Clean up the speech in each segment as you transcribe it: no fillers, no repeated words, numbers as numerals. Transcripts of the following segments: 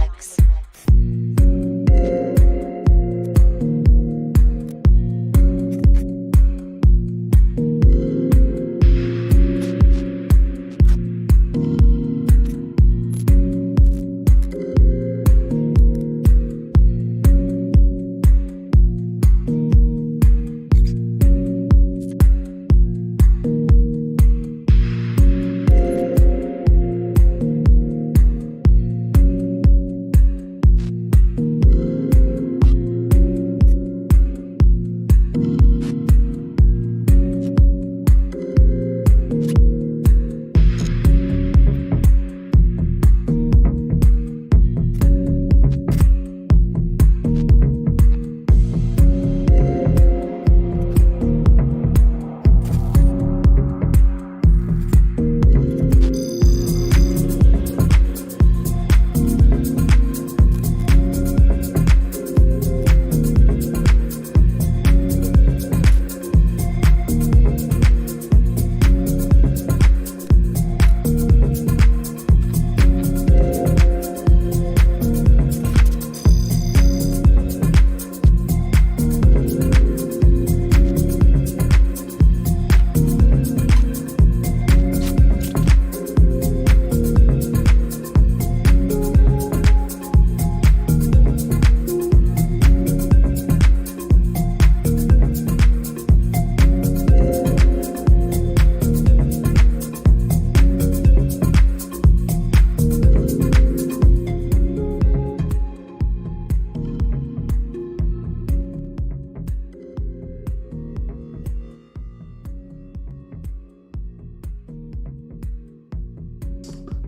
mix.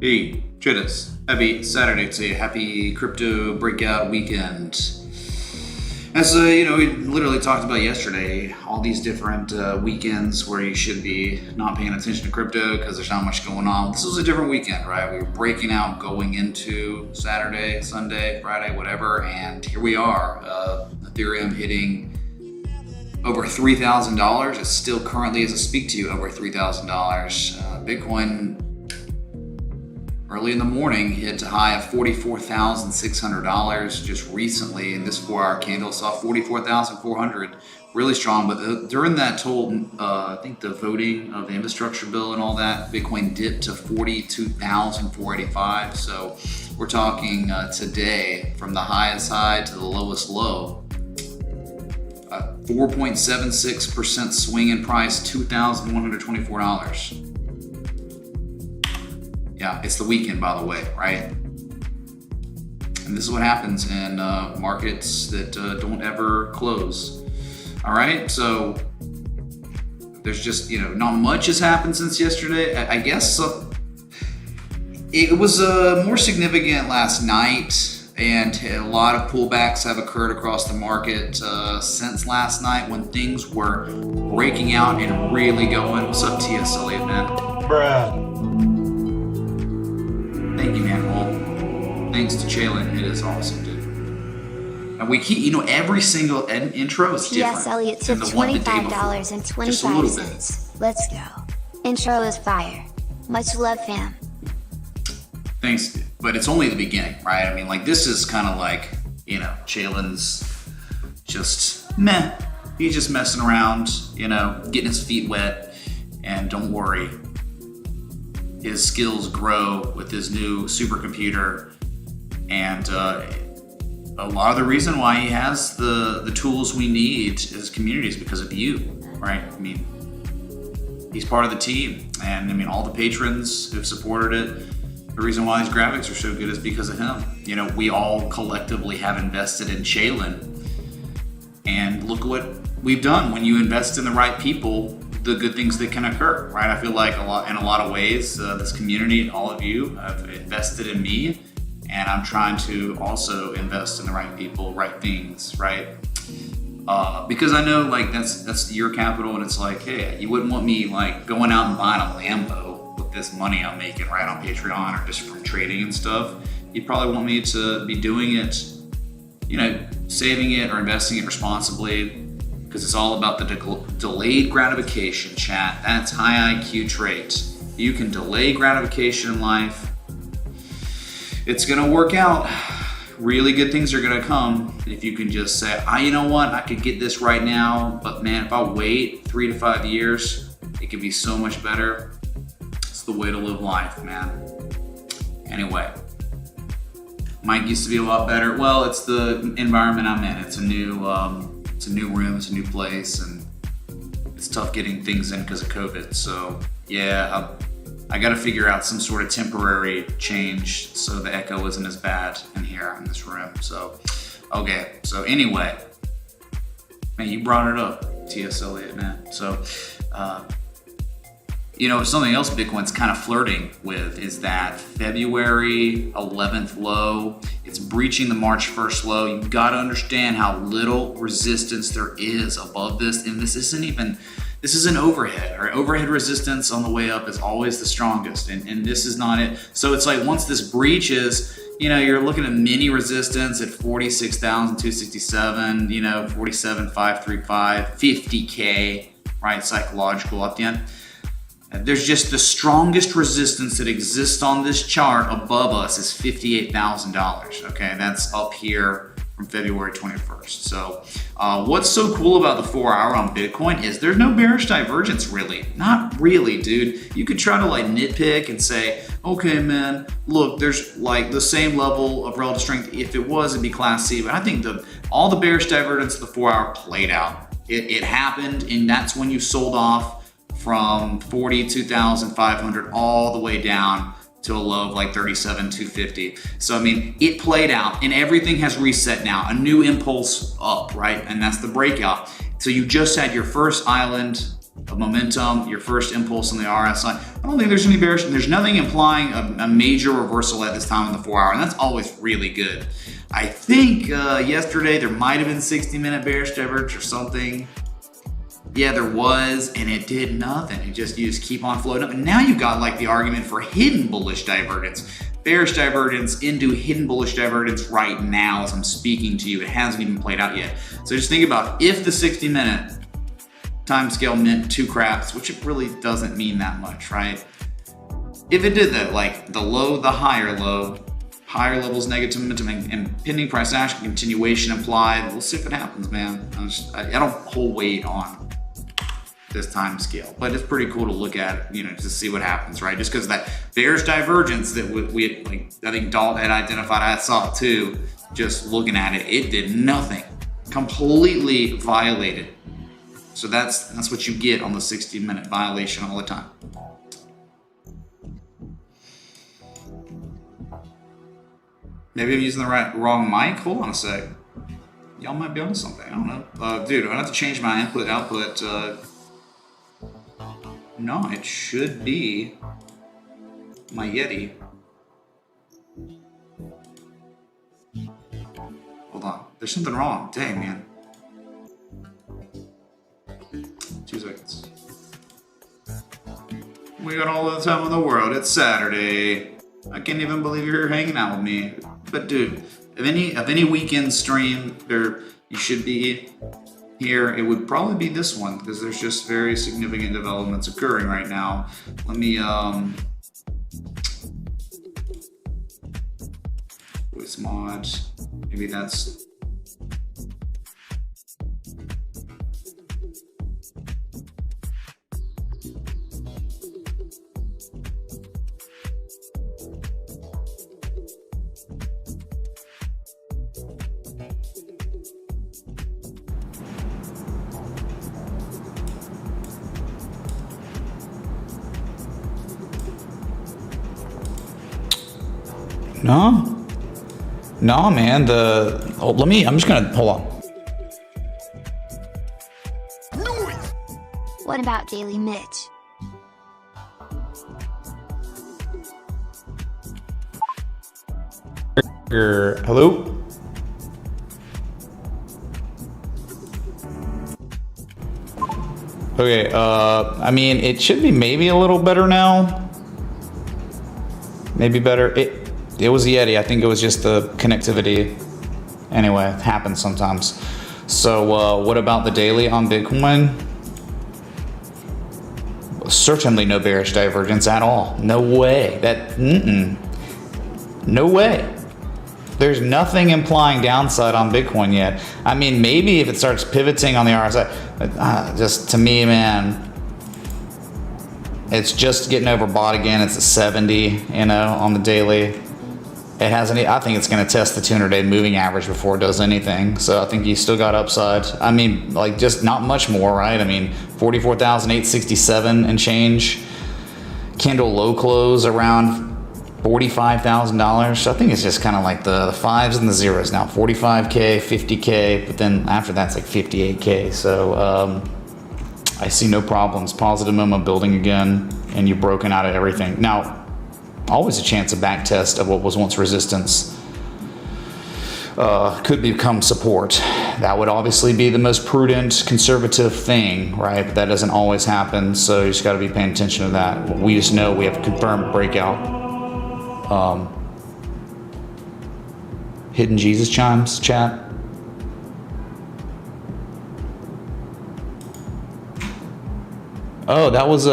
Hey, traders, happy Saturday to you. Happy crypto breakout weekend. As we literally talked about yesterday, all these different weekends where you should be not paying attention to crypto because there's not much going on. This was a different weekend, right? We were breaking out going into Saturday, Sunday, Friday, whatever, and here we are. Ethereum hitting over $3,000. It's still currently, as I speak to you, over $3,000. Bitcoin early in the morning hit a high of $44,600 just recently, and this 4-hour candle saw $44,400, really strong. But during that I think the voting of the infrastructure bill and all that, Bitcoin dipped to $42,485. So we're talking today from the highest high to the lowest low, 4.76% swing in price, $2,124. Yeah, it's the weekend, by the way, right? And this is what happens in markets that don't ever close. All right, so there's just, not much has happened since yesterday. I guess it was more significant last night, and a lot of pullbacks have occurred across the market since last night when things were breaking out and really going. What's up, T.S. Elliott, man? Bruh. Thank you, man. Well, thanks to Chalin, it is awesome, dude. And we keep, every single intro is different. Yes, Elliott took $25.25. Let's go. Intro is fire. Much love, fam. Thanks, dude. But it's only the beginning, right? I mean, this is kind of like, Chalin's just meh. He's just messing around, getting his feet wet. And don't worry, his skills grow with his new supercomputer, and a lot of the reason why he has the tools we need as communities because of you, right? I mean, he's part of the team, and all the patrons who've supported it. The reason why these graphics are so good is because of him. We all collectively have invested in Chalin, and look what we've done. When you invest in the right people, the good things that can occur, right? I feel like in a lot of ways, this community, all of you have invested in me, and I'm trying to also invest in the right people, right things, right? Because I know that's your capital, and it's like, hey, you wouldn't want me going out and buying a Lambo with this money I'm making right on Patreon or just from trading and stuff. You'd probably want me to be doing it, saving it or investing it responsibly, because it's all about the delayed gratification, chat. That's high IQ traits. You can delay gratification in life. It's gonna work out. really good things are gonna come if you can just say, you know what, I could get this right now, but man, if I wait 3 to 5 years, it could be so much better. It's the way to live life, man. Anyway, Mike used to be a lot better. Well, it's the environment I'm in. It's a new room, it's a new place, and it's tough getting things in because of COVID. So yeah, I got to figure out some sort of temporary change so the echo isn't as bad in here in this room. So, okay. So anyway, man, you brought it up, T.S. Eliot, man. So, you know, something else Bitcoin's kind of flirting with is that February 11th low. It's breaching the March 1st low. You've got to understand how little resistance there is above this, and this is an overhead. Right? Overhead resistance on the way up is always the strongest, and this is not it. So it's like once this breaches, you know, you're looking at mini resistance at 46,267, you know, 47,535, 50K, right? Psychological up the end. There's just the strongest resistance that exists on this chart above us is $58,000. Okay, that's up here from February 21st. So what's so cool about the 4 hour on Bitcoin is there's no bearish divergence really. Not really, dude. You could try to like nitpick and say, okay, man, look, there's like the same level of relative strength. If it was, it'd be Class C. But I think all the bearish divergence of the 4 hour played out. It happened, and that's when you sold off from 42,500 all the way down to a low of like 37,250. So I mean, it played out and everything has reset now. A new impulse up, right? And that's the breakout. So you just had your first island of momentum, your first impulse on the RSI. I don't think there's any bearish, and there's nothing implying a major reversal at this time in the 4 hour, and that's always really good. I think yesterday there might have been 60-minute bearish divergence or something. Yeah, there was, and it did nothing. You just keep on floating up. And now you've got like the argument for hidden bullish divergence. Bearish divergence into hidden bullish divergence right now as I'm speaking to you. It hasn't even played out yet. So just think about if the 60-minute time scale meant 2 craps, which it really doesn't mean that much, right? If it did that, like the low, the higher low, higher levels negative momentum and pending price action continuation implied, we'll see if it happens, man. I don't hold weight on this time scale, but it's pretty cool to look at, you know, to see what happens, right? Just because that bearish divergence that we like, I think Dalton had identified, I saw it too, just looking at it, it did nothing, completely violated. So that's what you get on the 60-minute violation all the time. Maybe I'm using the wrong mic. Hold on a sec. Y'all might be on something. I don't know. Dude, I have to change my input output. No, it should be my Yeti. Hold on. There's something wrong. Dang, man. 2 seconds. We got all the time in the world. It's Saturday. I can't even believe you're hanging out with me. But dude, if any weekend stream there, you should be here. It would probably be this one because there's just very significant developments occurring right now. Let me voice mod. Maybe that's. No, man. I'm just gonna hold on. What about Daily Mitch? Hello? Okay, I mean, it should be maybe a little better now. Maybe better. It was Yeti. I think it was just the connectivity. Anyway, it happens sometimes. So what about the daily on Bitcoin? Certainly no bearish divergence at all. No way. No way. There's nothing implying downside on Bitcoin yet. I mean, maybe if it starts pivoting on the RSI, just to me, man, it's just getting overbought again. It's at 70, you know, on the daily. It hasn't. I think it's going to test the 200-day moving average before it does anything. So I think you still got upside. I mean, like, just not much more, right? I mean, 44,867 and change. Candle low close around $45,000. So I think it's just kind of like the fives and the zeros now. 45K, 50K, but then after that's like 58K. So I see no problems. Positive momentum building again, and you've broken out of everything. Now, always a chance of back test of what was once resistance could become support. That would obviously be the most prudent, conservative thing, right? But that doesn't always happen, so you just got to be paying attention to that. We just know we have a confirmed breakout. Hidden Jesus chimes, chat. Oh, that was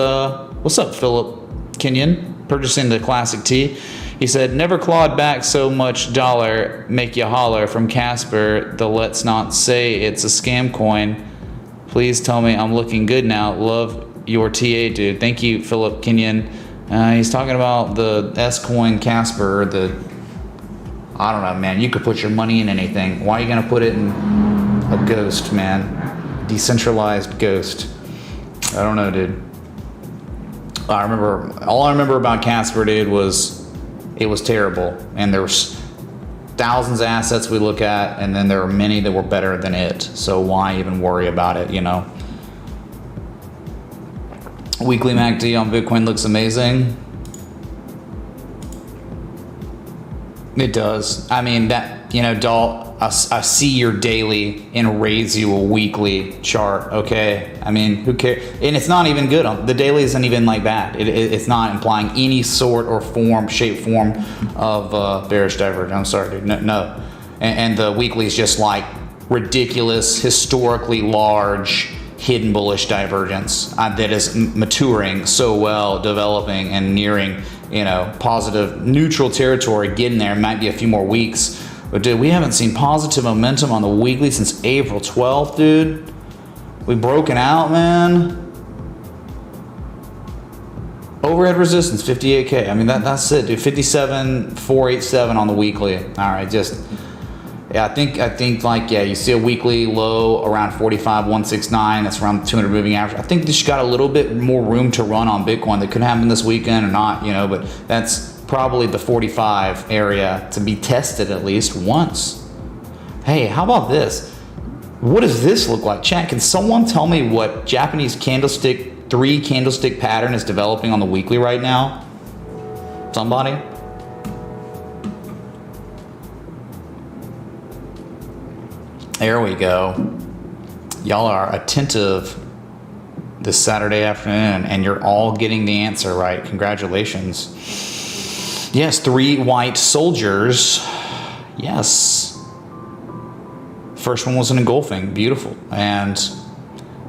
what's up, Philip Kenyon? Purchasing the classic T. He said, never clawed back so much dollar, make you holler from Casper, the let's not say it's a scam coin. Please tell me I'm looking good now. Love your TA, dude. Thank you, Philip Kenyon. He's talking about the S coin Casper, I don't know, man. You could put your money in anything. Why are you going to put it in a ghost, man? Decentralized ghost. I don't know, dude. All I remember about Casper, dude, was it was terrible. And there was thousands of assets we look at, and then there were many that were better than it. So why even worry about it, you know? Weekly MACD on Bitcoin looks amazing. It does. I mean, that, you know, I see your daily and raise you a weekly chart, okay? I mean, who cares? And it's not even good. The daily isn't even like bad. It's not implying any sort or shape, form of bearish divergence. I'm sorry, dude. No. And the weekly is just like ridiculous, historically large, hidden bullish divergence that is maturing so well, developing and nearing, you know, positive neutral territory, getting there. Might be a few more weeks. But dude, we haven't seen positive momentum on the weekly since April 12th, dude. We've broken out, man. Overhead resistance, 58K. I mean, that's it, dude. 57,487 on the weekly. All right, just, yeah, I think like, yeah, you see a weekly low around 45,169. That's around the 200 moving average. I think this got a little bit more room to run on Bitcoin. That could happen this weekend or not, you know, but that's probably the 45 area to be tested at least once. Hey, how about this? What does this look like? Chat, can someone tell me what Japanese three candlestick pattern is developing on the weekly right now? Somebody? There we go. Y'all are attentive this Saturday afternoon, and you're all getting the answer right. Congratulations. Yes, 3 white soldiers. Yes. First one was an engulfing. Beautiful. And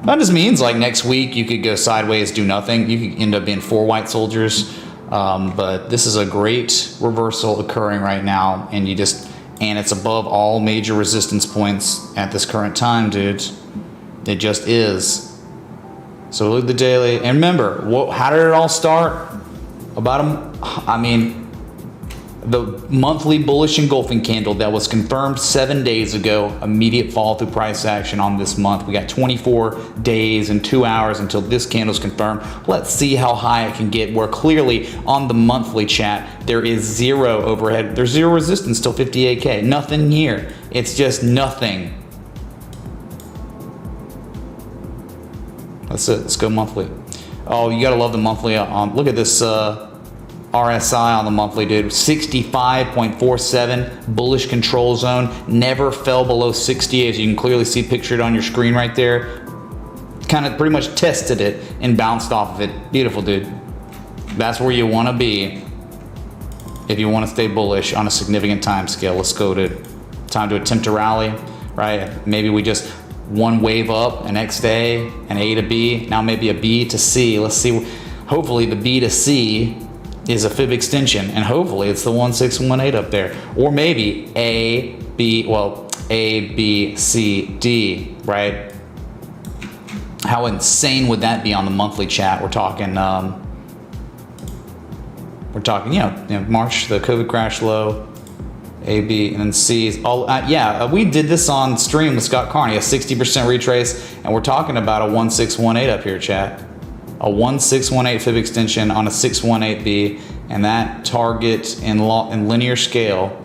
that just means like next week you could go sideways, do nothing. You could end up being 4 white soldiers. But this is a great reversal occurring right now. And it's above all major resistance points at this current time, dude. It just is. So look at the daily. And remember, how did it all start? The monthly bullish engulfing candle that was confirmed 7 days ago, immediate fall through price action on this month. We got 24 days and 2 hours until this candle's confirmed. Let's see how high it can get, where clearly on the monthly chat, there is zero overhead. There's zero resistance till 58K. Nothing here. It's just nothing. That's it. Let's go monthly. Oh, you gotta love the monthly. Look at this RSI on the monthly, dude. 65.47 bullish control zone. Never fell below 60, as you can clearly see pictured on your screen right there. Kind of pretty much tested it and bounced off of it. Beautiful, dude. That's where you want to be if you want to stay bullish on a significant time scale. Let's go to time to attempt to rally, right? Maybe we just one wave up, an next day, an A to B, now maybe a B to C. Let's see. Hopefully the B to C is a fib extension, and hopefully it's the 1618 up there, or maybe A, B, C, right? How insane would that be on the monthly chat? We're talking, March, the COVID crash low, A, B, and then C is all. We did this on stream with Scott Carney, a 60% retrace, and we're talking about a 1618 up here, chat. A 1618 fib extension on a 618B, and that target in linear scale.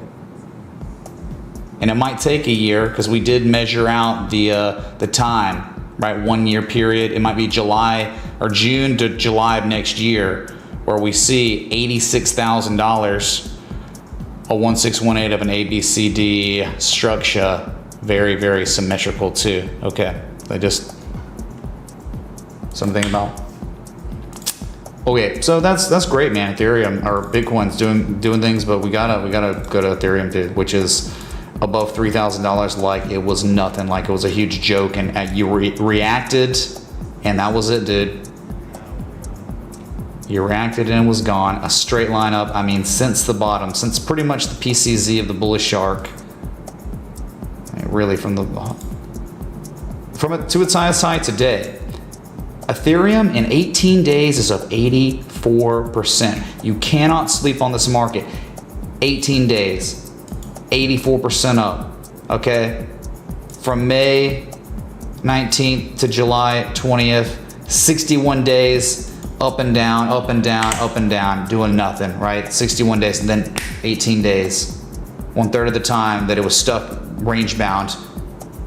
And it might take a year because we did measure out the time, right? 1 year period. It might be July or June to July of next year, where we see $86,000, a 1618 of an ABCD structure, very, very symmetrical too. Okay, something about. Okay, so that's great, man. Ethereum or Bitcoin's doing things, but we gotta go to Ethereum, dude, which is above $3,000 like it was nothing, like it was a huge joke, and you reacted, and that was it, dude. You reacted and it was gone. A straight line up. I mean, since the bottom, since pretty much the PCZ of the bullish shark. I mean, really from it to its highest high today. Ethereum in 18 days is up 84%. You cannot sleep on this market. 18 days, 84% up. Okay, from May 19th to July 20th, 61 days. Up and down, up and down, up and down, doing nothing, right? 61 days, and then 18 days. 1/3 of the time that it was stuck range bound,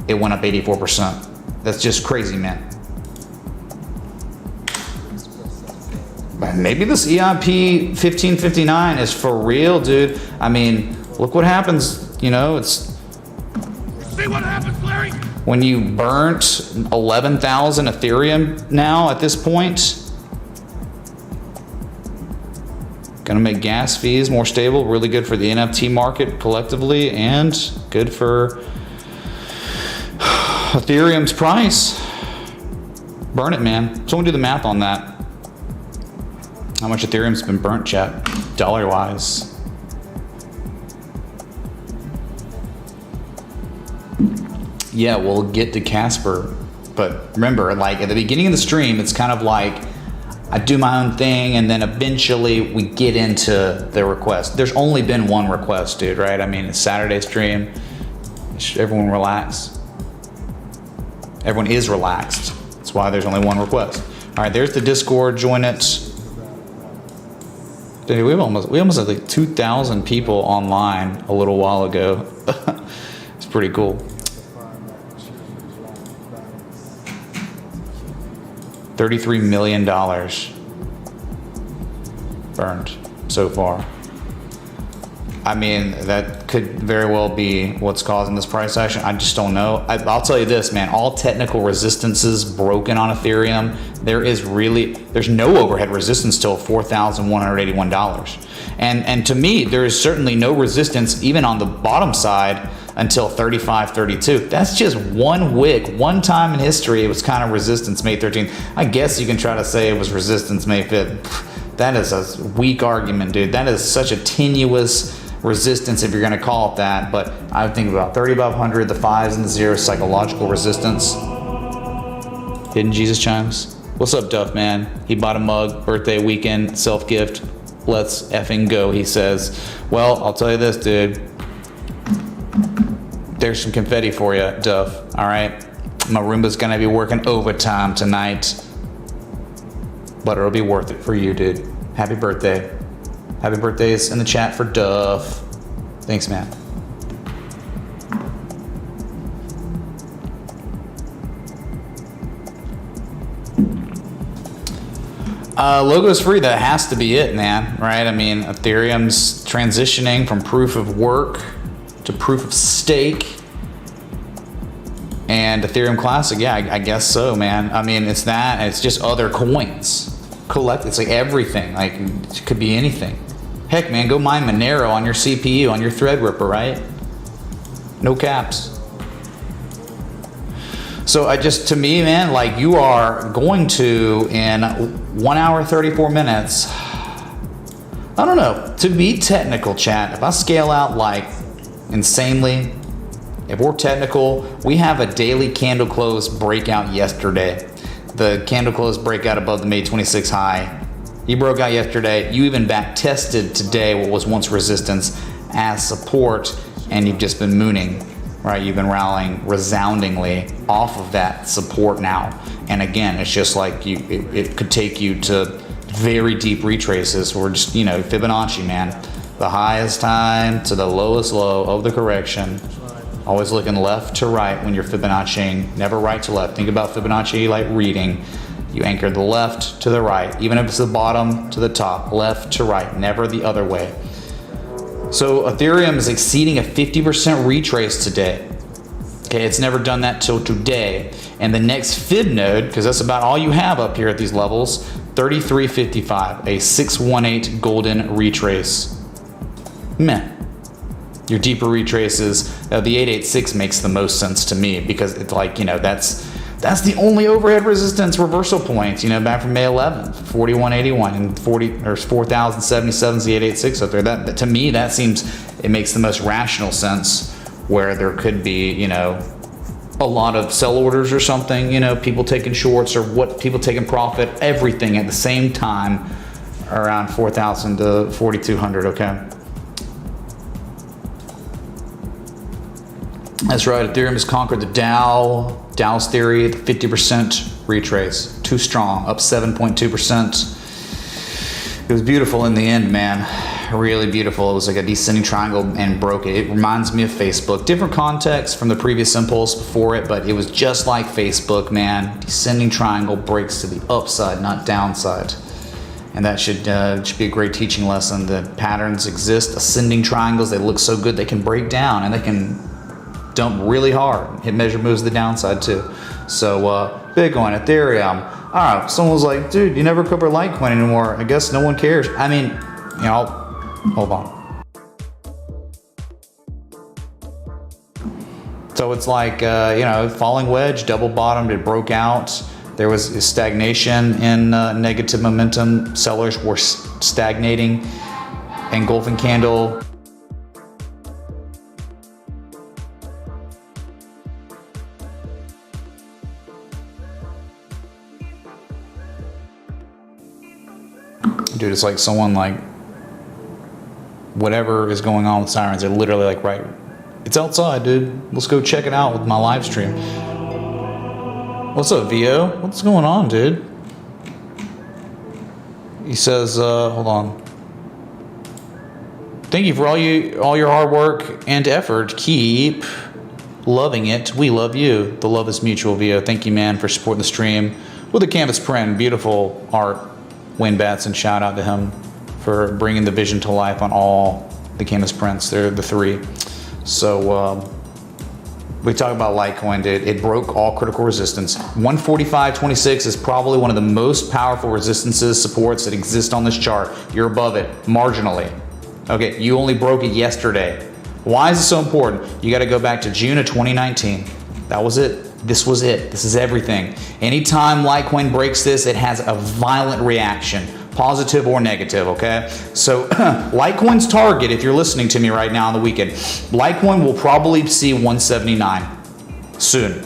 it went up 84%. That's just crazy, man. Maybe this EIP 1559 is for real, dude. I mean, look what happens, it's... See what happens, Larry? When you burnt 11,000 Ethereum now at this point, gonna make gas fees more stable, really good for the NFT market collectively, and good for Ethereum's price. Burn it, man. Someone do the math on that. How much Ethereum's been burnt, chat, dollar-wise. Yeah, we'll get to Casper, but remember, like at the beginning of the stream, it's kind of like I do my own thing, and then eventually we get into the request. There's only been one request, dude, right? I mean, it's Saturday stream. Everyone relax. Everyone is relaxed. That's why there's only one request. All right, there's the Discord. Join it. Dude, we almost had like 2,000 people online a little while ago. It's pretty cool. $33 million burned so far. I mean, that could very well be what's causing this price action. I just don't know. I'll tell you this, man. All technical resistances broken on Ethereum. There's no overhead resistance till $4,181. And to me, there is certainly no resistance even on the bottom side until 35.32. That's just one wick. One time in history, it was kind of resistance May 13th. I guess you can try to say it was resistance May 5th. That is a weak argument, dude. That is such a tenuous resistance if you're gonna call it that. But I would think about 3,500, the 5s and the 0s, psychological resistance. Hidden Jesus chimes. What's up, Duff, man? He bought a mug, birthday weekend, self-gift. Let's effing go, he says. Well, I'll tell you this, dude. There's some confetti for you, Duff, all right? My Roomba's gonna be working overtime tonight, but it'll be worth it for you, dude. Happy birthday. Happy birthdays in the chat for Duff. Thanks, man. Logo's free, that has to be it, man, right? I mean, Ethereum's transitioning from proof of work to proof of stake, and Ethereum Classic, yeah, I guess so, man. I mean, it's that, it's just other coins. It's like everything, like it could be anything. Heck, man, go mine Monero on your CPU, on your Threadripper, right? No caps. So to me, man, like you are going to, in 1 hour, 34 minutes, I don't know. To be technical, chat, if I scale out like insanely, if we're technical, we have a daily candle close breakout yesterday. The candle close breakout above the May 26 high. You broke out yesterday. You even back tested today what was once resistance as support, and you've just been mooning, right? You've been rallying resoundingly off of that support now. And again, it's just like it could take you to very deep retraces. We're just, you know, Fibonacci, man. The highest high to the lowest low of the correction. Always looking left to right when you're Fibonacciing, never right to left. Think about Fibonacci like reading. You anchor the left to the right, even if it's the bottom to the top, left to right, never the other way. So Ethereum is exceeding a 50% retrace today. Okay, it's never done that till today. And the next fib node, because that's about all you have up here at these levels, 3355, a 618 golden retrace. Meh. Your deeper retraces, the 886 makes the most sense to me because it's like, you know, that's the only overhead resistance reversal point, you know, back from May 11th, 4181 and 4077 is the 886 up there. That to me, that seems, it makes the most rational sense where there could be, you know, a lot of sell orders or something, you know, people taking shorts or what, people taking profit, everything at the same time around 4,000 to 4,200, okay? That's right, Ethereum has conquered the Dow's theory, the 50% retrace. Too strong, up 7.2%. It was beautiful in the end, man. Really beautiful. It was like a descending triangle and broke it. It reminds me of Facebook. Different context from the previous impulse before it, but it was just like Facebook, man. Descending triangle breaks to the upside, not downside. And that should be a great teaching lesson that patterns exist. Ascending triangles, they look so good they can break down and they can dump really hard. Hit measure moves the downside too. So Bitcoin, Ethereum. All right, someone was like, dude, you never cover Litecoin anymore. I guess no one cares. I mean, you know, hold on. So it's like, you know, falling wedge, double bottomed, it broke out. There was stagnation in negative momentum. Sellers were stagnating. Engulfing candle. Dude, it's like someone like, whatever is going on with sirens, they're literally like, right, it's outside, dude. Let's go check it out with my live stream. What's up, VO? What's going on, dude? He says, hold on. Thank you for all your hard work and effort. Keep loving it. We love you. The love is mutual, VO. Thank you, man, for supporting the stream with a canvas print. Beautiful art. Wayne Batson, shout out to him for bringing the vision to life on all the canvas prints. They're the three. So we talk about Litecoin, dude. It broke all critical resistance. 145.26 is probably one of the most powerful resistances, supports that exist on this chart. You're above it marginally. Okay, you only broke it yesterday. Why is it so important? You got to go back to June of 2019. That was it. This was it. This is everything. Anytime Litecoin breaks this, it has a violent reaction, positive or negative, okay? So Litecoin's target, if you're listening to me right now on the weekend, Litecoin will probably see 179 soon.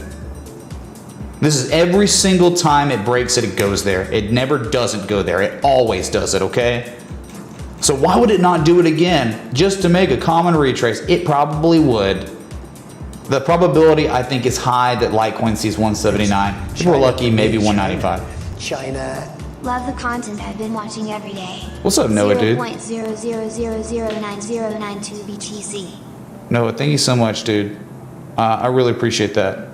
This is every single time it breaks it, it goes there. It never doesn't go there. It always does it, okay? So why would it not do it again just to make a common retrace? It probably would. The probability, I think, is high that Litecoin sees 179. If we're lucky, maybe 195. China. Love the content I've been watching every day. What's up, Noah, dude? 0.000009092 BTC. Noah, thank you so much, dude. I really appreciate that.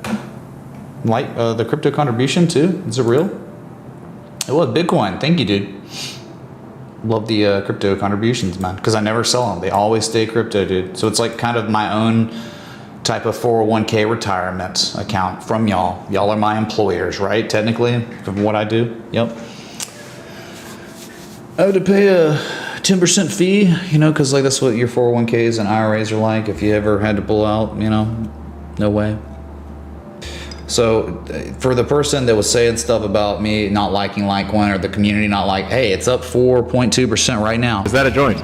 Like the crypto contribution too. Is it real? It was Bitcoin. Thank you, dude. Love the crypto contributions, man. Because I never sell them. They always stay crypto, dude. So it's like kind of my own type of 401k retirement account from y'all. Y'all are my employers, right? Technically, from what I do. Yep. I have to pay a 10% fee, you know, because like that's what your 401ks and IRAs are like. If you ever had to pull out, you know, no way. So for the person that was saying stuff about me not liking Litecoin or the community not like, hey, it's up 4.2% right now. Is that a joint?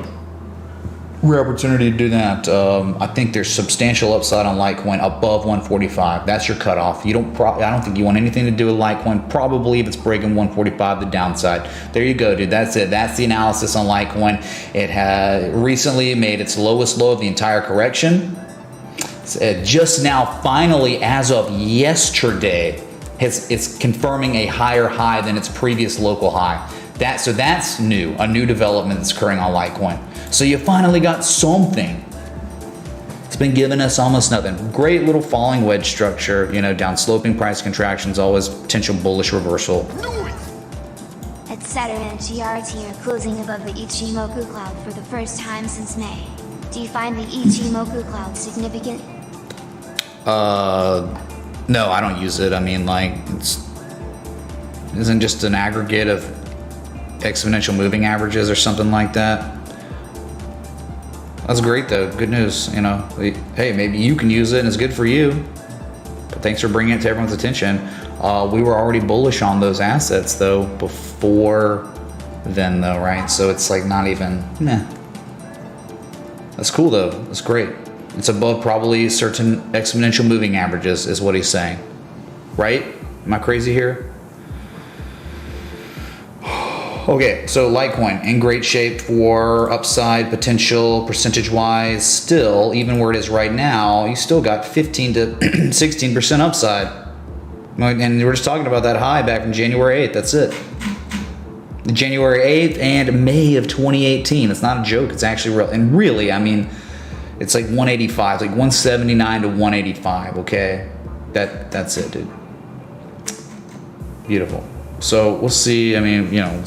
Rare opportunity to do that. I think there's substantial upside on Litecoin above 145. That's your cutoff. You don't. I don't think you want anything to do with Litecoin. Probably if it's breaking 145, the downside. There you go, dude. That's it. That's the analysis on Litecoin. It has recently made its lowest low of the entire correction. Just now, finally, as of yesterday, it's confirming a higher high than its previous local high. So that's new, a new development that's occurring on Litecoin. So you finally got something. It's been giving us almost nothing. Great little falling wedge structure, you know, down sloping price contractions, always potential bullish reversal. Etc. and GRT are closing above the Ichimoku cloud for the first time since May. Do you find the Ichimoku cloud significant? No, I don't use it. I mean, like, isn't just an aggregate of exponential moving averages or something like that. That's great though. Good news. You know, hey, maybe you can use it and it's good for you. But thanks for bringing it to everyone's attention. We were already bullish on those assets though before then though, right? So it's like not even, meh. That's cool though. That's great. It's above probably certain exponential moving averages is what he's saying. Right? Am I crazy here? Okay, so Litecoin in great shape for upside potential percentage-wise. Still, even where it is right now, you still got 15 to 16% upside. And we're just talking about that high back in January 8th. That's it. January 8th and May of 2018. It's not a joke. It's actually real. And really, I mean, it's like 185, like 179 to 185. Okay, that's it, dude. Beautiful. So we'll see. I mean, you know.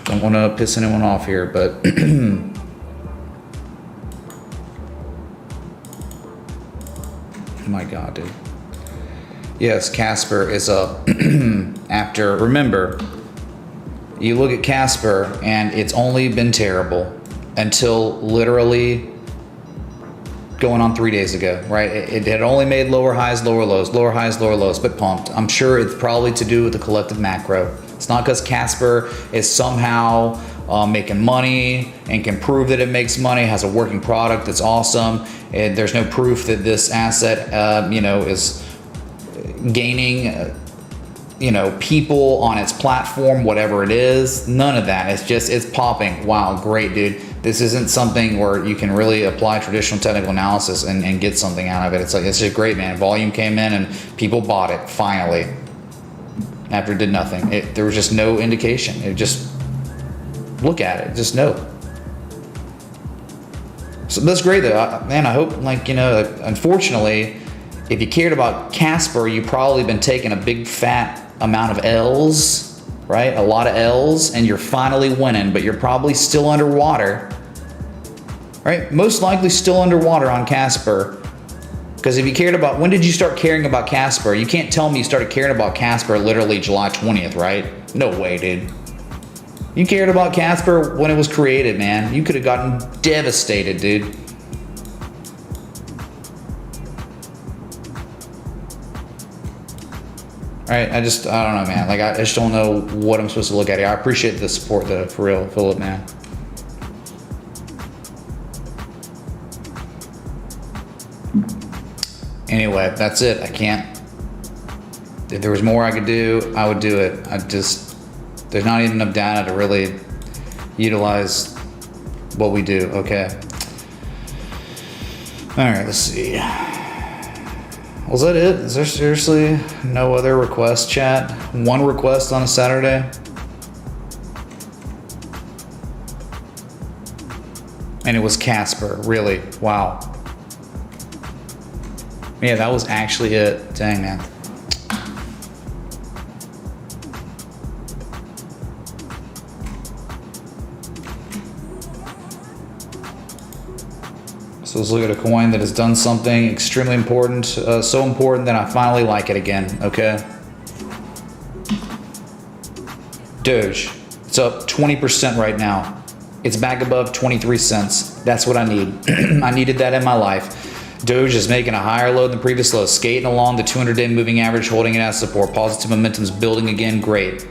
Don't want to piss anyone off here, but oh my god, dude. Yes, Casper is up after, remember, you look at Casper and it's only been terrible until literally going on 3 days ago, right? It had only made lower highs, lower lows, lower highs, lower lows, but pumped. I'm sure it's probably to do with the collective macro. It's not because Casper is somehow making money and can prove that it makes money, has a working product that's awesome. And there's no proof that this asset, you know, is gaining, you know, people on its platform, whatever it is. None of that. It's just, it's popping. Wow, great, dude. This isn't something where you can really apply traditional technical analysis and get something out of it. It's like, it's just great, man. Volume came in and people bought it finally. After it did nothing. There was just no indication. It just, look at it, just no. So that's great though. Man, I hope, like, you know, unfortunately, if you cared about Casper, you've probably been taking a big fat amount of L's, right? A lot of L's, and you're finally winning, but you're probably still underwater, right? Most likely still underwater on Casper. Because if you cared about, when did you start caring about Casper? You can't tell me you started caring about Casper literally July 20th, right? No way, dude. You cared about Casper when it was created, man. You could have gotten devastated, dude. All right, I don't know, man. Like, I just don't know what I'm supposed to look at here. I appreciate the support, though, for real, Philip, man. Anyway, that's it. I can't. If there was more I could do, I would do it. There's not even enough data to really utilize what we do. Okay. All right, let's see. Was that it? Is there seriously no other request, chat? One request on a Saturday? And it was Casper, really? Wow. Yeah, that was actually it. Dang, man. So let's look at a coin that has done something extremely important, so important that I finally like it again, okay? Doge. It's up 20% right now. It's back above 23 cents. That's what I need. I needed that in my life. Doge is making a higher low than previous low, skating along the 200-day moving average, holding it as support. Positive momentum's building again, great.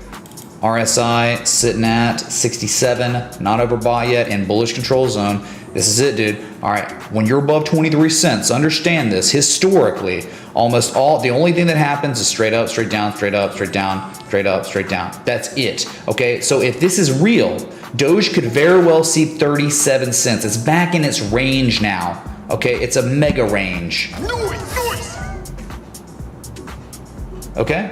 RSI sitting at 67, not overbought yet, in bullish control zone. This is it, dude. All right, when you're above 23 cents, understand this. Historically, almost all, the only thing that happens is straight up, straight down, straight up, straight down, straight up, straight down. That's it, okay? So if this is real, Doge could very well see 37 cents. It's back in its range now. Okay, it's a mega range. Okay?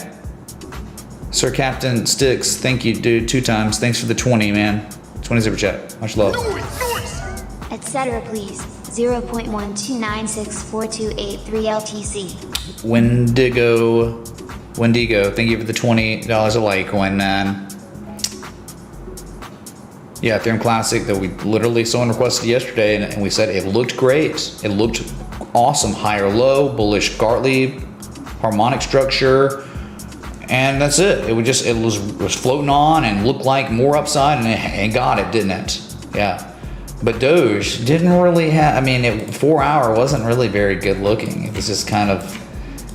Sir Captain Sticks, thank you, dude, 2 times. Thanks for the 20, man. 20 super chat. Much love. Etc. please. 0.1296428 LTC. Wendigo, thank you for the $20 a Litecoin, man. Yeah, Ethereum Classic that we literally someone requested yesterday, and we said it looked great. It looked awesome. Higher low, bullish Gartley, harmonic structure, and that's it. It was floating on and looked like more upside, and it got it, didn't it? Yeah. But Doge didn't really have, I mean, 4 hour wasn't really very good looking. It was just kind of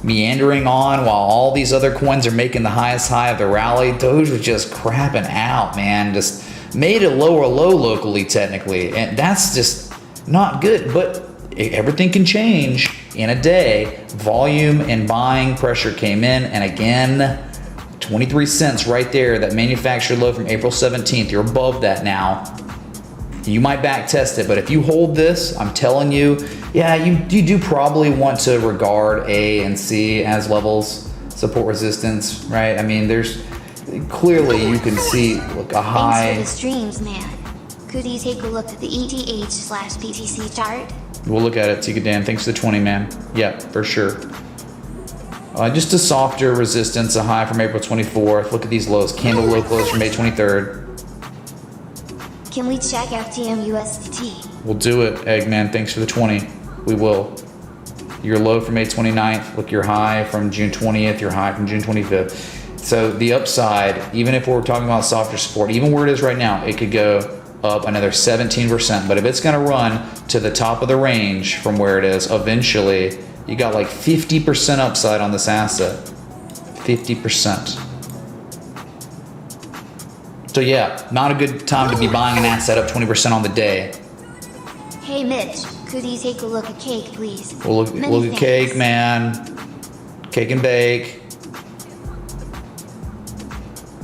meandering on while all these other coins are making the highest high of the rally. Doge was just crapping out, man. Just made a lower low locally, technically. And that's just not good. But everything can change in a day. Volume and buying pressure came in. And again, 23 cents right there. That manufacturer low from April 17th. You're above that now. You might back test it, but if you hold this, I'm telling you, yeah, you do probably want to regard A and C as levels, support resistance, right? I mean, there's clearly you can see look a high. Thanks for the streams, man. Could you take a look at the ETH/BTC chart? We'll look at it, Tika Dan. Thanks for the 20, man. Yeah, for sure. Just a softer resistance, a high from April 24th. Look at these lows. Candle low close from May 23rd. Can we check FTM USDT? We'll do it, Eggman. Thanks for the 20. We will. Your low from May 29th. Look, your high from June 20th. Your high from June 25th. So the upside, even if we're talking about softer support, even where it is right now, it could go up another 17%. But if it's going to run to the top of the range from where it is, eventually, you got like 50% upside on this asset. 50%. So yeah, not a good time to be buying an asset up 20% on the day. Hey Mitch, could you take a look at cake, please? We'll look at cake, man. Cake and bake.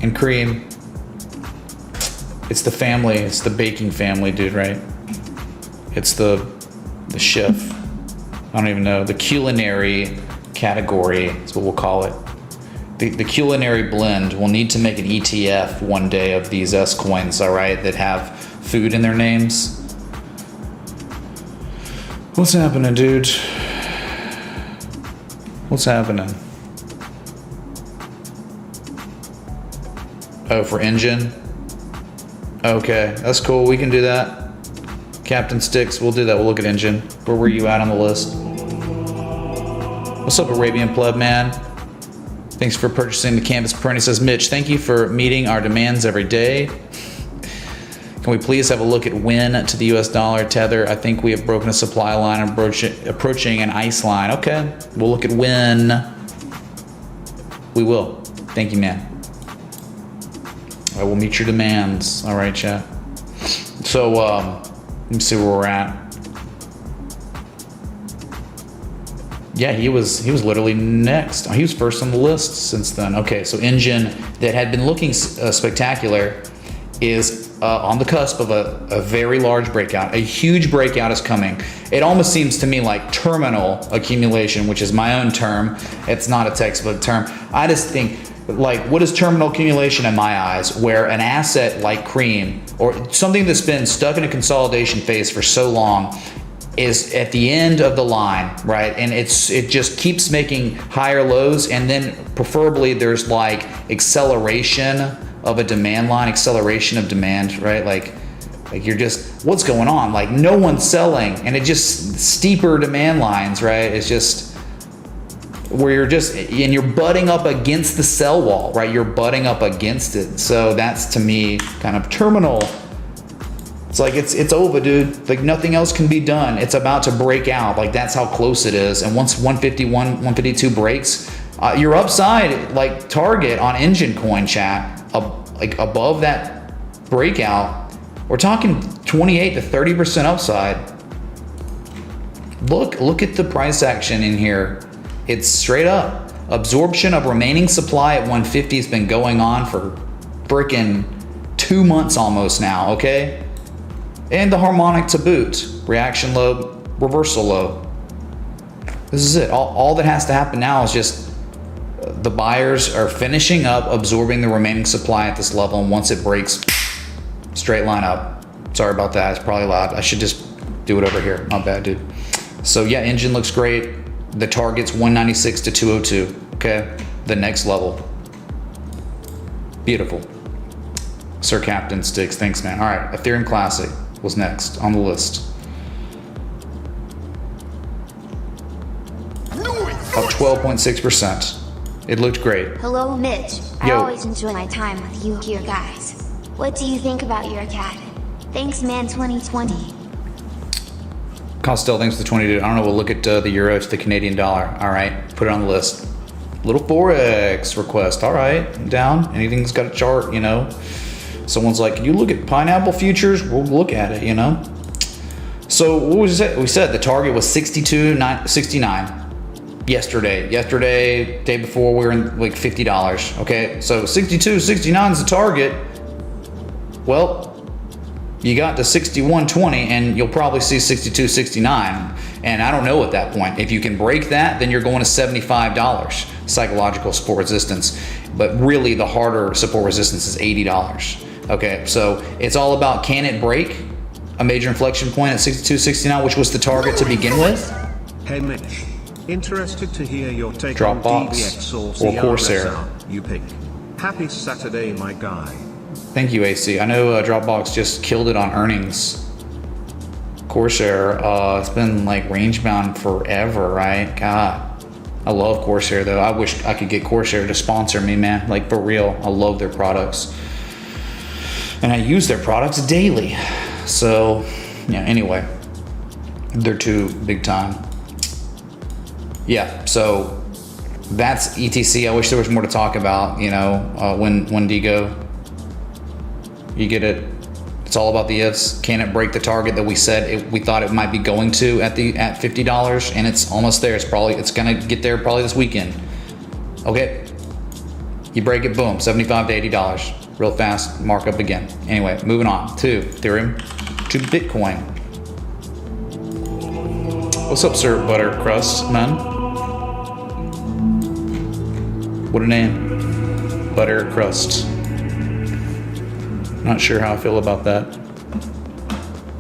And cream. It's the family. It's the baking family, dude, right? It's the chef. I don't even know. The culinary category is what we'll call it. The culinary blend will need to make an ETF one day of these S coins, all right, that have food in their names. What's happening, dude? What's happening? Oh, for Enjin? Okay, that's cool. We can do that. Captain Sticks, we'll do that. We'll look at Enjin. Where were you at on the list? What's up, Arabian Pleb, man? Thanks for purchasing the Canvas print. He says, Mitch, thank you for meeting our demands every day. Can we please have a look at WIN to the US dollar tether? I think we have broken a supply line and approaching an ice line. Okay, we'll look at WIN. We will. Thank you, man. I will meet your demands. All right, chat. So, let me see where we're at. Yeah, he was literally next. He was first on the list since then. Okay, so Enjin, that had been looking spectacular, is on the cusp of a very large breakout. A huge breakout is coming. It almost seems to me like terminal accumulation, which is my own term. It's not a textbook term. I just think, like, what is terminal accumulation in my eyes? Where an asset like Cream, or something that's been stuck in a consolidation phase for so long, is at the end of the line, right? And it just keeps making higher lows, and then preferably there's like acceleration of a demand line, acceleration of demand, right? Like you're just, what's going on? Like no one's selling, and it just steeper demand lines, right? It's just where you're just, and you're butting up against the sell wall, right? You're butting up against it. So that's, to me, kind of terminal It's like, it's over, dude. Like, nothing else can be done. It's about to break out. Like, that's how close it is. And once 151, 152 breaks, your upside, like, target on Enjin coin chat, like, above that breakout, we're talking 28 to 30% upside. Look at the price action in here. It's straight up. Absorption of remaining supply at 150 has been going on for freaking 2 months almost now, okay? And the harmonic to boot. Reaction low, reversal low. This is it. All that has to happen now is just the buyers are finishing up absorbing the remaining supply at this level, and once it breaks, straight line up. Sorry about that. It's probably loud. I should just do it over here. Not bad, dude. So yeah, Enjin looks great. The target's 196 to 202. Okay, the next level. Beautiful. Sir Captain Sticks, thanks, man. All right, Ethereum Classic was next on the list. Up 12.6%. It looked great. Hello, Mitch. I Yo. always enjoy my time with you here, guys. What do you think about your cat? Thanks, man, 2020. Costel, thanks for the 20, dude. I don't know, we'll look at the euro to the Canadian dollar. All right, put it on the list. Little Forex request. All right, I'm down. Anything's got a chart, you know. Someone's like, can you look at pineapple futures? We'll look at it, you know. So what was it? We said the target was 62.69 yesterday. Yesterday, day before, we were in like $50. Okay, so 62.69 is the target. Well, you got to 61.20 and you'll probably see 62.69. And I don't know at that point. If you can break that, then you're going to $75 psychological support resistance. But really the harder support resistance is $80. Okay, so it's all about, can it break a major inflection point at 62.69, which was the target to begin with? Hey Mitch, interested to hear your take Dropbox on DBX or or Corsair. CRSR, you pick. Happy Saturday, my guy. Thank you, AC. I know Dropbox just killed it on earnings. Corsair, it's been like range bound forever, right? God, I love Corsair though. I wish I could get Corsair to sponsor me, man. Like for real, I love their products. And I use their products daily. So, yeah, anyway, they're too big time. Yeah, so that's ETC. I wish there was more to talk about, you know, when Digo, you get it. It's all about the ifs. Can it break the target that we said we thought it might be going to at $50? And it's almost there. It's gonna get there probably this weekend. Okay, you break it, boom, $75 to $80, real fast markup again. Anyway, moving on to Ethereum, to Bitcoin. What's up, Sir Buttercrust, man? What a name, Buttercrust. Not sure how I feel about that.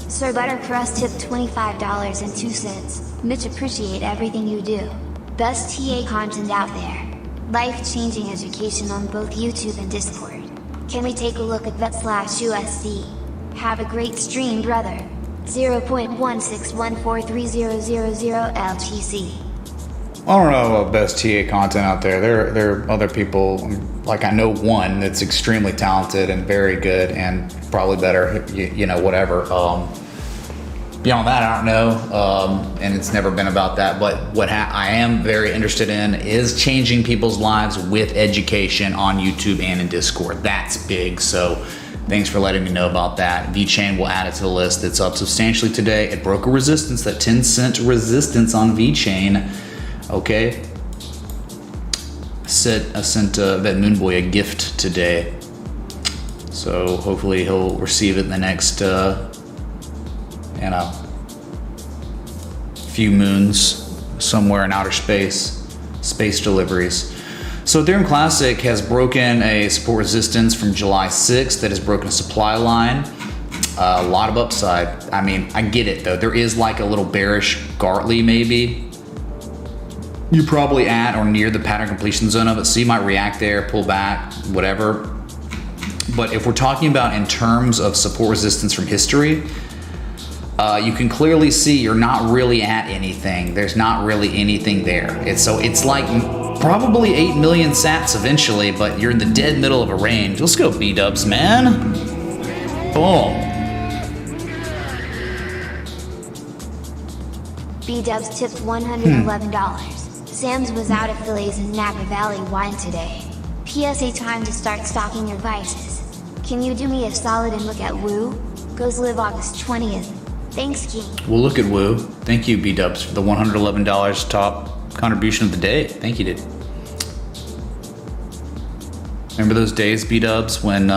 Sir Buttercrust tipped $25.02. Mitch, appreciate everything you do. Best TA content out there. Life-changing education on both YouTube and Discord. Can we take a look at vet/USD? Have a great stream, brother. 0.1614300 LTC. I don't know about best TA content out there. There are other people, like I know one that's extremely talented and very good and probably better, you know, whatever. Beyond that, I don't know, and it's never been about that. But what I am very interested in is changing people's lives with education on YouTube and in Discord. That's big, so thanks for letting me know about that. VeChain will add it to the list. It's up substantially today. It broke a resistance, that 10-cent resistance on VeChain. Okay, I sent that Moonboy a gift today, so hopefully he'll receive it in the next, few moons somewhere in outer space deliveries. So Ethereum Classic has broken a support resistance from July 6th that has broken a supply line. A lot of upside. I mean, I get it though. There is like a little bearish Gartley maybe. You're probably at or near the pattern completion zone of it, so you might react there, pull back, whatever. But if we're talking about in terms of support resistance from history, you can clearly see you're not really at anything. There's not really anything there. It's like probably 8 million sats eventually, but you're in the dead middle of a range. Let's go B-dubs, man. Boom. B-Dubs tipped $111. Sam's was out of fillets in Napa Valley wine today. PSA time to start stocking your vices. Can you do me a solid and look at Woo? Goes live August 20th. Thanks, King. We'll look at Woo. Thank you, B-Dubs, for the $111 top contribution of the day. Thank you, dude. Remember those days, B-Dubs, when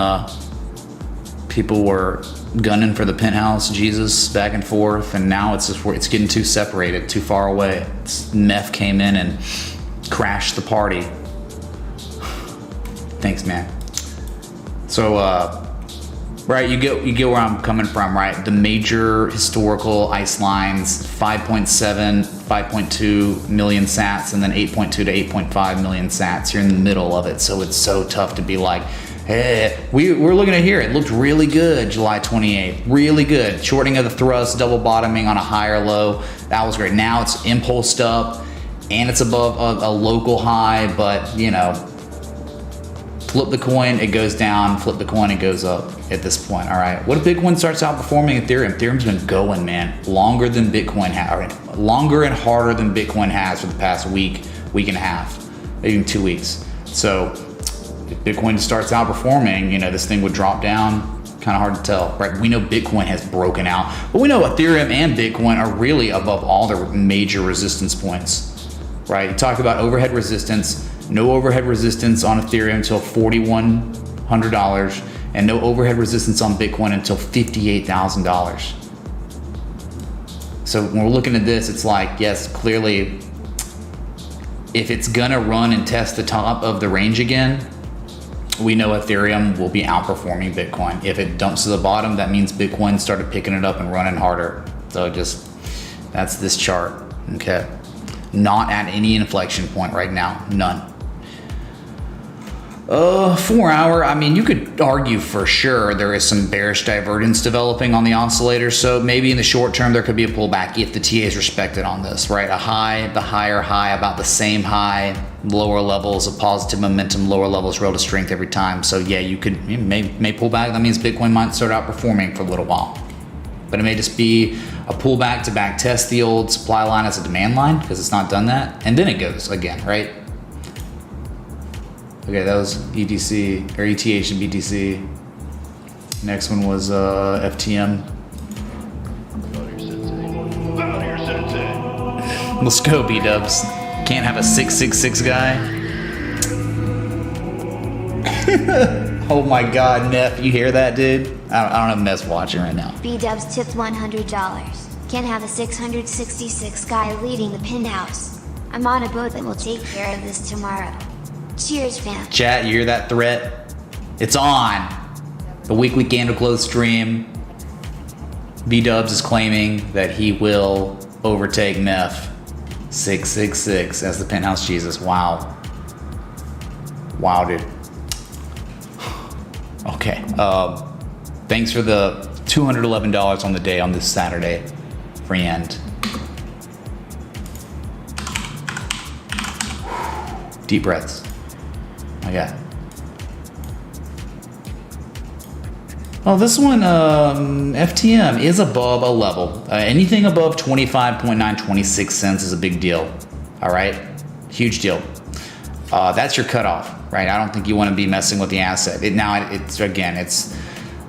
people were gunning for the penthouse Jesus back and forth, and now it's getting too separated, too far away. Meth came in and crashed the party. Thanks, man. So, right, you get where I'm coming from, right? The major historical ice lines, 5.7, 5.2 million sats, and then 8.2 to 8.5 million sats. You're in the middle of it, so it's so tough to be like, hey, we're looking at here. It looked really good July 28th. Really good. Shortening of the thrust, double bottoming on a higher low. That was great. Now it's impulsed up, and it's above a local high, but, you know, flip the coin, it goes down. Flip the coin, it goes up at this point. All right. What if Bitcoin starts outperforming Ethereum? Ethereum's been going, man, longer than Bitcoin has, longer and harder than Bitcoin has for the past week and a half, maybe even 2 weeks. So if Bitcoin starts outperforming, you know, this thing would drop down. Kind of hard to tell, right? We know Bitcoin has broken out, but we know Ethereum and Bitcoin are really above all their major resistance points, right? You talk about overhead resistance. No overhead resistance on Ethereum until $4,100, and no overhead resistance on Bitcoin until $58,000. So when we're looking at this, it's like, yes, clearly, if it's gonna run and test the top of the range again, we know Ethereum will be outperforming Bitcoin. If it dumps to the bottom, that means Bitcoin started picking it up and running harder. So just, that's this chart, okay? Not at any inflection point right now, none. 4 hour, I mean, you could argue for sure there is some bearish divergence developing on the oscillator, so maybe in the short term there could be a pullback if the TA is respected on this, right? A high, the higher high, about the same high, lower levels of positive momentum, lower levels relative strength every time. So yeah, you may pull back. That means Bitcoin might start outperforming for a little while. But it may just be a pullback to back test the old supply line as a demand line, because it's not done that, and then it goes again, right? Okay, that was ETC, or ETH and BTC. Next one was FTM. Let's go, B-Dubs. Can't have a 666 guy. Oh my God, Neff, you hear that, dude? I don't have Ness watching right now. B-Dubs tipped $100. Can't have a 666 guy leading the penthouse. I'm on a boat that will take care of this tomorrow. Cheers, fam. Chat, you hear that threat? It's on. The weekly candle close stream. B-Dubs is claiming that he will overtake Neff. 666 as the penthouse Jesus. Wow. Wow, dude. Okay. Thanks for the $211 on the day on this Saturday, friend. Deep breaths. Okay. Well, this one, FTM is above a level. Anything above 25.926 cents is a big deal. All right? Huge deal. That's your cutoff, right? I don't think you want to be messing with the asset. It's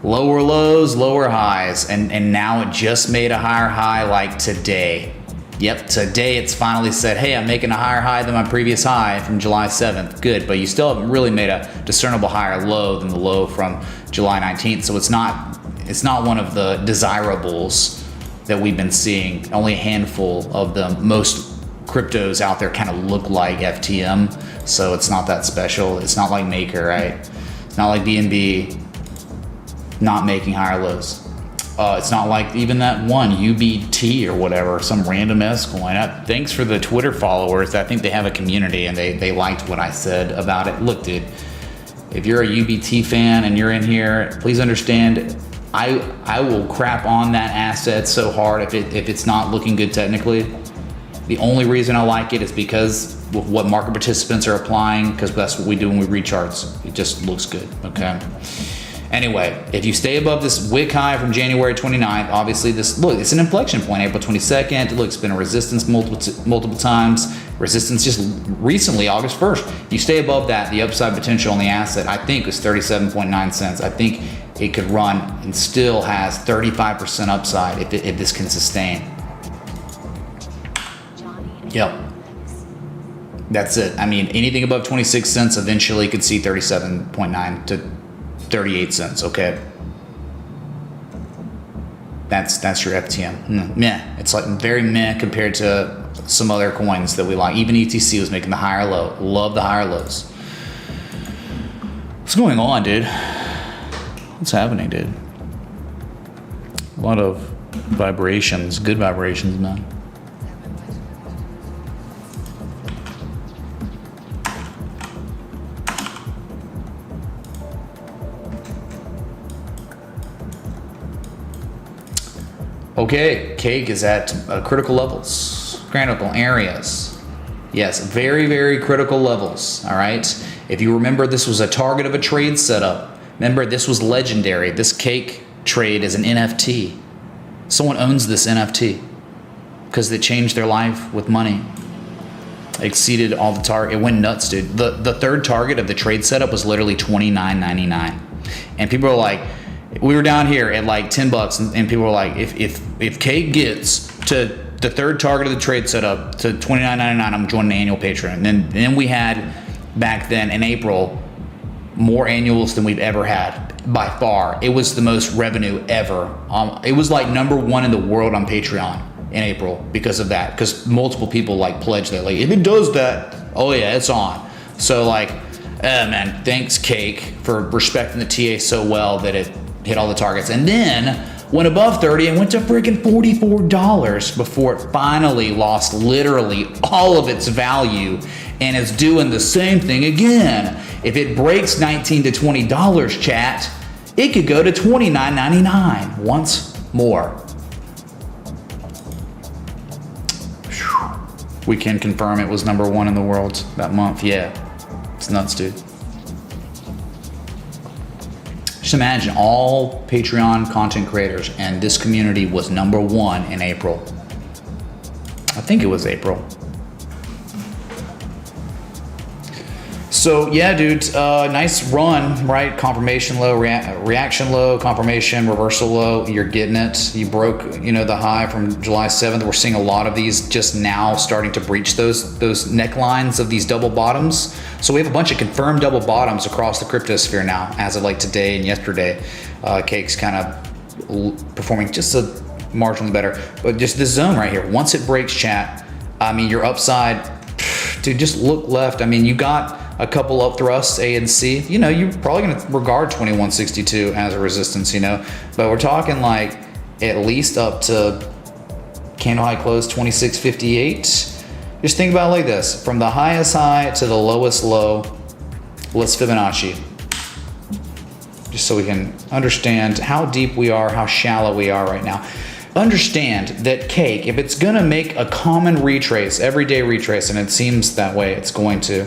lower lows, lower highs, and now it just made a higher high like today. Yep, today it's finally said, hey, I'm making a higher high than my previous high from July 7th. Good, but you still haven't really made a discernible higher low than the low from July 19th. So it's not one of the desirables that we've been seeing. Only a handful of the most cryptos out there kind of look like FTM. So it's not that special. It's not like Maker, right? It's not like BNB not making higher lows. It's not like even that one UBT or whatever, some random S coin. Thanks for the Twitter followers. I think they have a community and they liked what I said about it. Look, dude, if you're a UBT fan and you're in here, please understand, I will crap on that asset so hard if it's not looking good technically. The only reason I like it is because of what market participants are applying, because that's what we do when we read charts. It just looks good, okay? Anyway, if you stay above this wick high from January 29th, obviously this, look, it's an inflection point. April 22nd, look, it's been a resistance multiple times. Resistance just recently, August 1st. You stay above that, the upside potential on the asset, I think, was 37.9 cents. I think it could run and still has 35% upside if this can sustain. Yep. That's it. I mean, anything above 26 cents eventually could see 37.9 to 38 cents, okay? That's your FTM. Meh. It's like very meh compared to some other coins that we like. Even ETC was making the higher low. Love the higher lows. What's going on, dude? What's happening, dude? A lot of vibrations, good vibrations, man. Okay, cake is at critical levels, critical areas. Yes, very, very critical levels, all right? If you remember, this was a target of a trade setup. Remember, this was legendary. This cake trade is an NFT. Someone owns this NFT because they changed their life with money. Exceeded all the target. It went nuts, dude. The third target of the trade setup was literally $29.99. And people are like, we were down here at like $10 and people were like, if Cake gets to the third target of the trade setup to $29.99, I'm joining the annual Patreon. And then we had back then in April more annuals than we've ever had by far. It was the most revenue ever. It was like #1 in the world on Patreon in April because of that. Because multiple people like pledged that, like, if it does that, oh yeah, it's on. So like, man, thanks Cake for respecting the TA so well that it hit all the targets, and then went above 30 and went to freaking $44 before it finally lost literally all of its value, and it's doing the same thing again. If it breaks $19 to $20, chat, it could go to $29.99 once more. We can confirm it was #1 in the world that month. Yeah, it's nuts, dude. Just imagine all Patreon content creators and this community was #1 in April. I think it was April. So yeah, dude, nice run, right? Confirmation low, reaction low, confirmation, reversal low. You're getting it. You broke, the high from July 7th. We're seeing a lot of these just now starting to breach those necklines of these double bottoms. So we have a bunch of confirmed double bottoms across the cryptosphere now, as of like today and yesterday. Cake's kind of performing just a marginally better, but just this zone right here. Once it breaks, chat, I mean, your upside, dude, just look left. I mean, you got a couple up thrusts, A and C. You're probably going to regard 2162 as a resistance, but we're talking like at least up to candle high close 2658. Just think about it like this: from the highest high to the lowest low, let's Fibonacci, just so we can understand how deep we are, how shallow we are right now. Understand that Cake, if it's gonna make a common retrace, everyday retrace, and it seems that way it's going to,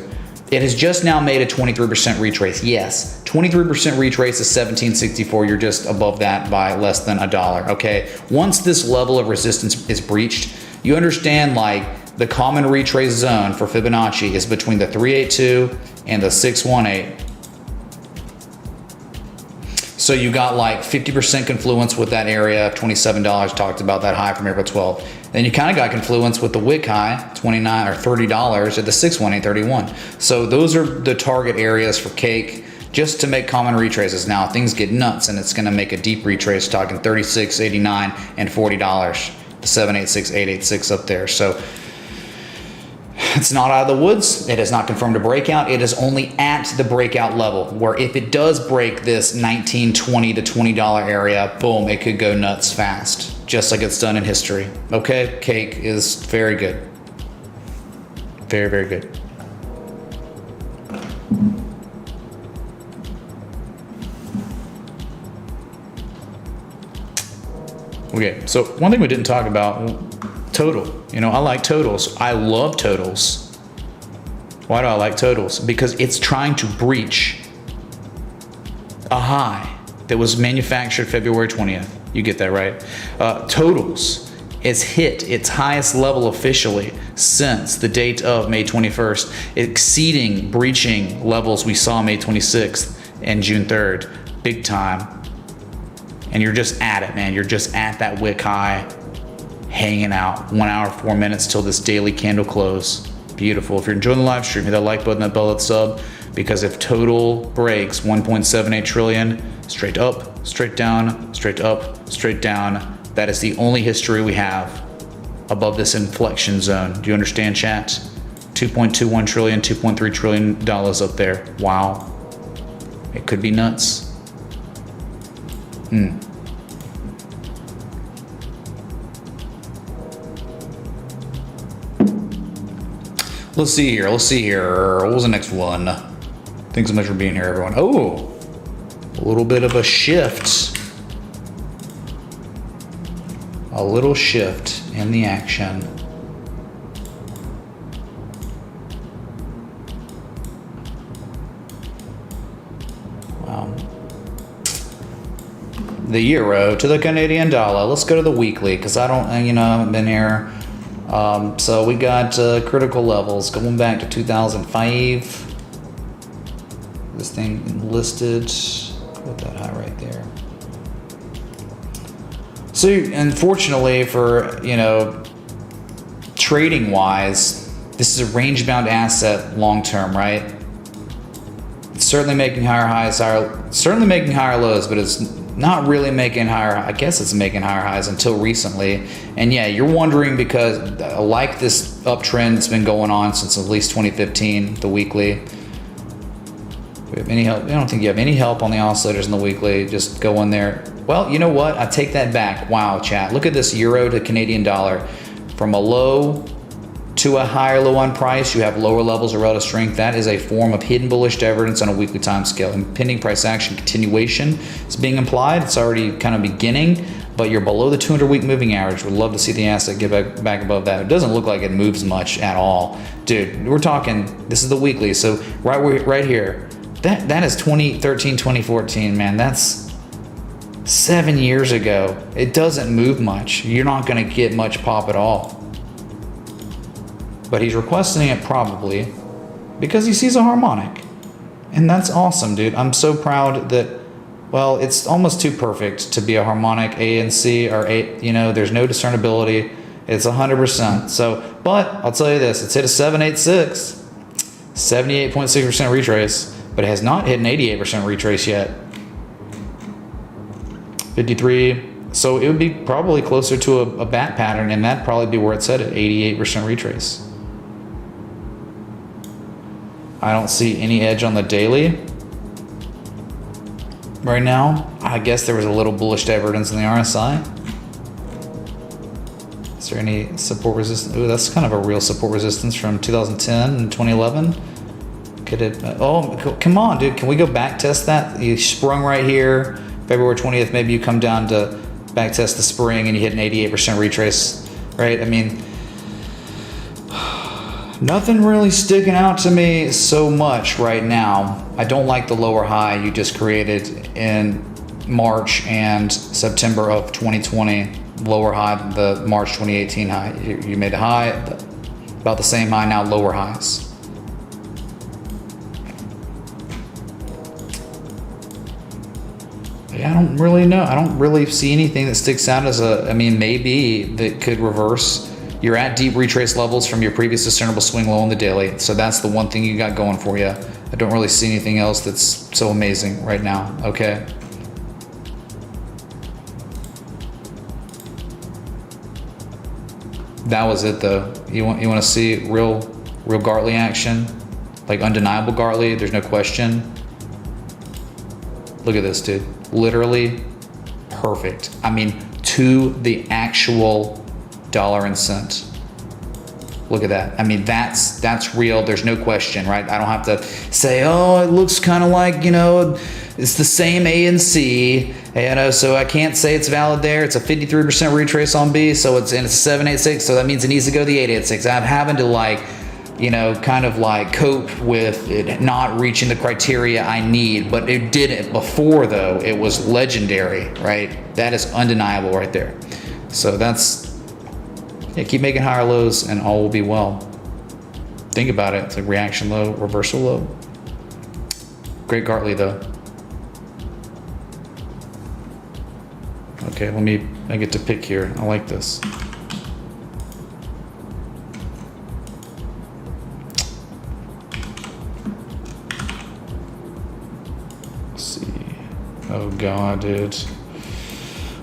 it has just now made a 23% retrace. Yes, 23% retrace is 1764. You're just above that by less than $1. Okay, once this level of resistance is breached, you understand like the common retrace zone for Fibonacci is between the 382 and the 618. So you got like 50% confluence with that area of $27. Talked about that high from April 12th. Then you kind of got confluence with the wick high, $29 or $30 at the 618.31. So those are the target areas for Cake just to make common retraces. Now things get nuts and it's going to make a deep retrace, talking $36.89 and $40. The 786, 886 up there. So it's not out of the woods. It has not confirmed a breakout. It is only at the breakout level, where if it does break this $19, $20 to $20 area, boom, it could go nuts fast, just like it's done in history. Okay, Cake is very good. Very, very good. Okay, so one thing we didn't talk about, total. I like totals. I love totals. Why do I like totals? Because it's trying to breach a high. that was manufactured February 20th. You get that right. Totals, it's hit its highest level officially since the date of May 21st, exceeding, breaching levels we saw May 26th and June 3rd, big time. And you're just at it, man. You're just at that wick high, hanging out. 1 hour, 4 minutes till this daily candle close. Beautiful. If you're enjoying the live stream, hit that like button, that bell, that sub, because if total breaks 1.78 trillion, straight up, straight down, straight up, straight down, that is the only history we have above this inflection zone. Do you understand, chat? 2.21 trillion, 2.3 trillion dollars up there. Wow. It could be nuts. Let's see here. What was the next one? Thanks so much for being here, everyone. Oh, a little bit of a shift. A little shift in the action. Wow. The euro to the Canadian dollar. Let's go to the weekly because I haven't been here. So we got critical levels going back to 2005. This thing listed, put that high right there. So unfortunately for, trading wise, this is a range bound asset long term, right? It's certainly making higher highs, certainly making higher lows, but it's not really making higher, I guess it's making higher highs until recently. And yeah, you're wondering because like this uptrend that's been going on since at least 2015, the weekly. Do we have any help? I don't think you have any help on the oscillators in the weekly. Just go in there. Well, you know what? I take that back. Wow, chat. Look at this euro to Canadian dollar. From a low to a higher low on price, you have lower levels of relative strength. That is a form of hidden bullish divergence on a weekly time scale. Impending price action continuation is being implied. It's already kind of beginning, but you're below the 200-week moving average. Would love to see the asset get back above that. It doesn't look like it moves much at all. Dude, we're talking, this is the weekly, so right here. That is 2013, 2014, man. That's 7 years ago. It doesn't move much. You're not going to get much pop at all. But he's requesting it probably because he sees a harmonic. And that's awesome, dude. I'm so proud that, well, it's almost too perfect to be a harmonic A and C or A, there's no discernibility. It's 100%. So, but I'll tell you this, it's hit a 786, 78.6% retrace, but it has not hit an 88% retrace yet. 53. So it would be probably closer to a bat pattern, and that'd probably be where it's at 88% retrace. I don't see any edge on the daily right now. I guess there was a little bullish divergence in the RSI. Is there any support resistance? Ooh, that's kind of a real support resistance from 2010 and 2011. Could it? Oh, come on, dude. Can we go back test that? You sprung right here, February 20th. Maybe you come down to back test the spring and you hit an 88% retrace, right? I mean, nothing really sticking out to me so much right now. I don't like the lower high you just created in March and September of 2020. Lower high than the March 2018 high. You made a high, about the same high, now lower highs. Yeah, I don't really know. I don't really see anything that sticks out as maybe that could reverse. You're at deep retrace levels from your previous discernible swing low on the daily. So that's the one thing you got going for you. I don't really see anything else that's so amazing right now. Okay. That was it though. You want to see real Gartley action? Like undeniable Gartley, there's no question. Look at this, dude. Literally perfect. I mean, to the actual dollar and cent. Look at that. I mean, that's real. There's no question, right? I don't have to say, oh, it looks kind of like, it's the same A and C, so I can't say it's valid there. It's a 53% retrace on B, so it's 786, so that means it needs to go to the 886. I'm having to you know, kind of like cope with it not reaching the criteria I need, but it did it before though. It was legendary, right? That is undeniable right there. So that's, yeah, keep making higher lows and all will be well. Think about it, it's a reaction low, reversal low. Great Gartley though. Okay, I get to pick here. I like this. Let's see. Oh God, dude.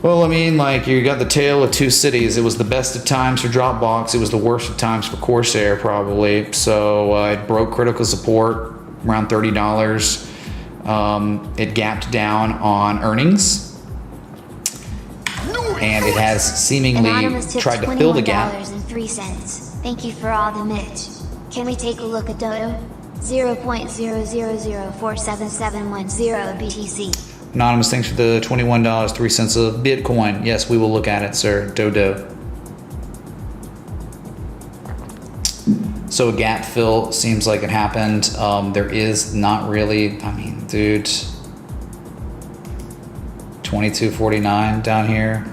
Well, I mean, like, you got the tale of two cities. It was the best of times for Dropbox. It was the worst of times for Corsair, probably. So it broke critical support around $30. It gapped down on earnings. And it has seemingly tried to fill the gap. $21.03. Thank you for all the Mitch. Can we take a look at Dodo? 0.000477110 BTC. Anonymous, thanks for the $21.03 of Bitcoin. Yes, we will look at it, sir. Dodo. So a gap fill seems like it happened. There is not really, I mean, dude, 22.49 down here.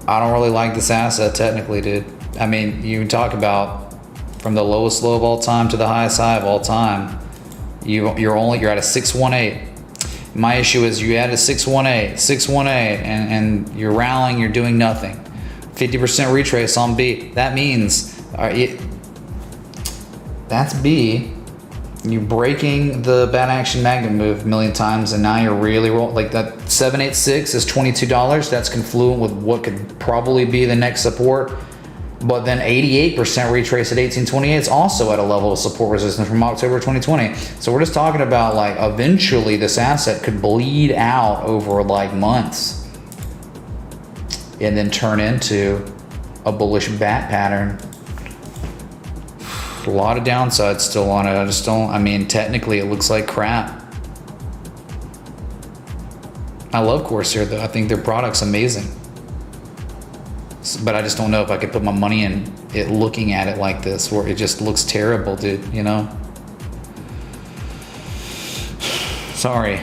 I don't really like this asset technically, dude. I mean, you talk about from the lowest low of all time to the highest high of all time. You're at a 618. My issue is you add a 618, and you're rallying, you're doing nothing. 50% retrace on B. That means that's B. You're breaking the bad action magnet move a million times, and now you're really like that. 786 is $22. That's confluent with what could probably be the next support. But then 88% retrace at 1828 is also at a level of support resistance from October 2020. So we're just talking about like eventually this asset could bleed out over like months and then turn into a bullish bat pattern. A lot of downsides still on it. I mean, technically it looks like crap. I love Corsair though. I think their product's amazing. But I just don't know if I could put my money in it looking at it like this, where it just looks terrible, dude, you know? Sorry,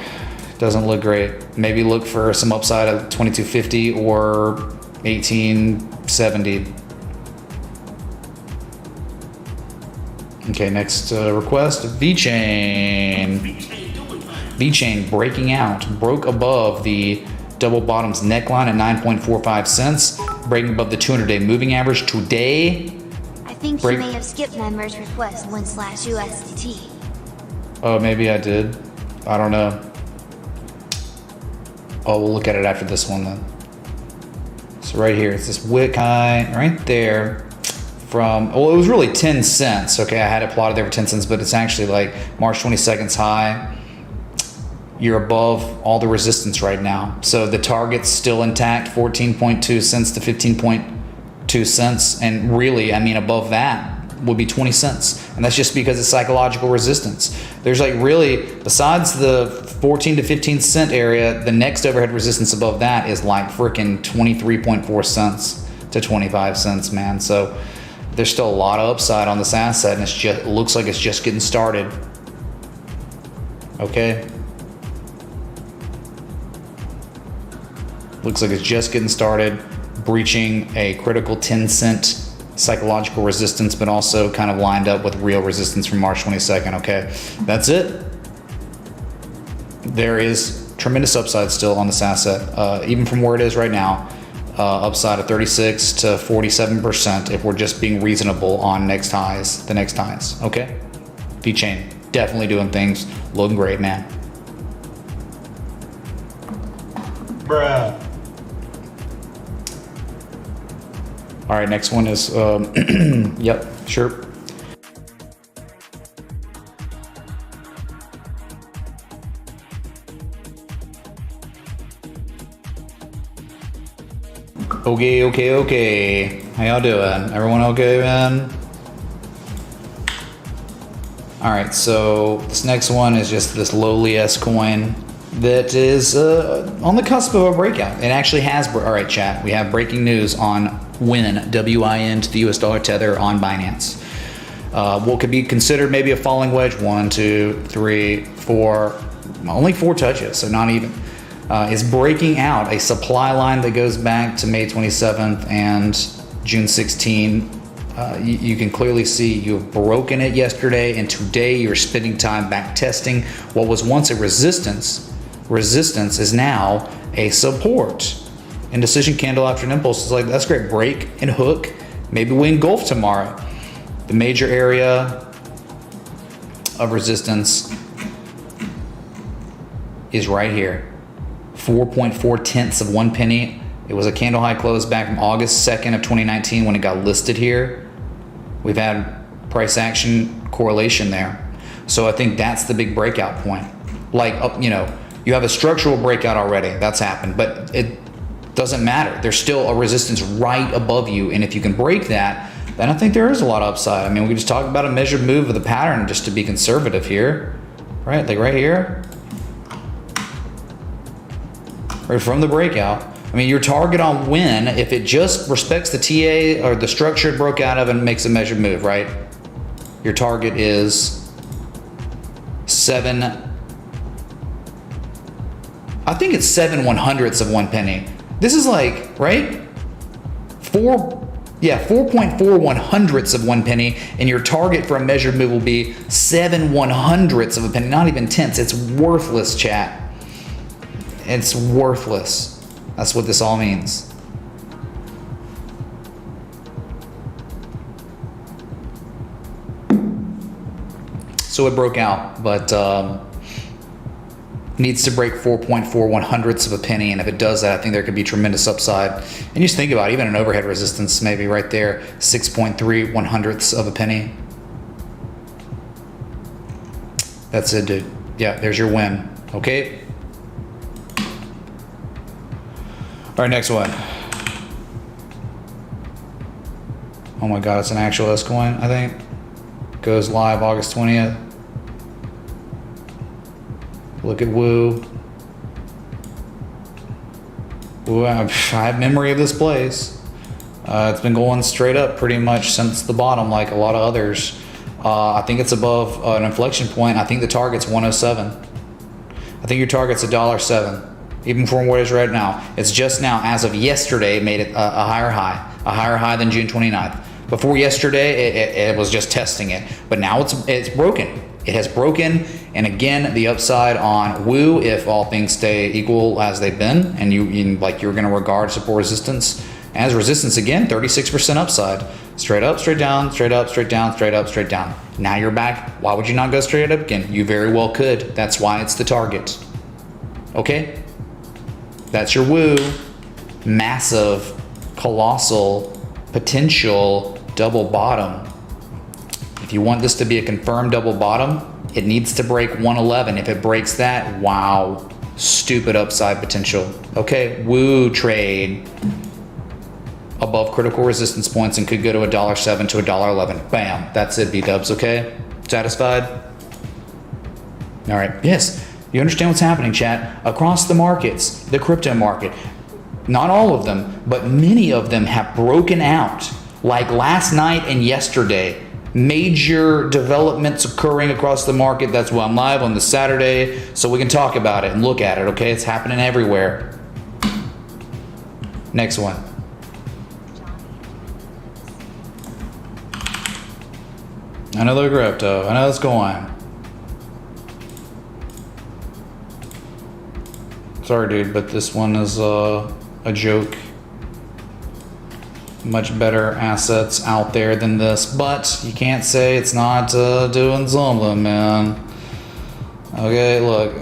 doesn't look great. Maybe look for some upside of 2250 or 1870. Okay, next request, VeChain. VeChain breaking out, broke above the double bottoms neckline at 9.45 cents, breaking above the 200-day moving average today. I think you may have skipped my merge request 1/USDT. Oh, maybe I did. I don't know. Oh, we'll look at it after this one then. So right here, it's this wick high right there from, well, it was really 10 cents. Okay, I had it plotted there for 10 cents, but it's actually like March 22nd's high. You're above all the resistance right now. So the target's still intact, 14.2 cents to 15.2 cents. And really, I mean, above that would be 20 cents. And that's just because it's psychological resistance. There's like really, besides the 14 to 15 cent area, the next overhead resistance above that is like freaking 23.4 cents to 25 cents, man. So there's still a lot of upside on this asset, and it looks like it's just getting started. Okay. Looks like it's just getting started, breaching a critical 10 cent psychological resistance, but also kind of lined up with real resistance from March 22nd, okay? That's it. There is tremendous upside still on this asset, even from where it is right now, upside of 36 to 47% if we're just being reasonable on the next highs, okay? VeChain, definitely doing things, looking great, man. Bruh. All right, next one is, yep, sure. Okay. How y'all doing? Everyone okay, man? All right, so this next one is just this lowly S coin that is on the cusp of a breakout. It actually has, all right, chat, we have breaking news on WIN, W-I-N, to the US dollar tether on Binance. What could be considered maybe a falling wedge, 1, 2, 3, 4, only 4 touches, so not even, is breaking out a supply line that goes back to May 27th and June 16. You can clearly see you've broken it yesterday, and today you're spending time back testing what was once a resistance. Resistance is now a support. Indecision candle after an impulse is like, that's great. Break and hook. Maybe we engulf tomorrow. The major area of resistance is right here. 4.4 tenths of 1 penny. It was a candle high close back from August 2nd of 2019 when it got listed here. We've had price action correlation there. So I think that's the big breakout point. Like, you know, you have a structural breakout already. That's happened, but it doesn't matter. There's still a resistance right above you. And if you can break that, then I think there is a lot of upside. I mean, we can just talk about a measured move of the pattern just to be conservative here, right? Like right here, right from the breakout. I mean, your target on win, if it just respects the TA or the structure it broke out of and makes a measured move, right? Your target is 7, I think it's 7/100ths of 1 penny. This is like, right? 4.4100ths of 1 penny, and your target for a measured move will be 7/100ths of a penny, not even tenths. It's worthless, chat. It's worthless. That's what this all means. So it broke out, but needs to break 4.4100ths of a penny, and if it does that, I think there could be tremendous upside. And you just think about it, even an overhead resistance, maybe right there, 6.3100ths of a penny. That's it, dude. Yeah, there's your win. Okay. All right, next one. Oh my God, it's an actual S coin, I think. Goes live August 20th. Look at Woo. Woo, I have memory of this place. It's been going straight up pretty much since the bottom, like a lot of others. I think it's above an inflection point. I think the target's 107. I think your target's $1.07, even from where it is right now. It's just now, as of yesterday, made it a higher high than June 29th. Before yesterday, it was just testing it, but now it's broken. It has broken, and again, the upside on Woo, if all things stay equal as they've been, and you're going to regard support resistance as resistance again, 36% upside. Straight up, straight down, straight up, straight down, straight up, straight down. Now you're back. Why would you not go straight up again? You very well could. That's why it's the target. Okay? That's your Woo. Massive, colossal, potential double bottom. If you want this to be a confirmed double bottom, it needs to break 111. If it breaks that, wow, stupid upside potential. Okay, Woo trade above critical resistance points and could go to $1.07 to $1.11. Bam, that's it, B-dubs, okay? Satisfied? All right, yes, you understand what's happening, chat. Across the markets, the crypto market, not all of them, but many of them have broken out. Like last night and yesterday, major developments occurring across the market. That's why I'm live on this Saturday, so we can talk about it and look at it, okay? It's happening everywhere. Next one. Another crypto, I know it's going. Sorry, dude, but this one is a joke. Much better assets out there than this, but you can't say it's not doing something, man. Okay, look,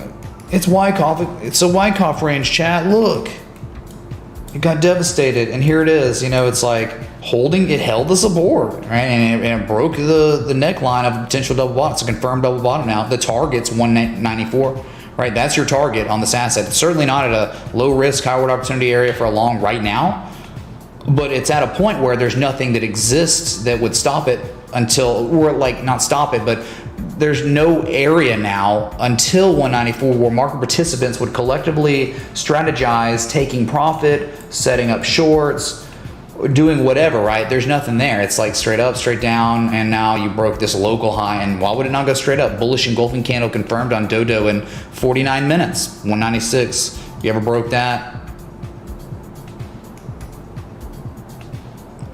it's Wyckoff. It's a Wyckoff range, chat. Look, it got devastated, and here it is. You know, it's like holding. It held the support, right, and it broke the neckline of a potential double bottom. It's a confirmed double bottom now. The target's 194. Right, that's your target on this asset. It's certainly not at a low risk, high reward opportunity area for a long right now. But it's at a point where there's nothing that exists that would stop it until, or like not stop it, but there's no area now until 194 where market participants would collectively strategize taking profit, setting up shorts, doing whatever, right? There's nothing there. It's like straight up, straight down, and now you broke this local high. And why would it not go straight up? Bullish engulfing candle confirmed on Dodo in 49 minutes, 196. You ever broke that?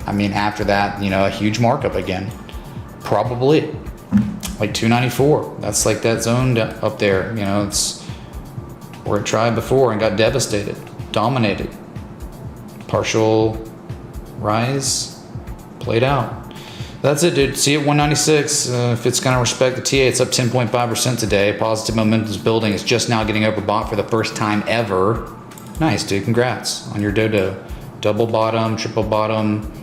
I mean, after that, you know, a huge markup again. Probably like 294. That's like that zone up there. You know, it's where it tried before and got devastated, dominated. Partial rise, played out. That's it, dude. See you at 196. If it's going to respect the TA, it's up 10.5% today. Positive momentum is building. It's just now getting overbought for the first time ever. Nice, dude. Congrats on your Dodo. Double bottom, triple bottom,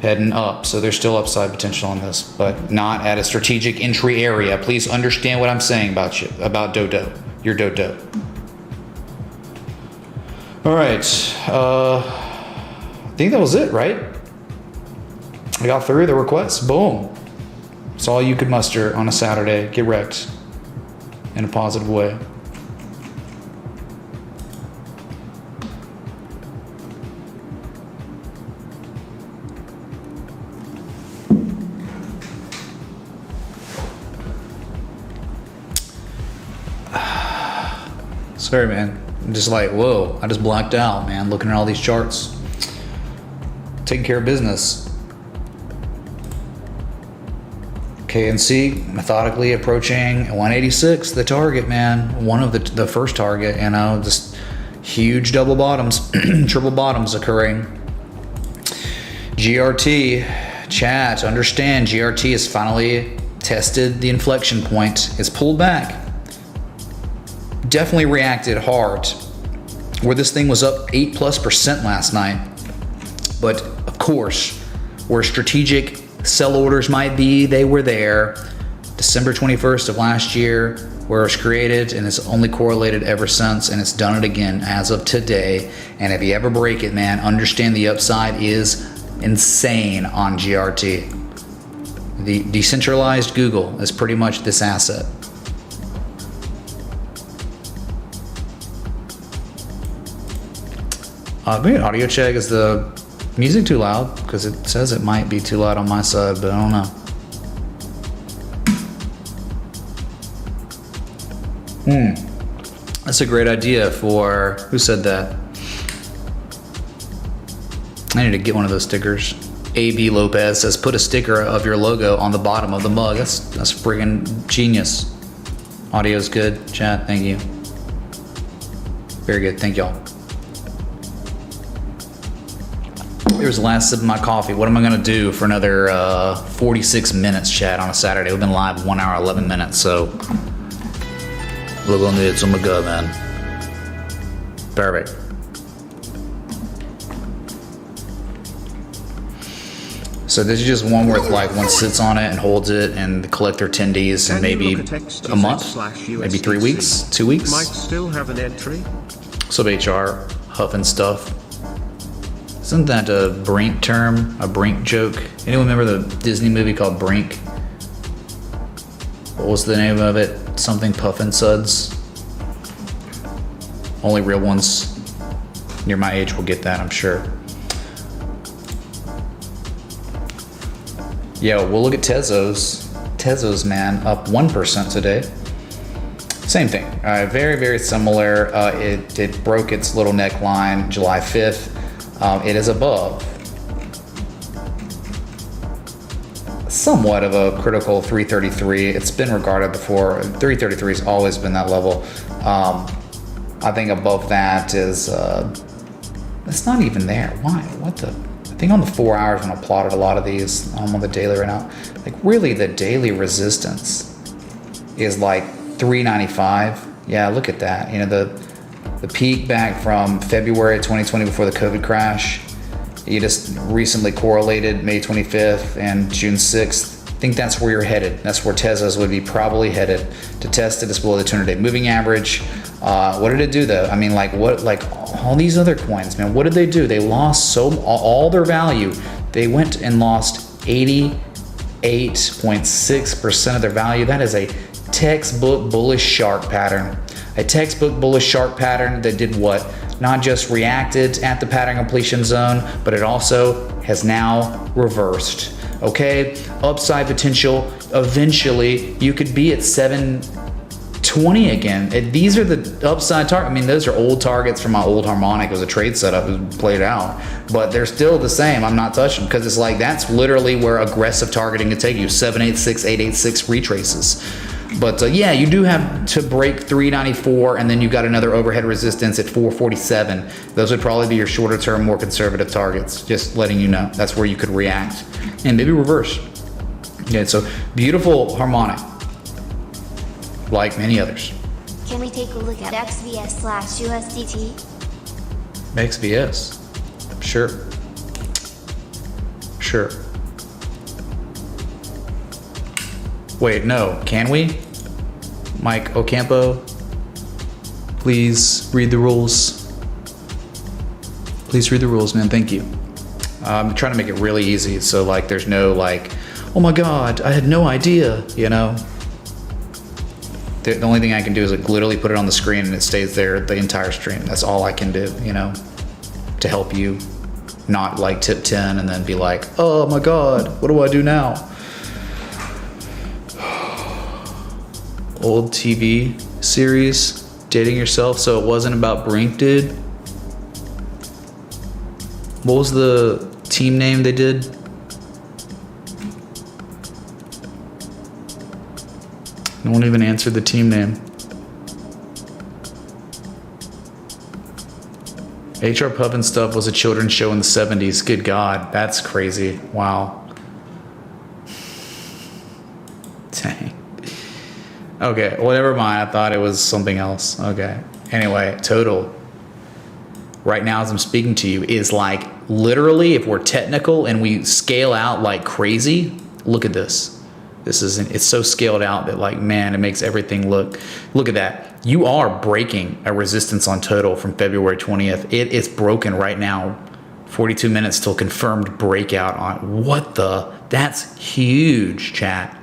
heading up. So there's still upside potential on this, but not at a strategic entry area. Please understand what I'm saying about you, about Dodo. Your Dodo. All right. I think that was it, right? I got through the requests. Boom. It's all you could muster on a Saturday. Get wrecked in a positive way. Sorry, man. I'm just like, whoa, I just blacked out, man, looking at all these charts. Taking care of business. KNC methodically approaching 186, the target, man. One of the first target, you know, just huge double bottoms, triple bottoms occurring. GRT, chat, understand GRT has finally tested the inflection point. It's pulled back. Definitely reacted hard. Where this thing was up 8+% last night. But of course, where strategic sell orders might be, they were there. December 21st of last year, where it was created, and it's only correlated ever since, and it's done it again as of today. And if you ever break it, man, understand the upside is insane on GRT. The decentralized Google is pretty much this asset. Audio check, is the music too loud? Because it says it might be too loud on my side, but I don't know. That's a great idea for, who said that? I need to get one of those stickers. AB Lopez says, put a sticker of your logo on the bottom of the mug. That's friggin' genius. Audio's good. Chat, thank you. Very good, thank y'all. Here's the last sip of my coffee. What am I gonna do for another 46 minutes, chat, on a Saturday? We've been live 1 hour, 11 minutes, so we're gonna need some good, man. Perfect. So this is just one where like one sits on it and holds it and collect their attendees in maybe a month, maybe 3 weeks, 2 weeks. Might still have an entry. Sub HR, huffing stuff. Isn't that a Brink term? A Brink joke? Anyone remember the Disney movie called Brink? What was the name of it? Something Puffin Suds? Only real ones near my age will get that, I'm sure. Yo, we'll look at Tezos. Tezos, man, up 1% today. Same thing, very, very similar. It broke its little neckline July 5th. It is above somewhat of a critical 333. It's been regarded before. 333 has always been that level. I think above that is, it's not even there. Why? What the? I think on the 4 hours when I plotted a lot of these, I'm on the daily right now, like really the daily resistance is like 395. Yeah, look at that. You know, the peak back from February 2020 before the COVID crash, you just recently correlated May 25th and June 6th. I think that's where you're headed. That's where Tezos would be probably headed to test it. It's below the 200-day moving average. What did it do though? I mean, like what? Like all these other coins, man. What did they do? They lost all their value. They went and lost 88.6% of their value. That is a textbook bullish shark pattern. A textbook bullish shark pattern that did what? Not just reacted at the pattern completion zone, but it also has now reversed. Okay, upside potential. Eventually, you could be at 720 again. These are the upside target. I mean, those are old targets from my old harmonic. It was a trade setup. It was played out, but they're still the same. I'm not touching because it's like that's literally where aggressive targeting can take you. 786, 886 retraces. But yeah, you do have to break 394, and then you've got another overhead resistance at 447. Those would probably be your shorter term, more conservative targets. Just letting you know, that's where you could react and maybe reverse. Yeah, so beautiful harmonic, like many others. Can we take a look at XVS/USDT? XVS, sure. Wait, no, can we? Mike Ocampo, please read the rules. Please read the rules, man, thank you. I'm trying to make it really easy, so like there's no like, oh my God, I had no idea, you know? The only thing I can do is like literally put it on the screen and it stays there the entire stream. That's all I can do, you know, to help you not like tip 10 and then be like, oh my God, what do I do now? Old TV series, dating yourself, so it wasn't about Brink, dude. What was the team name they did? No one even answered the team name. HR Puff and Stuff was a children's show in the 70s. Good God, that's crazy. Wow. Dang. Okay, well, never mind. I thought it was something else. Okay. Anyway, total. Right now, as I'm speaking to you, is like literally, if we're technical and we scale out like crazy, look at this. It's so scaled out that like, man, it makes everything look at that. You are breaking a resistance on total from February 20th. It is broken right now. 42 minutes till confirmed breakout on what the, that's huge, chat.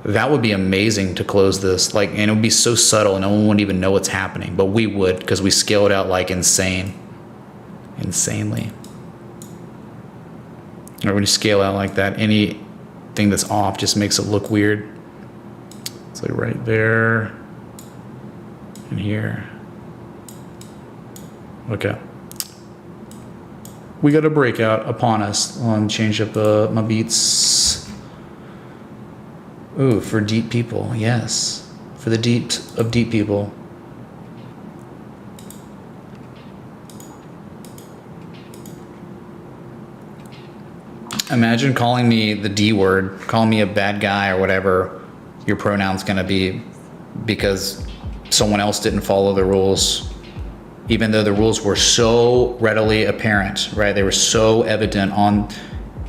That would be amazing to close this, like, and it would be so subtle and no one wouldn't even know what's happening, but we would, because we scale it out like insanely. Or when you scale out like that, anything that's off just makes it look weird. It's like right there and here. Okay. We got a breakout upon us. I'll change up my beats. Ooh, for deep people, yes. For the deep of deep people. Imagine calling me the D word, calling me a bad guy or whatever your pronoun's gonna be because someone else didn't follow the rules, even though the rules were so readily apparent, right? They were so evident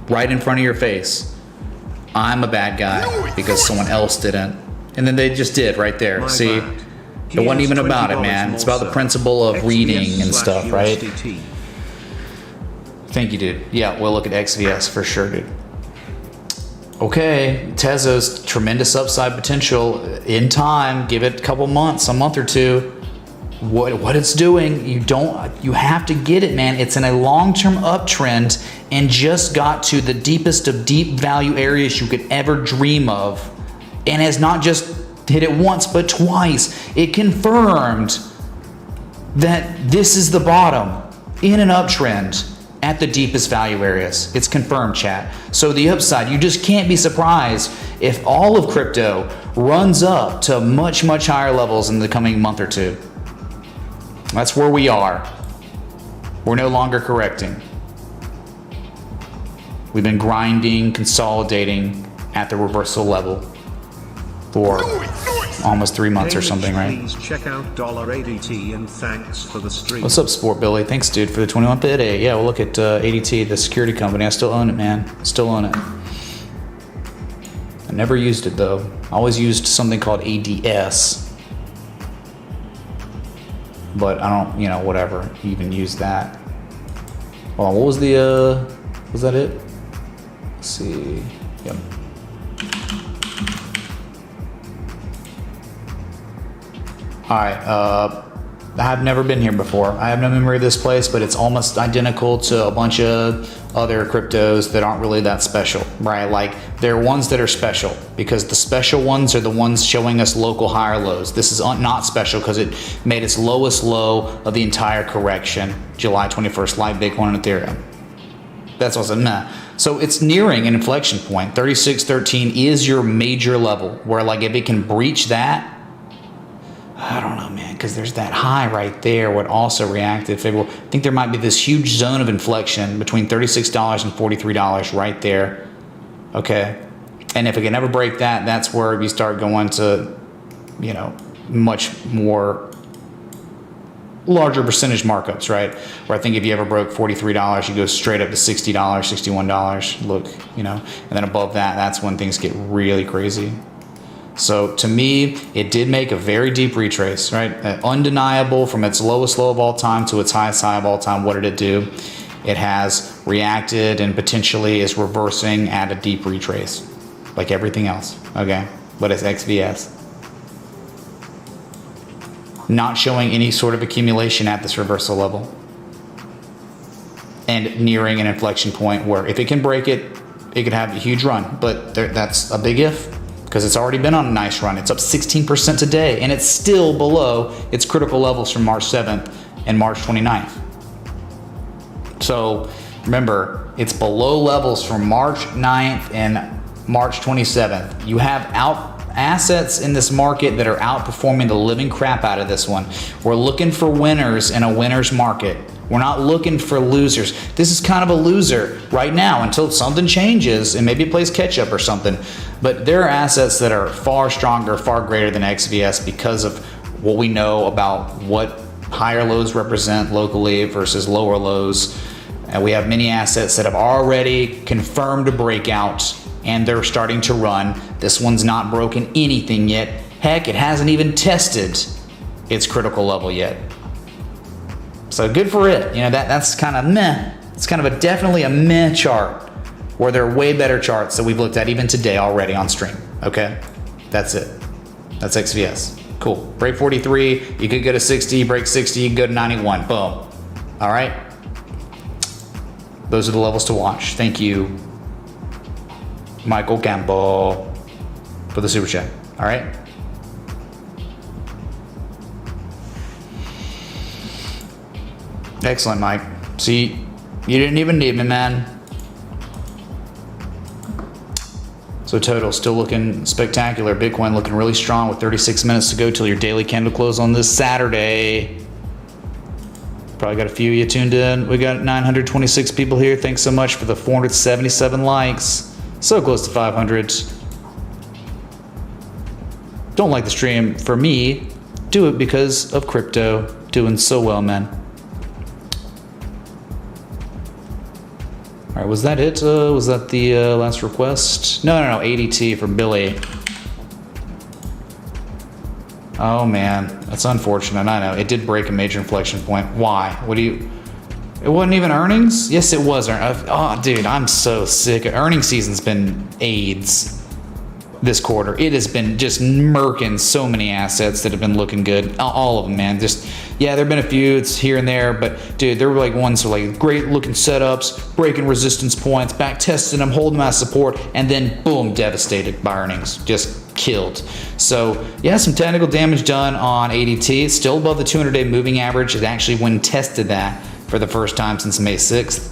right in front of your face. I'm a bad guy because someone else didn't. And then they just did right there. See, it wasn't even about it, man. It's about the principle of reading and stuff, right? Thank you, dude. Yeah, we'll look at XVS for sure, dude. Okay, Tezos, tremendous upside potential in time. Give it a couple months, a month or two. What it's doing, you have to get it, man. It's in a long-term uptrend and just got to the deepest of deep value areas you could ever dream of, and has not just hit it once but twice. It confirmed that this is the bottom in an uptrend at the deepest value areas. It's confirmed, chat. So the upside, you just can't be surprised if all of crypto runs up to much, much higher levels in the coming month or two. That's where we are. We're no longer correcting. We've been grinding, consolidating at the reversal level for almost 3 months or something, right? Please check out $ADT and thanks for the stream. What's up, Sport Billy? Thanks, dude, for the 21 bit. Yeah, we'll look at ADT, the security company. I still own it, man. Still own it. I never used it though. I always used something called ADS. But I don't, whatever, even use that. Hold on, what was was that it? Let's see, yep. All right, I've never been here before. I have no memory of this place, but it's almost identical to a bunch of other cryptos that aren't really that special, right? Like, there are ones that are special because the special ones are the ones showing us local higher lows. This is not special because it made its lowest low of the entire correction, July 21st, like Bitcoin and Ethereum. That's what's meh. So it's nearing an inflection point. 36.13 is your major level where, like, if it can breach that, I don't know, man, because there's that high right there what also reacted favorable. I think there might be this huge zone of inflection between $36 and $43 right there. Okay. And if it can ever break that, that's where you start going to, you know, much more larger percentage markups, right? Where I think if you ever broke $43, you go straight up to $60, $61. Look, you know, and then above that, that's when things get really crazy. So to me, it did make a very deep retrace, right? Undeniable from its lowest low of all time to its highest high of all time. What did it do? It has reacted and potentially is reversing at a deep retrace, like everything else, okay? But it's XVS. Not showing any sort of accumulation at this reversal level. And nearing an inflection point where if it can break it, it could have a huge run. But that's a big if. Because it's already been on a nice run. It's up 16% today, and it's still below its critical levels from March 7th and March 29th. So remember, it's below levels from March 9th and March 27th. You have assets in this market that are outperforming the living crap out of this one. We're looking for winners in a winner's market. We're not looking for losers. This is kind of a loser right now until something changes and maybe it plays catch up or something. But there are assets that are far stronger, far greater than XVS because of what we know about what higher lows represent locally versus lower lows. And we have many assets that have already confirmed a breakout and they're starting to run. This one's not broken anything yet. Heck, it hasn't even tested its critical level yet. So good for it. You know, that's kind of meh. It's kind of definitely a meh chart where there are way better charts that we've looked at even today already on stream. Okay, that's it. That's XVS. Cool. Break 43, you could go to 60, break 60, you could go to 91. Boom. All right. Those are the levels to watch. Thank you, Michael Campbell, for the super chat. All right. Excellent, Mike. See, you didn't even need me, man. So total still looking spectacular. Bitcoin looking really strong with 36 minutes to go till your daily candle close on this Saturday. Probably got a few of you tuned in. We got 926 people here. Thanks so much for the 477 likes. So close to 500. Don't like the stream for me. Do it because of crypto. Doing so well, man. All right, was that it? Was that the last request? No, ADT from Billy. Oh man, that's unfortunate. I know it did break a major inflection point. Why? It wasn't even earnings? Yes, it was. Oh, dude, I'm so sick. Earnings season's been AIDS this quarter. It has been just murking so many assets that have been looking good. All of them, man. Just, yeah, there have been a few. It's here and there, but dude, there were like ones with like great looking setups, breaking resistance points, back testing them, holding them as support, and then boom, devastated by earnings. Just killed. So yeah, some technical damage done on ADT. It's still above the 200-day moving average. It actually when tested that for the first time since May 6th.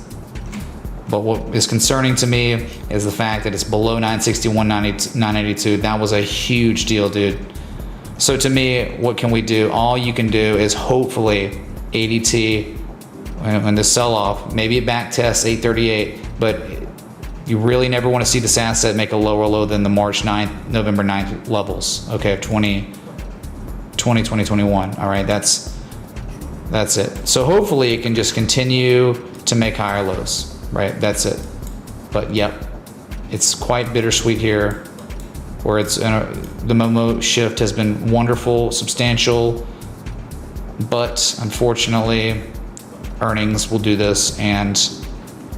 But what is concerning to me is the fact that it's below 961, 982. That was a huge deal, dude. So to me, what can we do? All you can do is hopefully ADT, when the sell-off, maybe it back tests 838, but you really never want to see this asset make a lower low than the March 9th, November 9th levels, okay, of 2021. All right, that's it. So hopefully it can just continue to make higher lows. Right, that's it. But yep, it's quite bittersweet here, where it's the Momo shift has been wonderful, substantial, but unfortunately, earnings will do this, and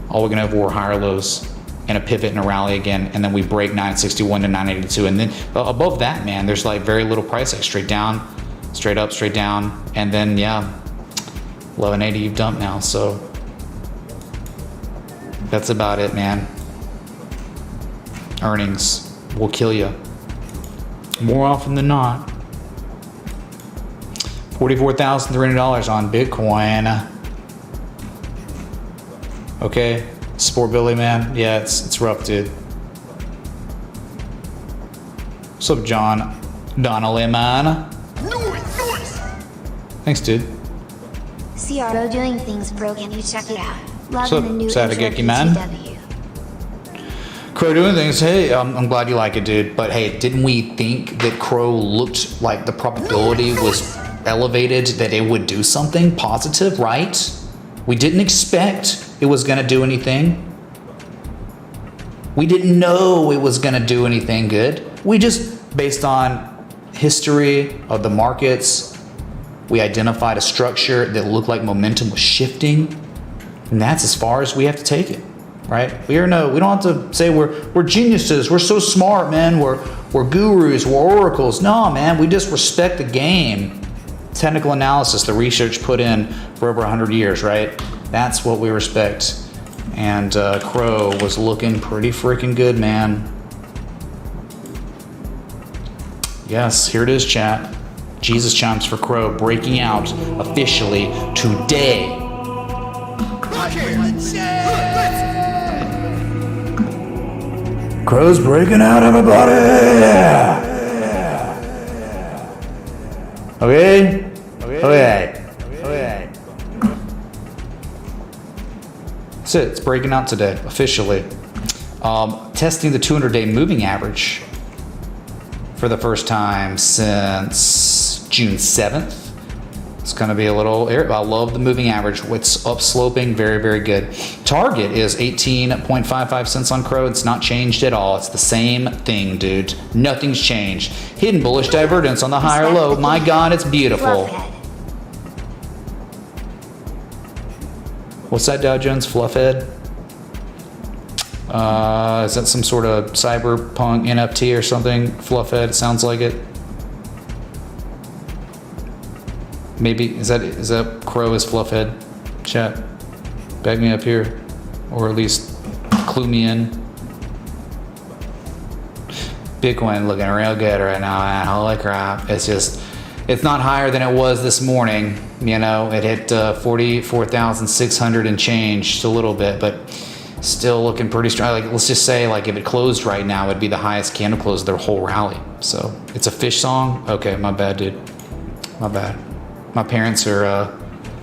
all we're gonna have were higher lows and a pivot and a rally again, and then we break 961 to 982, and then above that, man, there's like very little price action straight down straight up, straight down, and then yeah, 1180 you've dumped now. So that's about it, man. Earnings will kill you more often than not. $44,300 on Bitcoin. Okay, Sport Billy, man. Yeah, it's rough, dude. What's up, John Donnelly, man? Thanks, dude. CRO doing things, bro. Can you check it out? What's Loving up, the new Sadageki, intro man? PTW. Crow doing things. Hey, I'm glad you like it, dude. But hey, didn't we think that Crow looked like the probability was elevated that it would do something positive, right? We didn't expect it was going to do anything. We didn't know it was going to do anything good. We just, based on history of the markets, we identified a structure that looked like momentum was shifting. And that's as far as we have to take it, right? We don't have to say we're geniuses. We're so smart, man. We're gurus. We're oracles. No, man. We just respect the game. Technical analysis, the research put in for over 100 years, right? That's what we respect. And Crow was looking pretty freaking good, man. Yes, here it is, chat. Jesus chimes for Crow breaking out officially today. Crow's breaking out, everybody! Okay? That's it. It's breaking out today, officially. Testing the 200-day moving average for the first time since June 7th. It's going to be a little, I love the moving average. It's upsloping, very, very good. Target is 18.55 cents on Crow. It's not changed at all. It's the same thing, dude. Nothing's changed. Hidden bullish divergence on the higher low. My God, it's beautiful. What's that, Dow Jones? Fluffhead? Is that some sort of cyberpunk NFT or something? Fluffhead, it sounds like it. Maybe, is that Crow as Fluffhead? Chat, back me up here. Or at least clue me in. Bitcoin looking real good right now, man. Holy crap. It's not higher than it was this morning. You know, it hit 44,600 and changed a little bit, but still looking pretty strong. Like, let's just say, like, if it closed right now, it'd be the highest candle close of their whole rally. So it's a fish song. Okay, my bad, dude. My bad. My parents are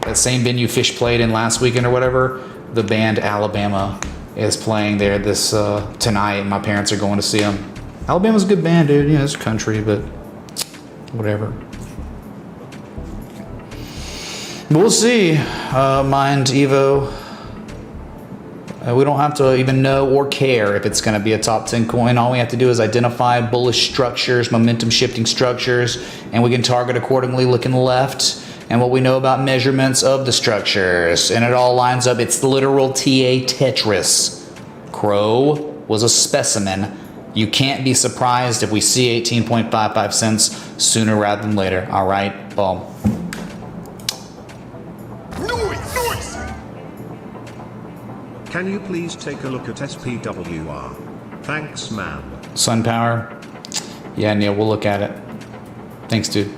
that same venue Fish played in last weekend or whatever. The band Alabama is playing there this tonight, and my parents are going to see them. Alabama's a good band, dude. Yeah, it's country, but whatever. We'll see. Mind Evo. We don't have to even know or care if it's going to be a top 10 coin. All we have to do is identify bullish structures, momentum shifting structures, and we can target accordingly looking left and what we know about measurements of the structures. And it all lines up. It's literal TA Tetris. Crow was a specimen. You can't be surprised if we see 18.55 cents sooner rather than later. All right, boom. Can you please take a look at SPWR? Thanks, man. Sun Power. Yeah, Neil, we'll look at it. Thanks, dude.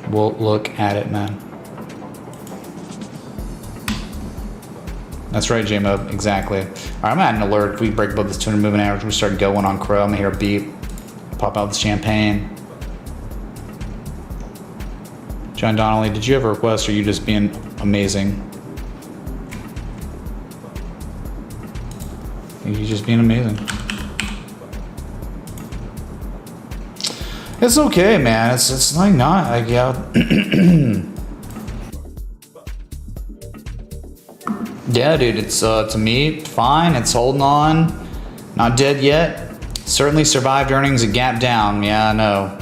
We'll look at it, man. That's right, J-Mob. Exactly. All right, I'm at an alert. If we break above this 200 moving average, we start going on Crow. I'm going to hear a beep. Pop out the champagne. John Donnelly, did you have a request, or are you just being amazing? You're just being amazing. It's okay, man. It's like not like, yeah. Yeah, dude. It's to me fine. It's holding on. Not dead yet. Certainly survived earnings a gap down. Yeah, I know.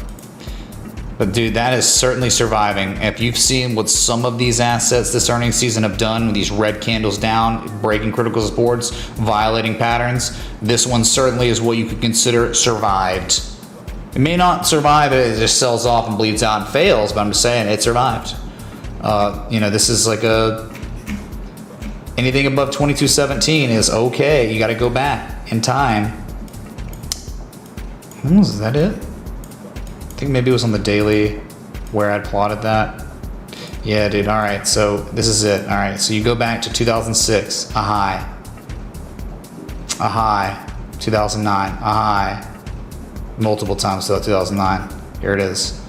But dude, that is certainly surviving. If you've seen what some of these assets this earnings season have done with these red candles down, breaking critical supports, violating patterns, this one certainly is what you could consider survived. It may not survive, it just sells off and bleeds out and fails, but I'm just saying it survived. You know, this is like anything above 22.17 is okay. You got to go back in time. Was that it? I think maybe it was on the daily where I'd plotted that. Yeah, dude. All right. So this is it. All right. So you go back to 2006, a high, 2009, a high, multiple times throughout 2009. Here it is.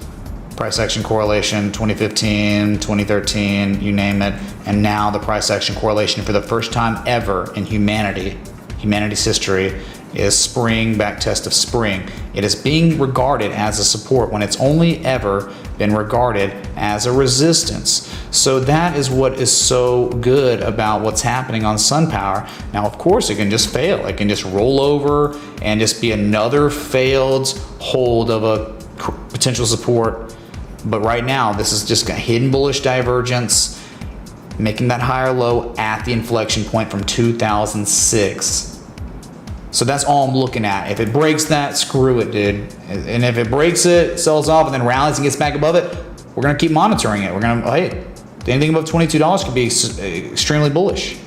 Price action correlation, 2015, 2013, you name it. And now the price action correlation for the first time ever in humanity's history is spring, backtest of spring. It is being regarded as a support when it's only ever been regarded as a resistance. So that is what is so good about what's happening on SunPower. Now, of course, it can just fail. It can just roll over and just be another failed hold of a potential support. But right now, this is just a hidden bullish divergence, making that higher low at the inflection point from 2006. So that's all I'm looking at. If it breaks that, screw it, dude. And if it breaks it, sells off, and then rallies and gets back above it, we're gonna keep monitoring it. We're gonna, hey, anything above $22 could be extremely bullish.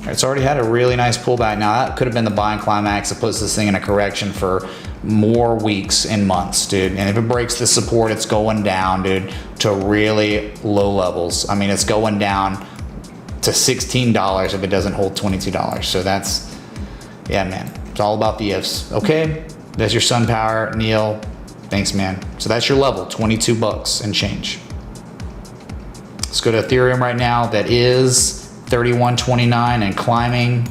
It's already had a really nice pullback. Now that could have been the buying climax that puts this thing in a correction for more weeks and months, dude. And if it breaks the support, it's going down, dude, to really low levels. I mean, it's going down to $16 if it doesn't hold $22. So that's, yeah, man, it's all about the ifs. Okay, that's your SunPower, Neil. Thanks, man. So that's your level, 22 bucks and change. Let's go to Ethereum right now. That is 31.29 and climbing.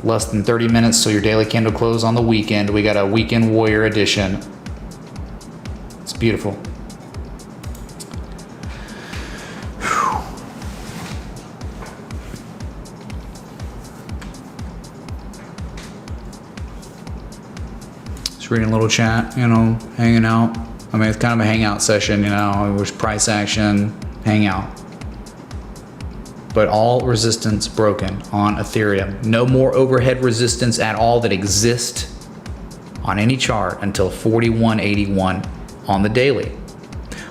Less than 30 minutes, so your daily candle close on the weekend. We got a Weekend Warrior edition. It's beautiful. Whew. Just reading a little chat, you know, hanging out. I mean, it's kind of a hangout session, you know, it was price action, hangout. But all resistance broken on Ethereum. No more overhead resistance at all that exists on any chart until 41.81 on the daily.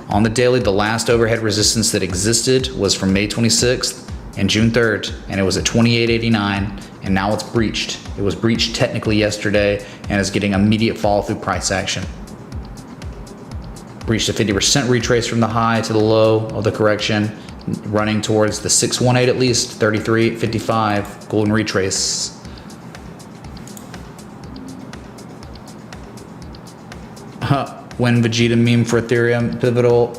On the daily, the last overhead resistance that existed was from May 26th and June 3rd, and it was at 28.89, and now it's breached. It was breached technically yesterday and is getting immediate follow through price action. Breached a 50% retrace from the high to the low of the correction, running towards the 618 at least, 33.55, golden retrace. When Vegeta meme for Ethereum, pivotal.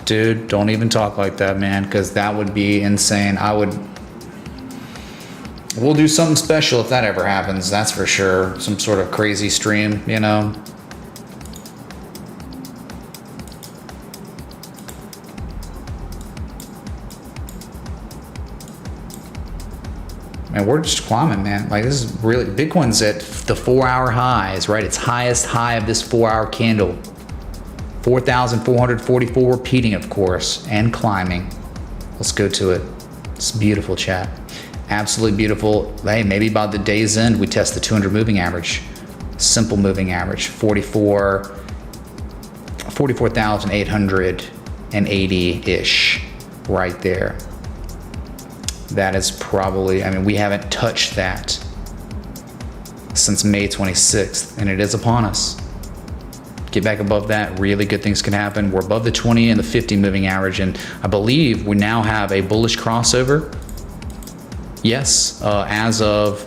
Dude, don't even talk like that, man, because that would be insane. We'll do something special if that ever happens, that's for sure. Some sort of crazy stream, you know. And we're just climbing, man. Like, this is really, Bitcoin's at the 4-hour highs, right? Its highest high of this 4-hour candle. 4,444 repeating, of course, and climbing. Let's go to it. It's beautiful, chat. Absolutely beautiful. Hey, maybe by the day's end, we test the 200 moving average. Simple moving average, 44,880-ish right there. That is probably, I mean, we haven't touched that since May 26th, and it is upon us. Get back above that, really good things can happen. We're above the 20 and the 50 moving average, and I believe we now have a bullish crossover. Yes, as of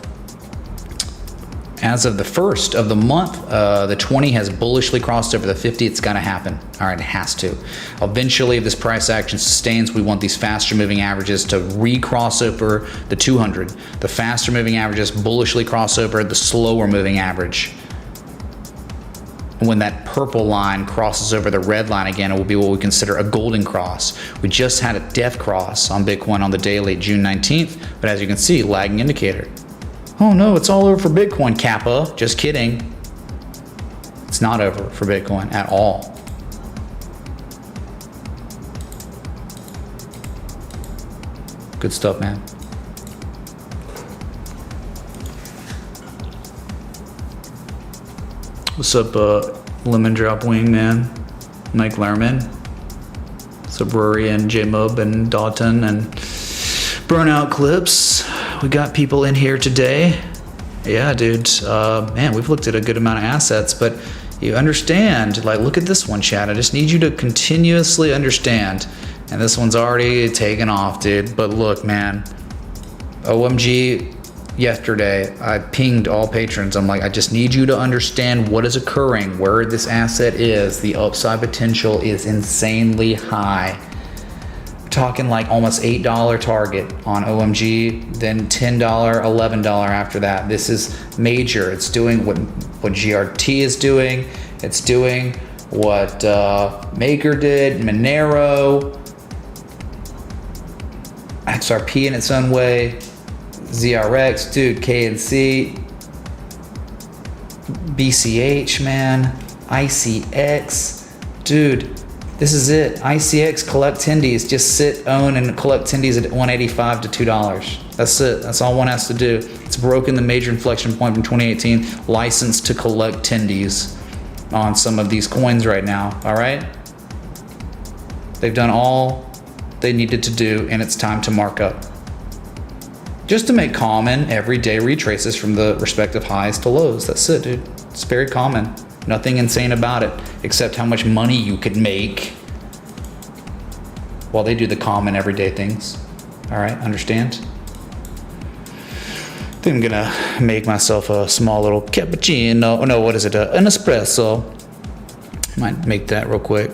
the first of the month, the 20 has bullishly crossed over the 50. It's gonna happen. All right, it has to. Eventually, if this price action sustains, we want these faster moving averages to recross over the 200. The faster moving averages bullishly cross over the slower moving average. And when that purple line crosses over the red line again, it will be what we consider a golden cross. We just had a death cross on Bitcoin on the daily, June 19th, but as you can see, lagging indicator. Oh no, it's all over for Bitcoin, Kappa. Just kidding. It's not over for Bitcoin at all. Good stuff, man. What's up, Lemon Drop Wingman, Mike Lerman? What's up, Rory and J-Mub and Dalton and Burnout Clips? We got people in here today. Yeah, dude. Man, we've looked at a good amount of assets, but you understand, like, look at this one, chat. I just need you to continuously understand. And this one's already taken off, dude. But look, man, OMG, yesterday, I pinged all patrons. I'm like, I just need you to understand what is occurring, where this asset is. The upside potential is insanely high. We're talking like almost $8 target on OMG, then $10, $11 after that. This is major. It's doing what GRT is doing. It's doing what Maker did, Monero, XRP in its own way, ZRX, dude, KNC, BCH, man, ICX, dude, this is it. ICX collect tendies, just sit, own, and collect tendies at $1.85 to $2. That's it. That's all one has to do. It's broken the major inflection point from 2018, licensed to collect tendies on some of these coins right now. All right, they've done all they needed to do, and it's time to mark up. Just to make common everyday retraces from the respective highs to lows. That's it, dude. It's very common. Nothing insane about it, except how much money you could make while they do the common everyday things. All right, understand? I think I'm gonna make myself a small little cappuccino. Oh no, what is it? An espresso. Might make that real quick.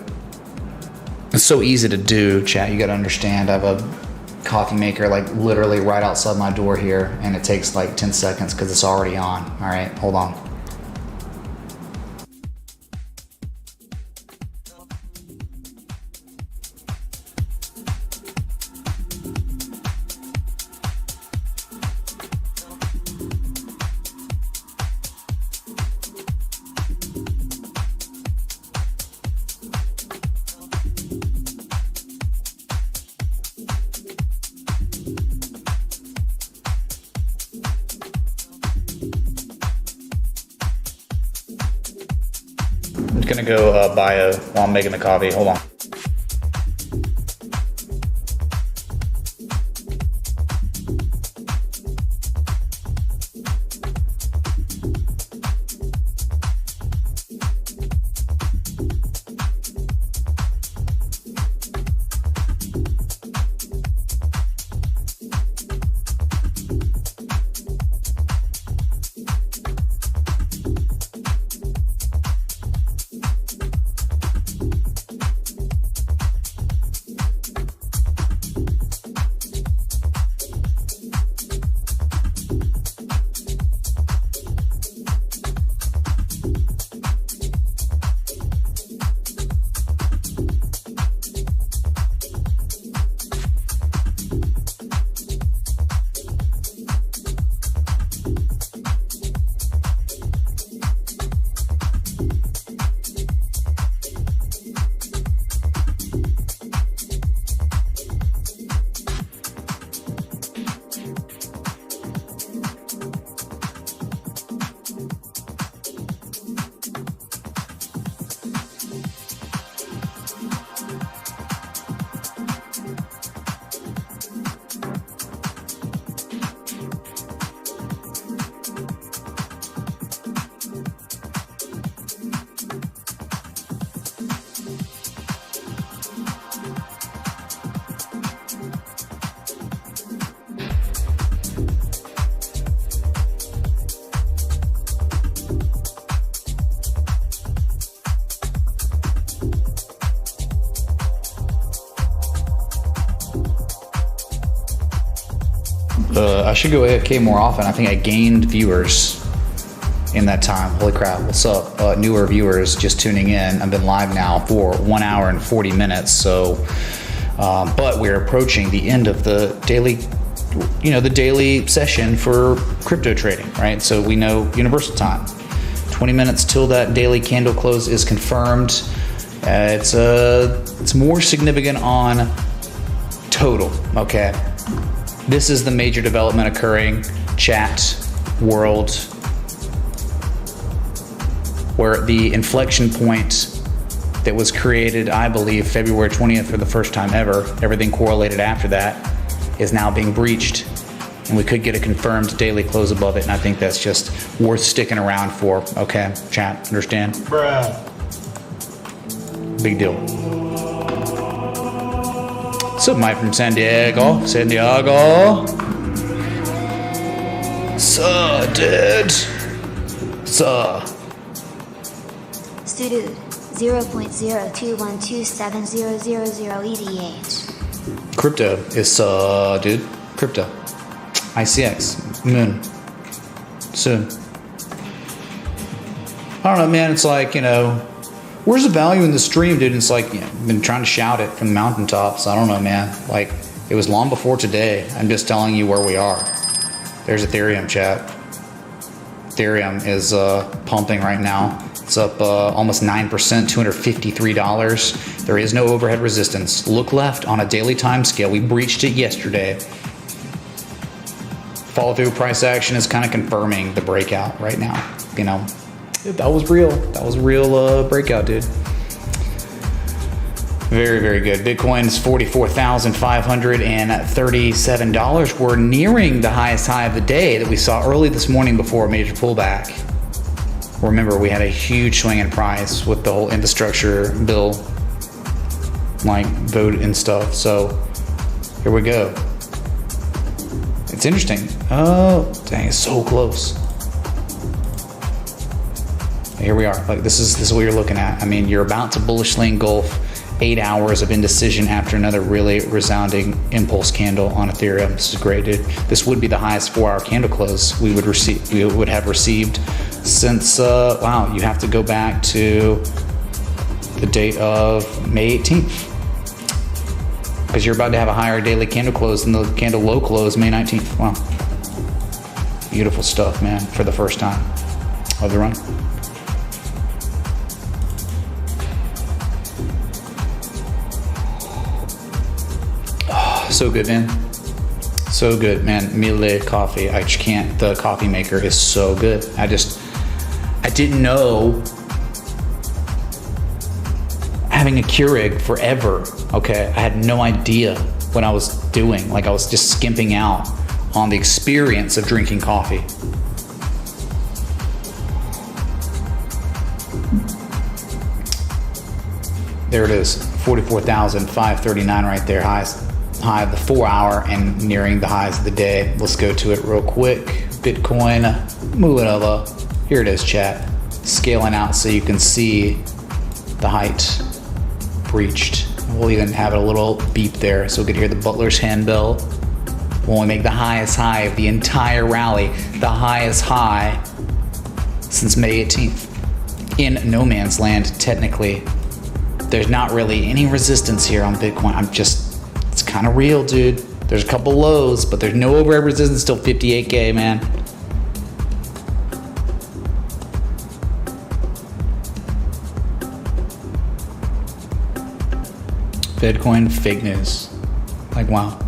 It's so easy to do, chat. You gotta understand. I have a coffee maker like literally right outside my door here, and it takes like 10 seconds because it's already on. All right, hold on. I'm gonna go bio while I'm making the coffee. Hold on. I should go AFK more often. I think I gained viewers in that time. Holy crap, what's up? Newer viewers just tuning in. I've been live now for 1 hour and 40 minutes. So, but we're approaching the end of the daily, the daily session for crypto trading, right? So we know universal time, 20 minutes till that daily candle close is confirmed. It's more significant on total, okay? This is the major development occurring, chat, world. where the inflection point that was created, I believe, February 20th for the first time ever, everything correlated after that, is now being breached. And we could get a confirmed daily close above it, and I think that's just worth sticking around for. Okay, chat, understand? Bruh. Big deal. What's up, Mike from San Diego? San Diego. Suh, dude. Suh. Studude, 0.02127000 ETH. Crypto is dude. Crypto. ICX. Moon. Soon. I don't know, man. It's like, where's the value in the stream, dude? And it's like, I've been trying to shout it from the mountaintops. I don't know, man. Like, it was long before today. I'm just telling you where we are. There's Ethereum, chat. Ethereum is pumping right now. It's up almost 9%, $253. There is no overhead resistance. Look left on a daily time scale. We breached it yesterday. Follow through price action is kind of confirming the breakout right now. That was real. That was a real breakout, dude. Very, very good. Bitcoin's $44,537. We're nearing the highest high of the day that we saw early this morning before a major pullback. Remember, we had a huge swing in price with the whole infrastructure bill, like vote and stuff. So here we go. It's interesting. Oh, dang, it's so close. Here we are. Like this is what you're looking at. I mean, you're about to bullishly engulf 8 hours of indecision after another really resounding impulse candle on Ethereum. This is great, dude. This would be the highest 4-hour candle close we would have received since wow, you have to go back to the date of May 18th. Because you're about to have a higher daily candle close than the candle low close May 19th. Wow. Beautiful stuff, man, for the first time of the run. So good, man. So good, man. Mille coffee. I just can't. The coffee maker is so good. I didn't know having a Keurig forever. Okay. I had no idea what I was doing. Like I was just skimping out on the experience of drinking coffee. There it is. 44,539 right there. High of the 4-hour and nearing the highs of the day. Let's go to it real quick. Bitcoin, moving over. Here it is, chat. Scaling out so you can see the height breached. We'll even have a little beep there so we can hear the butler's handbell. When we make the highest high of the entire rally, the highest high since May 18th. In no man's land, technically. There's not really any resistance here on Bitcoin. It's kind of real, dude. There's a couple lows, but there's no overhead resistance till 58K, man. Bitcoin fake news. Like, wow.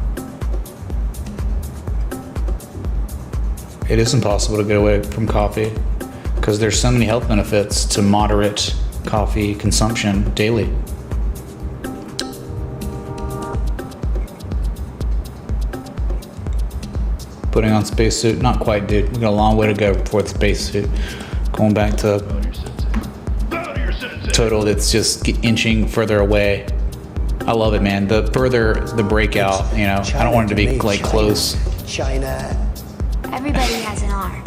It is impossible to get away from coffee because there's so many health benefits to moderate coffee consumption daily. Putting on spacesuit, not quite, dude. We got a long way to go before the spacesuit. Going back to total, that's just inching further away. I love it, man. The further the breakout, I don't want it to be like close. China. Everybody has an arc.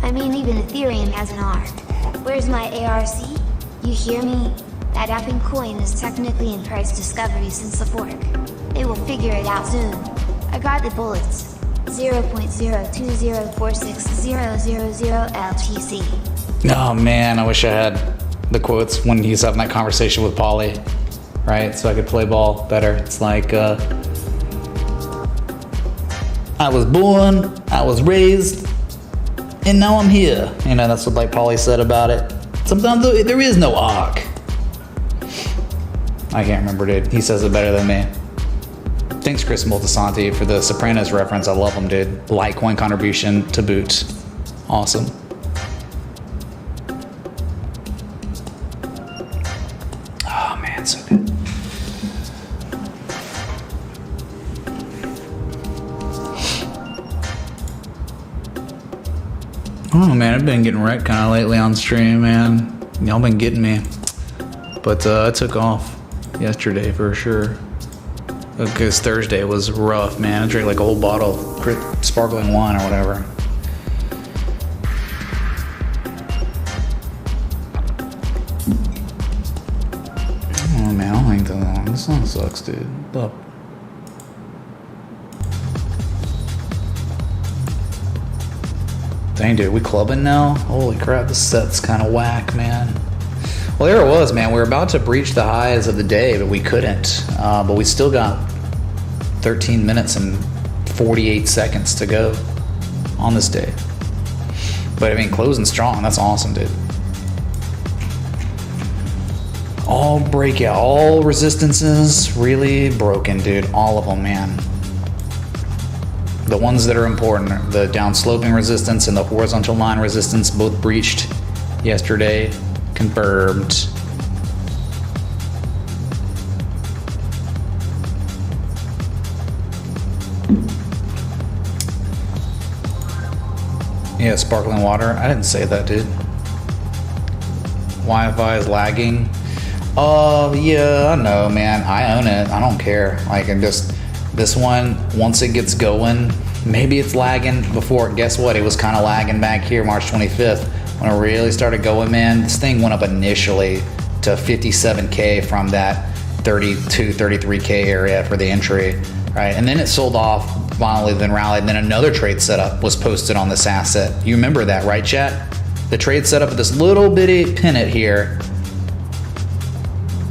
I mean, even Ethereum has an arc. Where's my ARC? You hear me? That effing coin is technically in price discovery since the fork. They will figure it out soon. I got the bullets. 0.020460000 LTC. Oh man, I wish I had the quotes when he's having that conversation with Polly, right? So I could play ball better. It's like, I was born, I was raised, and now I'm here. That's what like Polly said about it. Sometimes there is no arc. I can't remember, dude. He says it better than me. Thanks, Chris Moltisanti, for the Sopranos reference. I love him, dude. Litecoin contribution to boot. Awesome. Oh man, I've been getting wrecked kind of lately on stream, man. Y'all been getting me. But I took off yesterday for sure. Because Thursday was rough, man. I drank like a whole bottle of sparkling wine or whatever. Oh man, I don't think that long. This song sucks, dude. Look. Dang, dude, we clubbing now? Holy crap, this set's kind of whack, man. Well, there it was, man. We were about to breach the highs of the day, but we couldn't. But we still got 13 minutes and 48 seconds to go on this day. But I mean, closing strong. That's awesome, dude. All breakout, all resistances really broken, dude. All of them, man. The ones that are important, the down sloping resistance and the horizontal line resistance, both breached yesterday. Confirmed. Yeah, sparkling water. I didn't say that, dude. Wi-Fi is lagging. Yeah, I know, man. I own it. I don't care. Like, I'm just, this one, once it gets going, maybe it's lagging before. Guess what? It was kind of lagging back here March 25th. When it really started going, man, this thing went up initially to 57K from that 32, 33K area for the entry, right? And then it sold off violently, then rallied, and then another trade setup was posted on this asset. You remember that, right, chat? The trade setup of this little bitty pennant here,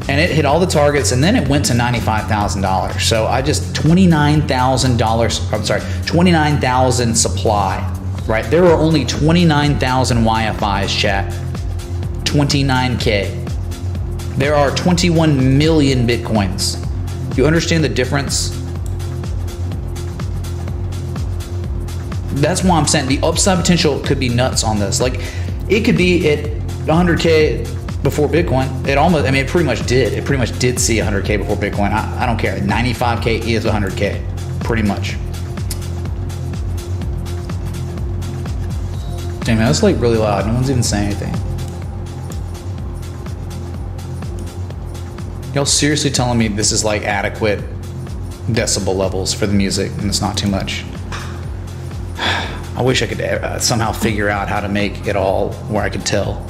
and it hit all the targets, and then it went to $95,000. So I just $29,000, I'm sorry, 29,000 supply. Right, there are only 29,000 YFIs, chat. 29K. There are 21 million Bitcoins. You understand the difference? That's why I'm saying the upside potential could be nuts on this. Like, it could be at 100K before Bitcoin. It almost, I mean, it pretty much did. It pretty much did see 100K before Bitcoin. I don't care. 95K is 100K, pretty much. Damn, that's like really loud. No one's even saying anything. Y'all seriously telling me this is like adequate decibel levels for the music and it's not too much? I wish I could somehow figure out how to make it all where I could tell.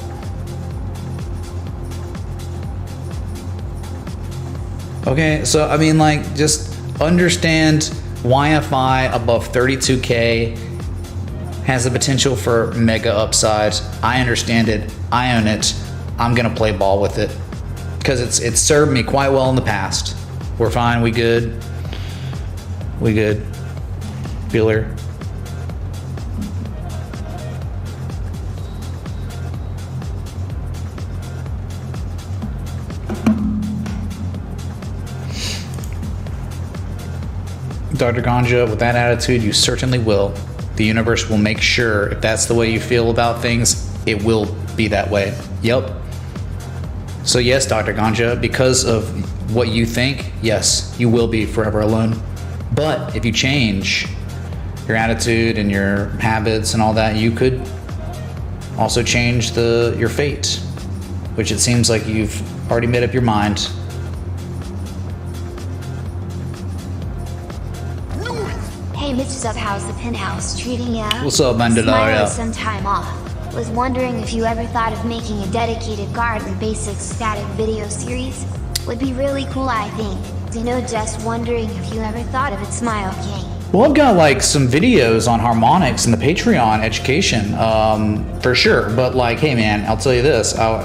Okay, so I mean, like, just understand YFI above 32K has the potential for mega upside. I understand it. I own it. I'm gonna play ball with it because it's served me quite well in the past. We're fine. We good. We good. Feeler. Dr. Ganja, with that attitude, you certainly will. The universe will make sure, if that's the way you feel about things, it will be that way. Yep. So yes, Dr. Ganja, because of what you think, yes, you will be forever alone. But if you change your attitude and your habits and all that, you could also change your fate, which it seems like you've already made up your mind. Hey, Mrs. Up, how's the penthouse treating ya? What's up, Mandalorian? Smile some time off. Was wondering if you ever thought of making a dedicated Garden Basics static video series? Would be really cool, I think. You know, just wondering if you ever thought of it, Smile King. Well, I've got like some videos on harmonics in the Patreon education, for sure. But like, hey man, I'll tell you this. I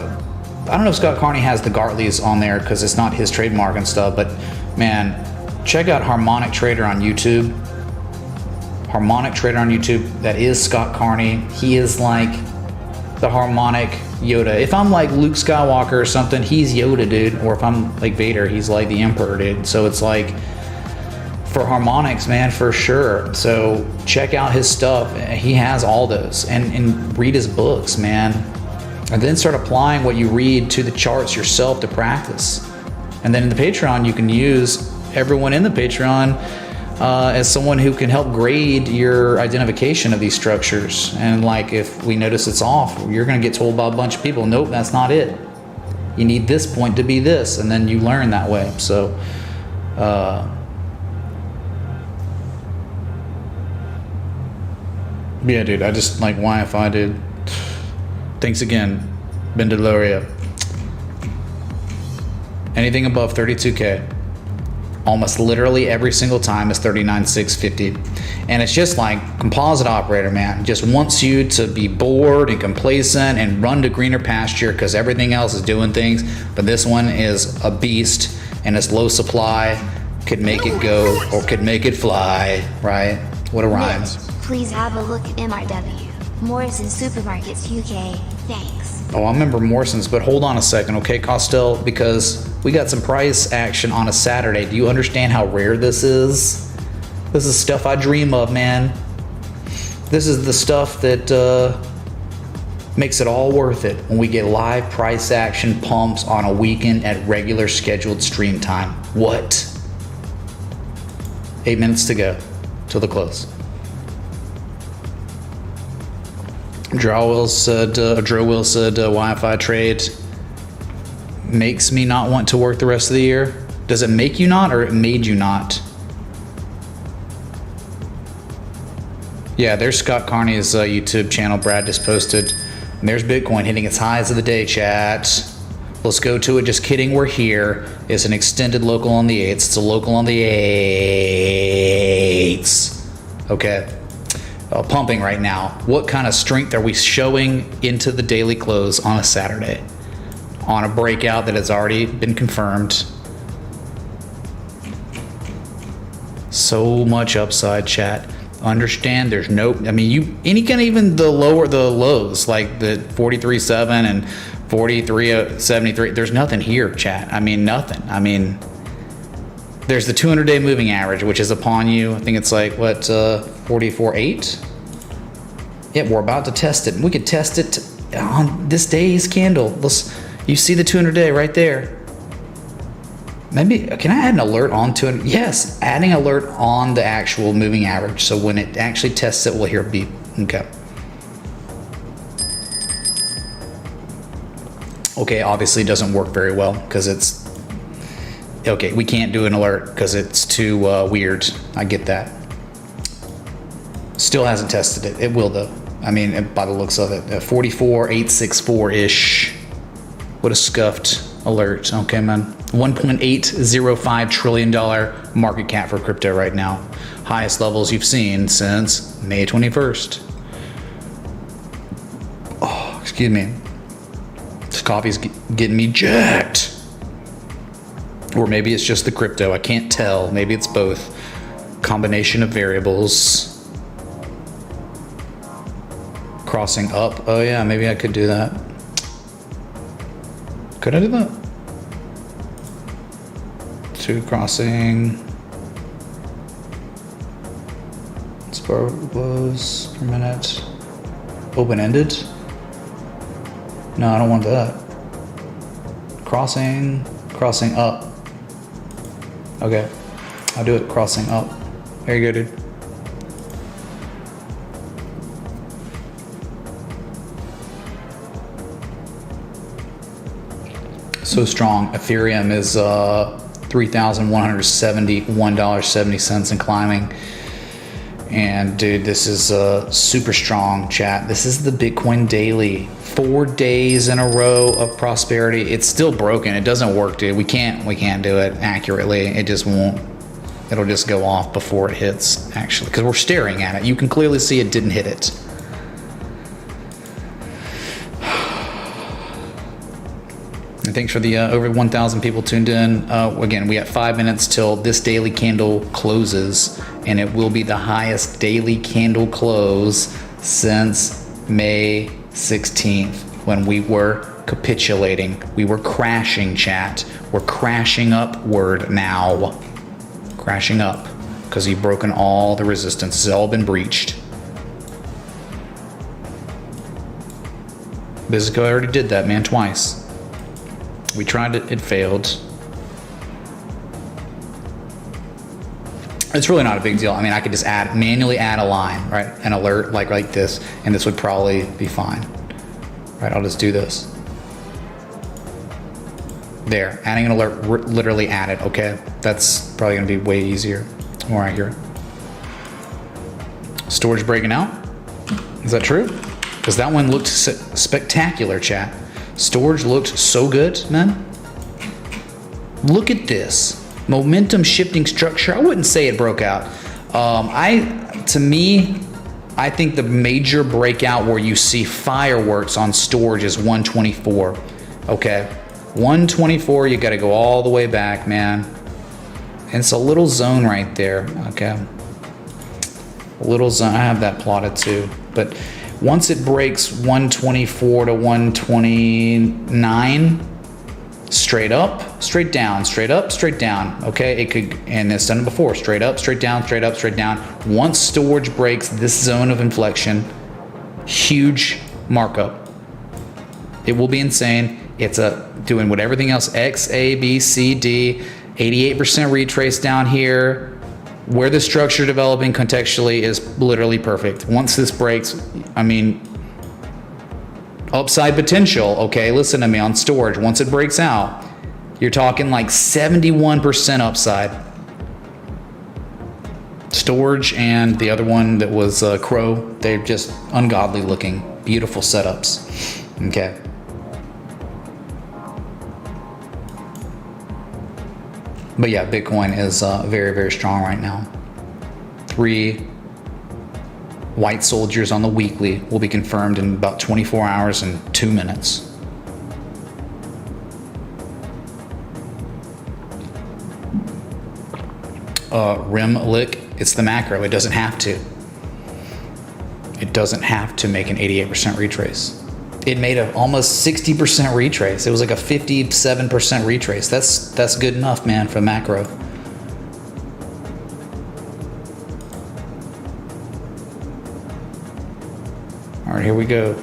don't know if Scott Carney has the Gartleys on there because it's not his trademark and stuff, but man, check out Harmonic Trader on YouTube. Harmonic Trader on YouTube. That is Scott Carney. He is like the harmonic Yoda. If I'm like Luke Skywalker or something, he's Yoda, dude. Or if I'm like Vader, he's like the Emperor, dude. So it's like, for harmonics, man, for sure. So check out his stuff. He has all those. And read his books, man. And then start applying what you read to the charts yourself to practice. And then in the Patreon, you can use everyone in the Patreon as someone who can help grade your identification of these structures. And like, if we notice it's off, you're going to get told by a bunch of people, nope, that's not it. You need this point to be this, and then you learn that way. So, yeah, dude, I just like Wi-Fi, dude. Thanks again, Ben DeLoria. Anything above 32K, almost literally every single time is 39,650. And it's just like composite operator, man. Just wants you to be bored and complacent and run to greener pasture because everything else is doing things. But this one is a beast, and it's low supply. Could make it go or could make it fly, right? What a rhyme. Mitch, please have a look at MRW. Morrison's Supermarkets UK. Thanks. Oh, I remember Morrison's, but hold on a second, okay, Costello, because we got some price action on a Saturday. Do you understand how rare this is? This is stuff I dream of, man. This is the stuff that makes it all worth it when we get live price action pumps on a weekend at regular scheduled stream time. What? 8 minutes to go till the close. Draw Will said Wi-Fi trade makes me not want to work the rest of the year. Does it make you not, or it made you not? Yeah, there's Scott Carney's YouTube channel Brad just posted. And there's Bitcoin hitting its highs of the day, chat. Let's go to it. Just kidding, we're here. It's an extended local on the 8s. It's a local on the 8s. Okay. Pumping right now. What kind of strength are we showing into the daily close on a Saturday? On a breakout that has already been confirmed. So much upside, chat. Understand there's no, I mean, any kind of, even the lows, like the 43.7 and 43.73, there's nothing here, chat. I mean, nothing. I mean, there's the 200-day moving average, which is upon you. I think it's like, what, 44.8? Yeah, we're about to test it. We could test it on this day's candle. You see the 200-day right there. Maybe, can I add an alert on 200? Yes, adding alert on the actual moving average. So when it actually tests it, we'll hear a beep. Okay. Okay, obviously it doesn't work very well because it's, okay, we can't do an alert because it's too weird. I get that. Still hasn't tested it. It will though. I mean, by the looks of it, 44,864-ish. What a scuffed alert. Okay, man. $1.805 trillion market cap for crypto right now. Highest levels you've seen since May 21st. Oh, excuse me. This coffee's getting me jacked. Or maybe it's just the crypto. I can't tell. Maybe it's both. Combination of variables. Crossing up. Oh yeah, maybe I could do that. Could I do that? Two crossing. Spur close per minute. Open-ended? No, I don't want that. Crossing up. Okay, I'll do it crossing up. There you go, dude. So strong. Ethereum is $3,171.70 and climbing. And dude, this is super strong, chat. This is the Bitcoin daily. 4 days in a row of prosperity. It's still broken. It doesn't work, dude. We can't do it accurately. It just won't. It'll just go off before it hits, actually, because we're staring at it. You can clearly see it didn't hit it. And thanks for the over 1,000 people tuned in. Again, we got 5 minutes till this daily candle closes, and it will be the highest daily candle close since May 16th, when we were capitulating. We were crashing, chat. We're crashing upward now. Crashing up, because you've broken all the resistance. It's all been breached. Bizco already did that, man, twice. We tried it, it failed. It's really not a big deal. I mean, I could just manually add a line, right? An alert like this, and this would probably be fine. Right, I'll just do this. There, adding an alert, literally added, okay? That's probably gonna be way easier, more accurate. Storage breaking out, is that true? Because that one looked spectacular, chat. Storage looked so good, man. Look at this. Momentum shifting structure. I wouldn't say it broke out. To me, I think the major breakout where you see fireworks on storage is 124. Okay, 124. You got to go all the way back, man. And it's a little zone right there. Okay, a little zone. I have that plotted too. But once it breaks 124 to 129. Straight up, straight down, straight up, straight down. Okay, it could, and it's done it before. Straight up, straight down, straight up, straight down. Once storage breaks this zone of inflection, huge markup. It will be insane. It's doing what everything else, X, A, B, C, D, 88% retrace down here. Where the structure developing contextually is literally perfect. Once this breaks, I mean, upside potential, okay, listen to me on storage. Once it breaks out, you're talking like 71% upside. Storage and the other one that was Crow, they're just ungodly looking, beautiful setups, okay. But yeah, Bitcoin is very, very strong right now. 3 white soldiers on the weekly will be confirmed in about 24 hours and 2 minutes. Rim lick, it's the macro. It doesn't have to. It doesn't have to make an 88% retrace. It made an almost 60% retrace. It was like a 57% retrace. That's good enough, man, for macro. All right, here we go.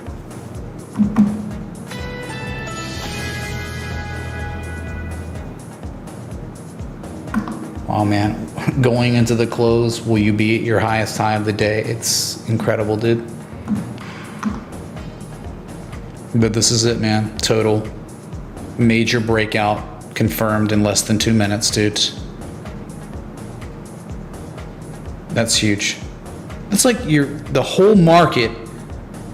Oh man, going into the close, will you be at your highest high of the day? It's incredible, dude. But this is it, man. Total major breakout confirmed in less than 2 minutes, dude. That's huge. It's like the whole market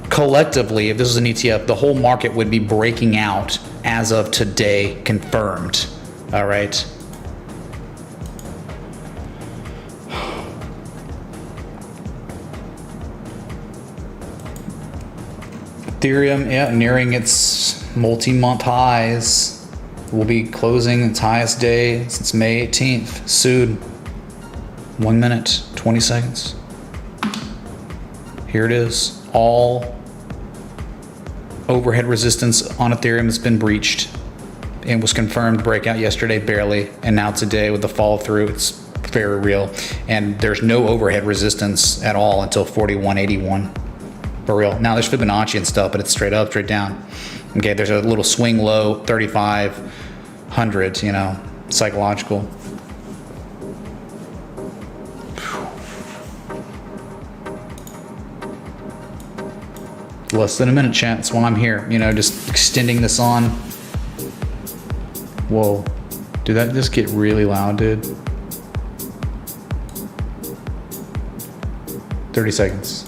collectively, if this was an ETF, the whole market would be breaking out as of today, confirmed. All right. Ethereum, yeah, nearing its multi-month highs. Will be closing its highest day since May 18th. Soon. 1 minute, 20 seconds. Here it is. All overhead resistance on Ethereum has been breached. It was confirmed breakout yesterday, barely, and now today with the fall through, it's very real. And there's no overhead resistance at all until 4181. For real. Now there's Fibonacci and stuff, but it's straight up, straight down. Okay, there's a little swing low, 3,500, you know, psychological. Less than a minute, chat. That's why I'm here. You know, just extending this on. Whoa. Did that just get really loud, dude? 30 seconds.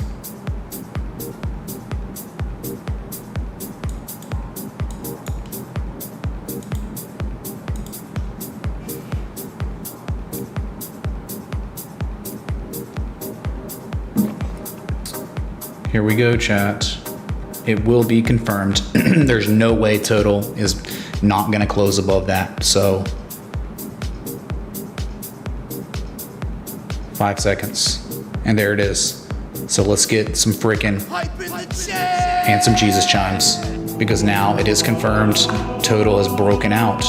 Here we go, chat. It will be confirmed. There's no way total is not going to close above that. So 5 seconds. And there it is. So let's get some freaking and some Jesus chimes, because now it is confirmed total has broken out.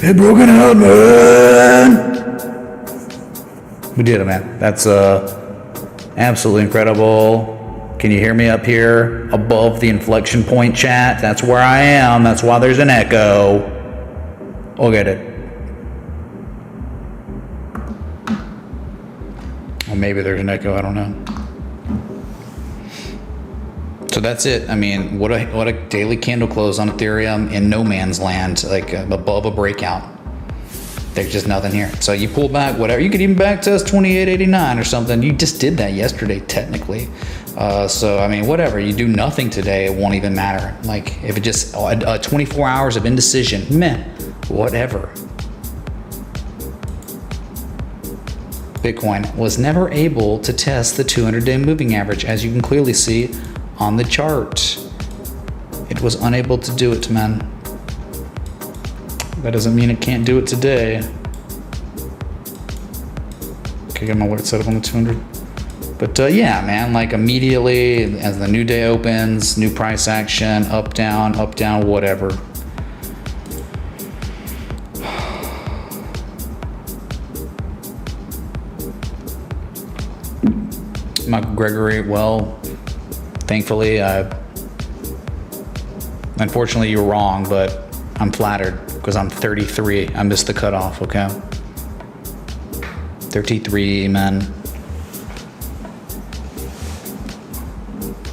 It broken out, man. We did it, man. That's absolutely incredible. Can you hear me up here above the inflection point, chat? That's where I am. That's why there's an echo. Look at it. Or maybe there's an echo, I don't know. So that's it. I mean, what a daily candle close on Ethereum in no man's land, like above a breakout. There's just nothing here. So you pull back, whatever. You could even back test 28.89 or something. You just did that yesterday, technically. So, I mean, whatever. You do nothing today, it won't even matter. Like, if it just, 24 hours of indecision, meh, whatever. Bitcoin was never able to test the 200-day moving average, as you can clearly see on the chart. It was unable to do it, man. That doesn't mean it can't do it today. Okay, get my alert set up on the 200. But yeah, man, like immediately as the new day opens, new price action, up, down, whatever. Michael Gregory, well, thankfully, unfortunately you were wrong, but I'm flattered because I'm 33. I missed the cutoff, okay? 33, man.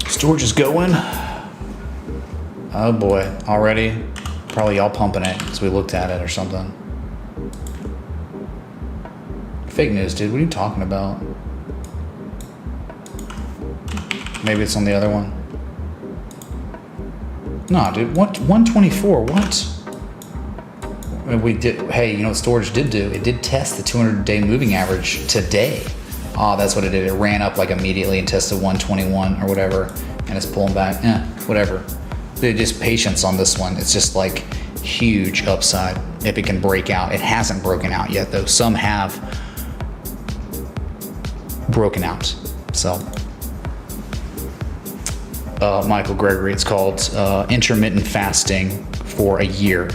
Storage is going. Oh boy, already? Probably y'all pumping it because we looked at it or something. Fake news, dude. What are you talking about? Maybe it's on the other one. No, dude. What? 124. What? We did. Hey, you know what storage did do? It did test the 200-day moving average today. Oh, that's what it did. It ran up like immediately and tested 121 or whatever, and it's pulling back. Whatever. They're just patience on this one. It's just like huge upside if it can break out. It hasn't broken out yet, though. Some have broken out. So. Michael Gregory, it's called intermittent fasting for a year.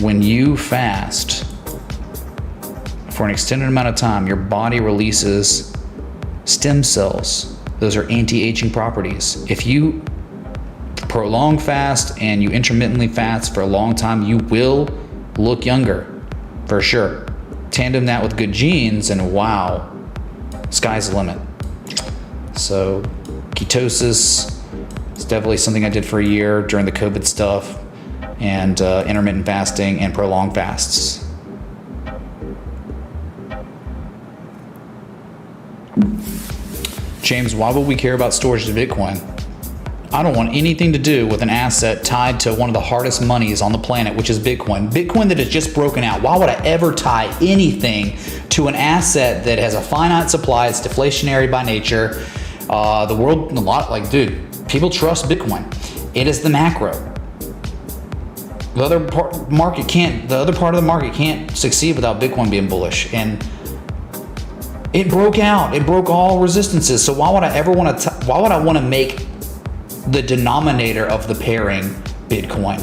When you fast for an extended amount of time, your body releases stem cells. Those are anti-aging properties. If you prolong fast and you intermittently fast for a long time, you will look younger, for sure. Tandem that with good genes and wow, sky's the limit. So ketosis is definitely something I did for a year during the COVID stuff, and intermittent fasting and prolonged fasts. James, why would we care about storage of Bitcoin? I don't want anything to do with an asset tied to one of the hardest monies on the planet, which is Bitcoin. Bitcoin that has just broken out. Why would I ever tie anything to an asset that has a finite supply? It's deflationary by nature. The world, a lot, like, dude, people trust Bitcoin. It is the macro. The other part of the market can't succeed without Bitcoin being bullish. And it broke out. It broke all resistances. So why would I ever want to? Why would I want to make the denominator of the pairing Bitcoin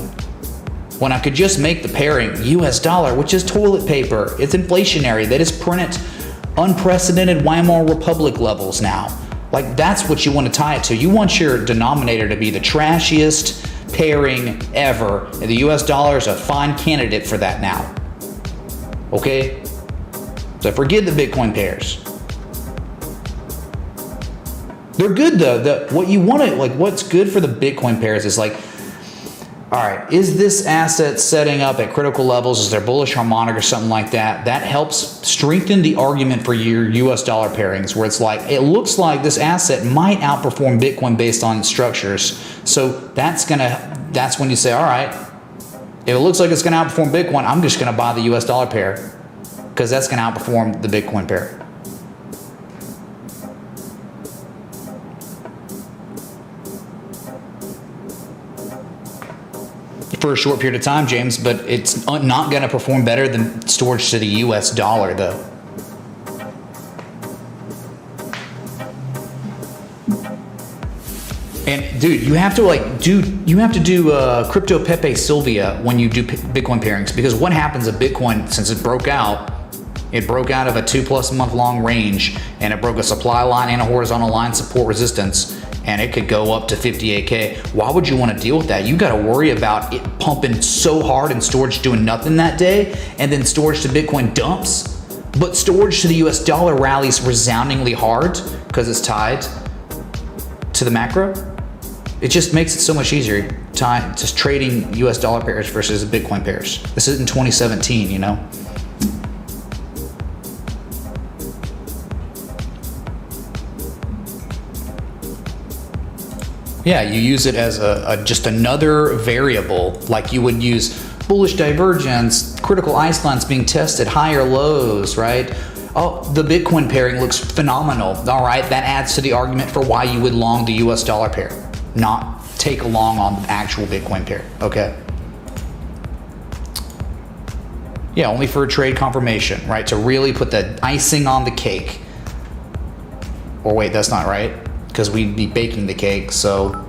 when I could just make the pairing US dollar, which is toilet paper? It's inflationary. That is printed unprecedented Weimar Republic levels now. Like, that's what you want to tie it to. You want your denominator to be the trashiest pairing ever. And the US dollar is a fine candidate for that now. Okay? So forget the Bitcoin pairs. They're good though. What you want to, like, what's good for the Bitcoin pairs is like, all right, is this asset setting up at critical levels? Is there bullish harmonic or something like that? That helps strengthen the argument for your US dollar pairings, where it's like, it looks like this asset might outperform Bitcoin based on its structures. So that's when you say, all right, if it looks like it's gonna outperform Bitcoin, I'm just gonna buy the US dollar pair because that's gonna outperform the Bitcoin pair. For a short period of time, James, but it's not going to perform better than storage to the US dollar, though. And dude, you have to do Crypto Pepe Sylvia when you do Bitcoin pairings, because what happens if Bitcoin, since it broke out of a 2+ month long range, and it broke a supply line and a horizontal line support resistance, and it could go up to 58K. Why would you want to deal with that? You got to worry about it pumping so hard and storage doing nothing that day, and then storage to Bitcoin dumps. But storage to the US dollar rallies resoundingly hard because it's tied to the macro. It just makes it so much easier just trading US dollar pairs versus Bitcoin pairs. This is in 2017, you know? Yeah, you use it as just another variable, like you would use bullish divergence, critical ice lines being tested, higher lows, right? Oh, the Bitcoin pairing looks phenomenal. All right, that adds to the argument for why you would long the US dollar pair, not take a long on the actual Bitcoin pair, okay? Yeah, only for a trade confirmation, right? To really put the icing on the cake. Or wait, that's not right, because we'd be baking the cake, so.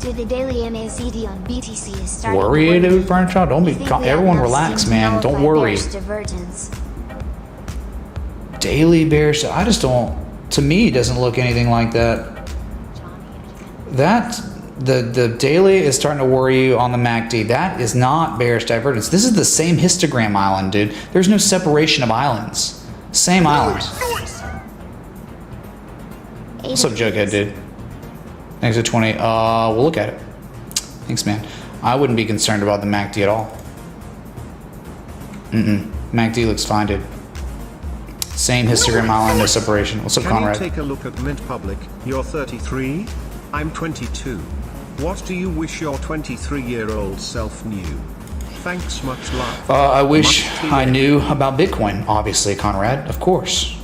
The daily MACD on BTC is starting Worry, to dude, Furniture. Don't be. Everyone relax, man. Don't worry. Divergence. Daily bearish. I just don't. To me, it doesn't look anything like that. That the daily is starting to worry you on the MACD. That is not bearish divergence. This is the same histogram island, dude. There's no separation of islands. Same island. What's up, Jughead, dude? Thanks for 20. We'll look at it. Thanks, man. I wouldn't be concerned about the MACD at all. MACD looks fine, dude. Same histogram island, no separation. What's up, Conrad? Can you take a look at Mint Public? You're 33. I'm 22. What do you wish your 23-year-old self knew? Thanks, much love. I wish I knew about Bitcoin, obviously, Conrad, of course.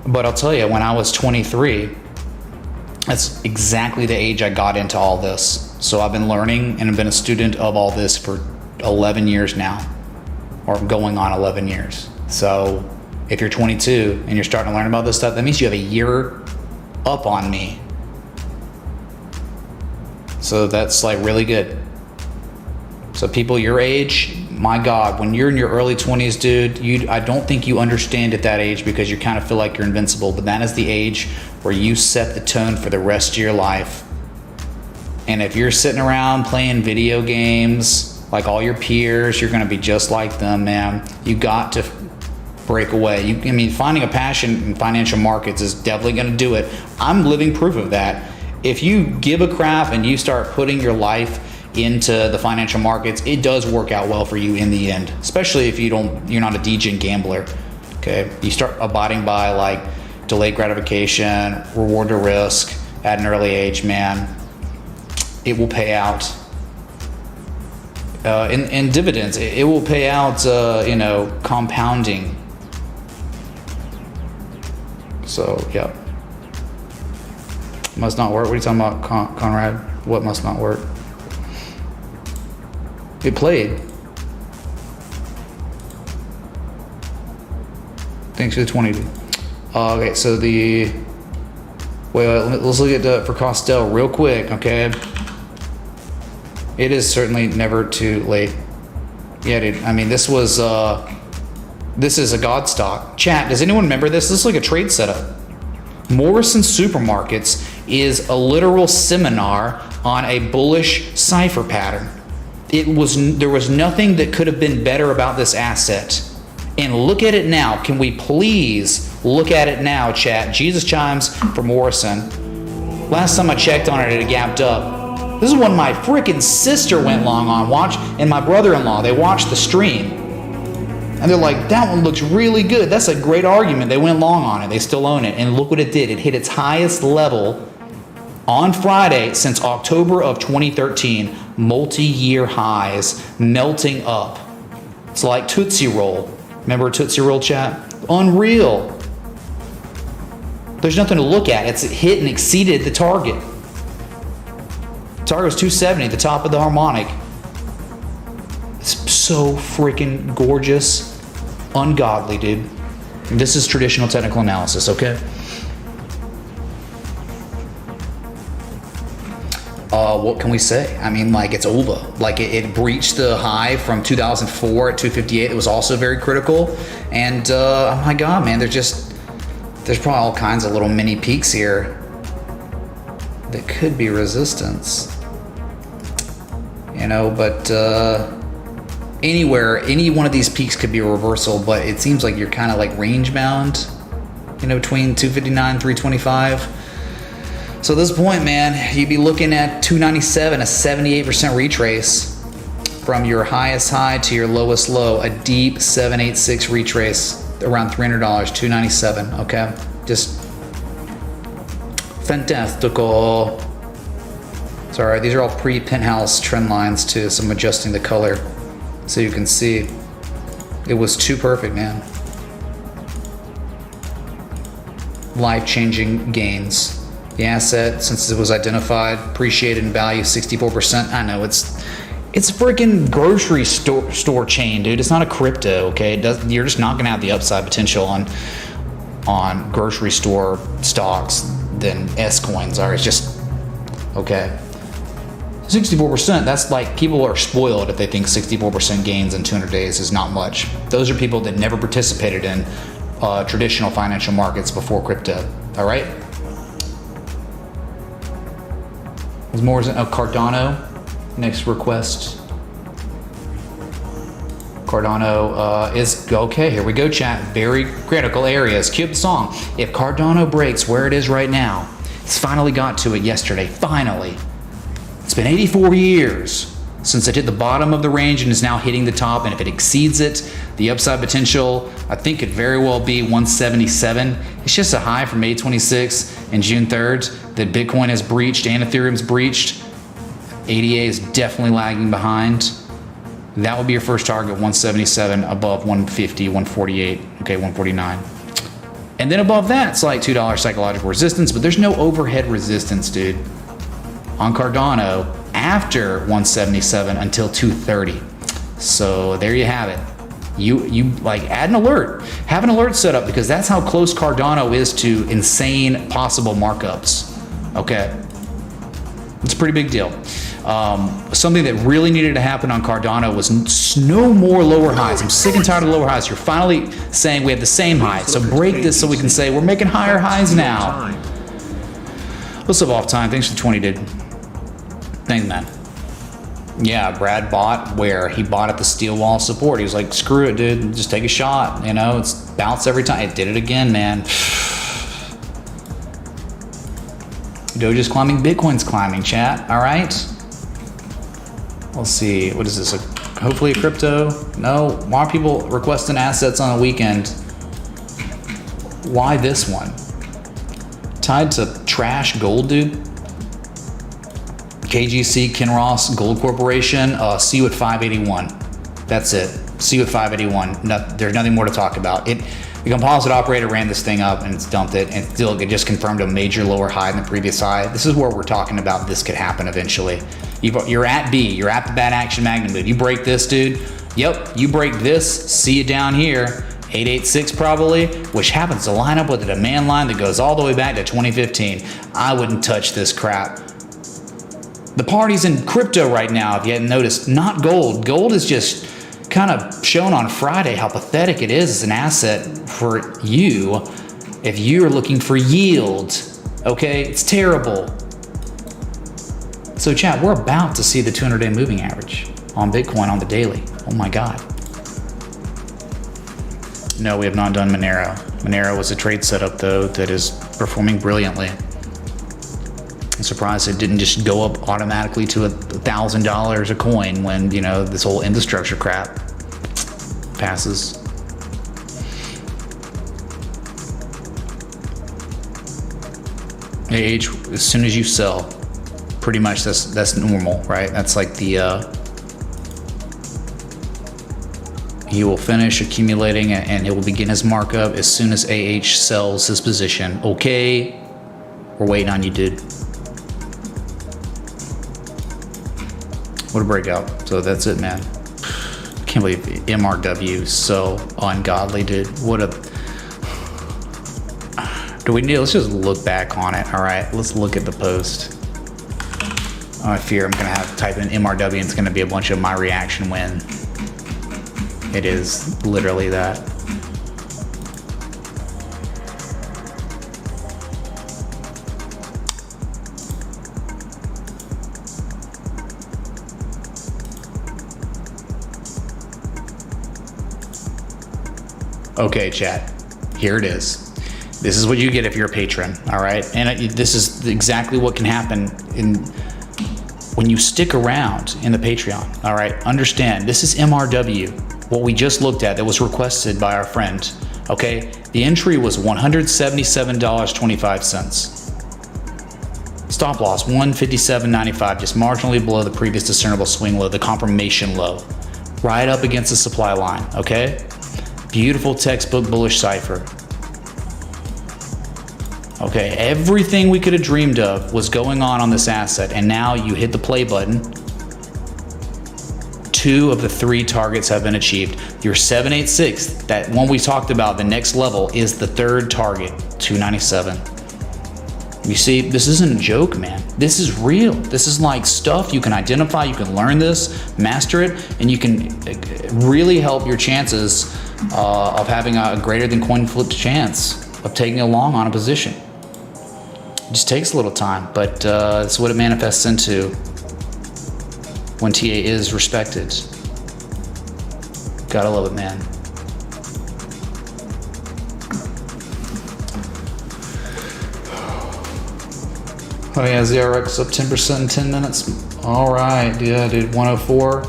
But I'll tell you, when I was 23, that's exactly the age I got into all this. So I've been learning and I've been a student of all this for 11 years now, or going on 11 years. So if you're 22 and you're starting to learn about this stuff, that means you have a year up on me. So that's like really good. So people your age, my God, when you're in your early 20s, dude, I don't think you understand at that age because you kind of feel like you're invincible, but that is the age where you set the tone for the rest of your life. And if you're sitting around playing video games like all your peers, you're gonna be just like them, man. You got to break away. I mean, finding a passion in financial markets is definitely gonna do it. I'm living proof of that. If you give a crap and you start putting your life into the financial markets, it does work out well for you in the end, especially if you're not a degen gambler. Okay, you start abiding by like delayed gratification, reward to risk at an early age, man. It will pay out in dividends. It will pay out, compounding. So yeah, must not work. What are you talking about, Conrad? What must not work? It played. Thanks for the 20. Okay, so let's look at for Costell real quick, okay? It is certainly never too late. Yeah, dude. I mean, this is a god stock. Chat, does anyone remember this? This is like a trade setup. Morrison Supermarkets is a literal seminar on a bullish cipher pattern. There was nothing that could have been better about this asset. And look at it now. Can we please look at it now, chat? Jesus chimes for Morrison. Last time I checked on it, it had gapped up. This is one my freaking sister went long on, and my brother-in-law. They watched the stream. And they're like, that one looks really good. That's a great argument. They went long on it. They still own it. And look what it did. It hit its highest level on Friday since October of 2013. Multi-year highs melting up. It's like Tootsie Roll. Remember Tootsie Roll, chat? Unreal. There's nothing to look at. It's hit and exceeded the target. Target was 270, the top of the harmonic. It's so freaking gorgeous. Ungodly, dude. And this is traditional technical analysis, okay? What can we say? I mean, like, it's over. Like, it breached the high from 2004 at 258. It was also very critical. And, oh my God, man, there's probably all kinds of little mini peaks here that could be resistance. You know, but anywhere, any one of these peaks could be a reversal, but it seems like you're kind of like range bound, you know, between 259 325. So at this point, man, you'd be looking at 297, a 78% retrace from your highest high to your lowest low, a deep 786 retrace around $300, 297. Okay, just fantastical. Sorry, these are all pre-penthouse trend lines too, so I'm adjusting the color so you can see. It was too perfect, man. Life-changing gains. The asset, since it was identified, appreciated in value 64%. I know it's a freaking grocery store chain, dude. It's not a crypto, okay? You're just not gonna have the upside potential on grocery store stocks than S coins are. It's just okay. 64%, that's like, people are spoiled if they think 64% gains in 200 days is not much. Those are people that never participated in traditional financial markets before crypto, all right? There's more, Cardano, next request. Cardano is, okay, here we go, chat. Very critical areas. Cue up the song. If Cardano breaks where it is right now, it's finally got to it yesterday, finally. It's been 84 years since it hit the bottom of the range and is now hitting the top, and if it exceeds it, the upside potential, I think, could very well be 177. It's just a high from May 26th and June 3rd that Bitcoin has breached and Ethereum's breached. ADA is definitely lagging behind. That would be your first target, 177, above 150, 148, okay, 149. And then above that, it's like $2 psychological resistance, but there's no overhead resistance, dude, on Cardano after 177 until 230. So there you have it. You like, add an alert, have an alert set up, because that's how close Cardano is to insane possible markups. Okay, it's a pretty big deal. Something that really needed to happen on Cardano was no more lower highs. I'm sick and tired of lower highs. You're finally saying we have the same highs, so break this so we can say we're making higher highs now. What's up, off time? Thanks for 20, dude. Thanks, man. Yeah, Brad bought where? He bought at the steel wall support. He was like, screw it, dude. Just take a shot. You know, it's bounce every time. It did it again, man. Doge is climbing. Bitcoin's climbing, chat. All right. Let's see. What is this? Hopefully a crypto? No. Why are people requesting assets on a weekend? Why this one? Tied to trash gold, dude? KGC, Kinross, Gold Corporation, see you at 581. That's it. See you at 581. There's nothing more to talk about. The composite operator ran this thing up and it's dumped it, and still it just confirmed a major lower high in the previous high. This is where we're talking about this could happen eventually. You're at B. You're at the bad action magnet move. You break this, dude. Yep, you break this. See you down here. 886 probably, which happens to line up with a demand line that goes all the way back to 2015. I wouldn't touch this crap. The party's in crypto right now, if you hadn't noticed, not gold. Gold is just kind of shown on Friday how pathetic it is as an asset for you if you're looking for yield. Okay, it's terrible. So chat, we're about to see the 200-day moving average on Bitcoin on the daily. Oh my God. No, we have not done Monero. Monero was a trade setup though that is performing brilliantly. I'm surprised it didn't just go up automatically to $1,000 a coin when, you know, this whole infrastructure crap passes. AH, as soon as you sell, pretty much that's normal, right? That's like the he will finish accumulating and it will begin his markup as soon as AH sells his position. Okay, we're waiting on you, dude. What a breakout. So that's it, man. I can't believe MRW is so ungodly, dude. What a... Let's just look back on it. All right, let's look at the post. I fear I'm gonna have to type in MRW and it's gonna be a bunch of my reaction when it is literally that. Okay, chat, here it is. This is what you get if you're a patron, all right? And this is exactly what can happen when you stick around in the Patreon, all right? Understand, this is MRW, what we just looked at that was requested by our friend, okay? The entry was $177.25. Stop loss, $157.95, just marginally below the previous discernible swing low, the confirmation low, right up against the supply line, okay? Beautiful textbook bullish cipher. Okay, everything we could have dreamed of was going on this asset, and now you hit the play button. 2 of the 3 targets have been achieved. Your 786, that one we talked about, the next level, is the 3rd target, 297. You see, this isn't a joke, man. This is real. This is like stuff you can identify, you can learn this, master it, and you can really help your chances of having a greater than coin flip chance of taking a long on a position. It just takes a little time, but it's what it manifests into when TA is respected. Gotta love it, man. Oh yeah, ZRX up 10% in 10 minutes. All right, yeah, dude, 104.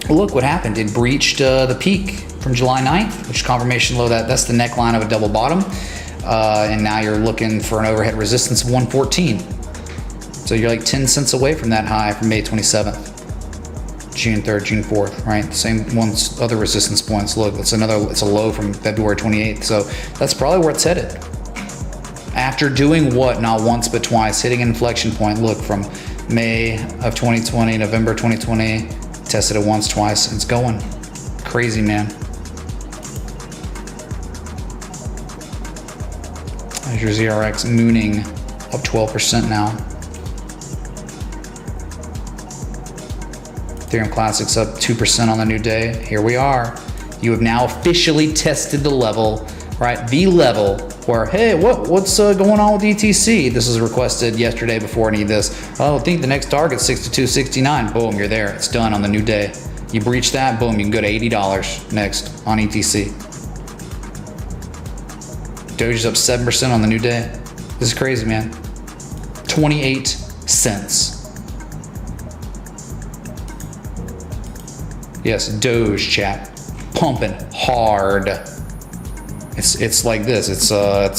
Well, look what happened. It breached the peak from July 9th, which is confirmation low. That's the neckline of a double bottom. And now you're looking for an overhead resistance of 114. So you're like 10 cents away from that high from May 27th, June 3rd, June 4th, right? Same one's other resistance points. Look, it's a low from February 28th. So that's probably where it's headed. After doing what, not once but twice, hitting an inflection point. Look, from May of 2020, November 2020, tested it once, twice, it's going crazy, man. There's your ZRX mooning up 12% now. Ethereum Classic's up 2% on the new day. Here we are. You have now officially tested the level, right? The level where, hey, what's going on with ETC? This was requested yesterday before any of this. Oh, I think the next target's 62.69. Boom, you're there. It's done on the new day. You breach that, boom, you can go to $80 next on ETC. Doge is up 7% on the new day. This is crazy, man. 28 cents. Yes, Doge, chat. Pumping hard. It's like this. It's And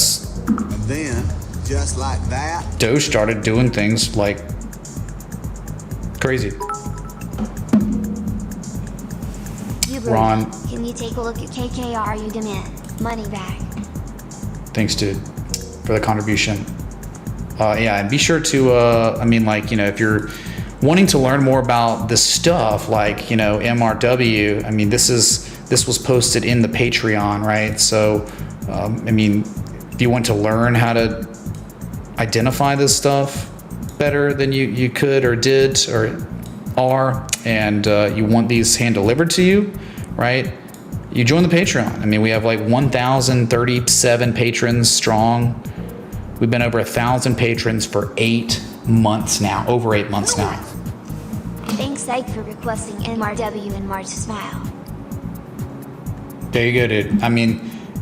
then, just like that, Doge started doing things like crazy. Ron, Can you take a look at KKR? You demand money back. thanks, dude, for the contribution. Yeah, and be sure to, if you're wanting to learn more about this stuff, like, MRW, this was posted in the Patreon, right? So, if you want to learn how to identify this stuff better than you could or did or are, and you want these hand delivered to you, right? You join the Patreon. We have like 1,037 patrons strong. We've been over 1,000 patrons for 8 months now, over 8 months now. Thanks, Ike, for requesting MRW and March Smile. There you go, dude.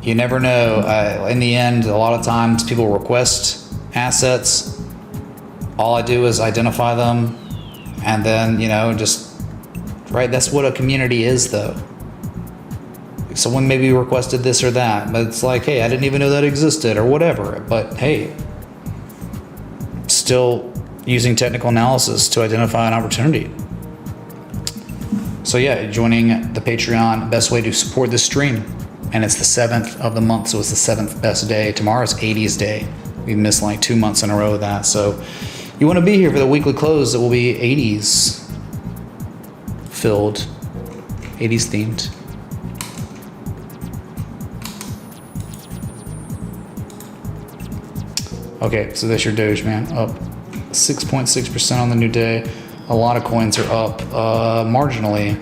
You never know. In the end, a lot of times people request assets. All I do is identify them, and then, right? That's what a community is, though. Someone maybe requested this or that, but it's like, hey, I didn't even know that existed or whatever. But hey, still using technical analysis to identify an opportunity. So yeah, joining the Patreon, best way to support this stream. And it's the 7th of the month, so it's the 7th best day. Tomorrow's 80s day. We've missed like 2 months in a row of that. So you want to be here for the weekly close that will be 80s filled, 80s themed. Okay, so that's your Doge, man. Up 6.6% on the new day. A lot of coins are up marginally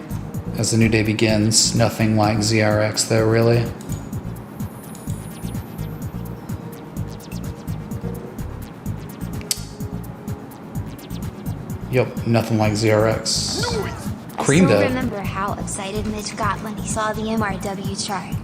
as the new day begins. Nothing like ZRX though, really. Yep, nothing like ZRX. Creamed I still up. remember how excited Mitch got when he saw the MRW chart.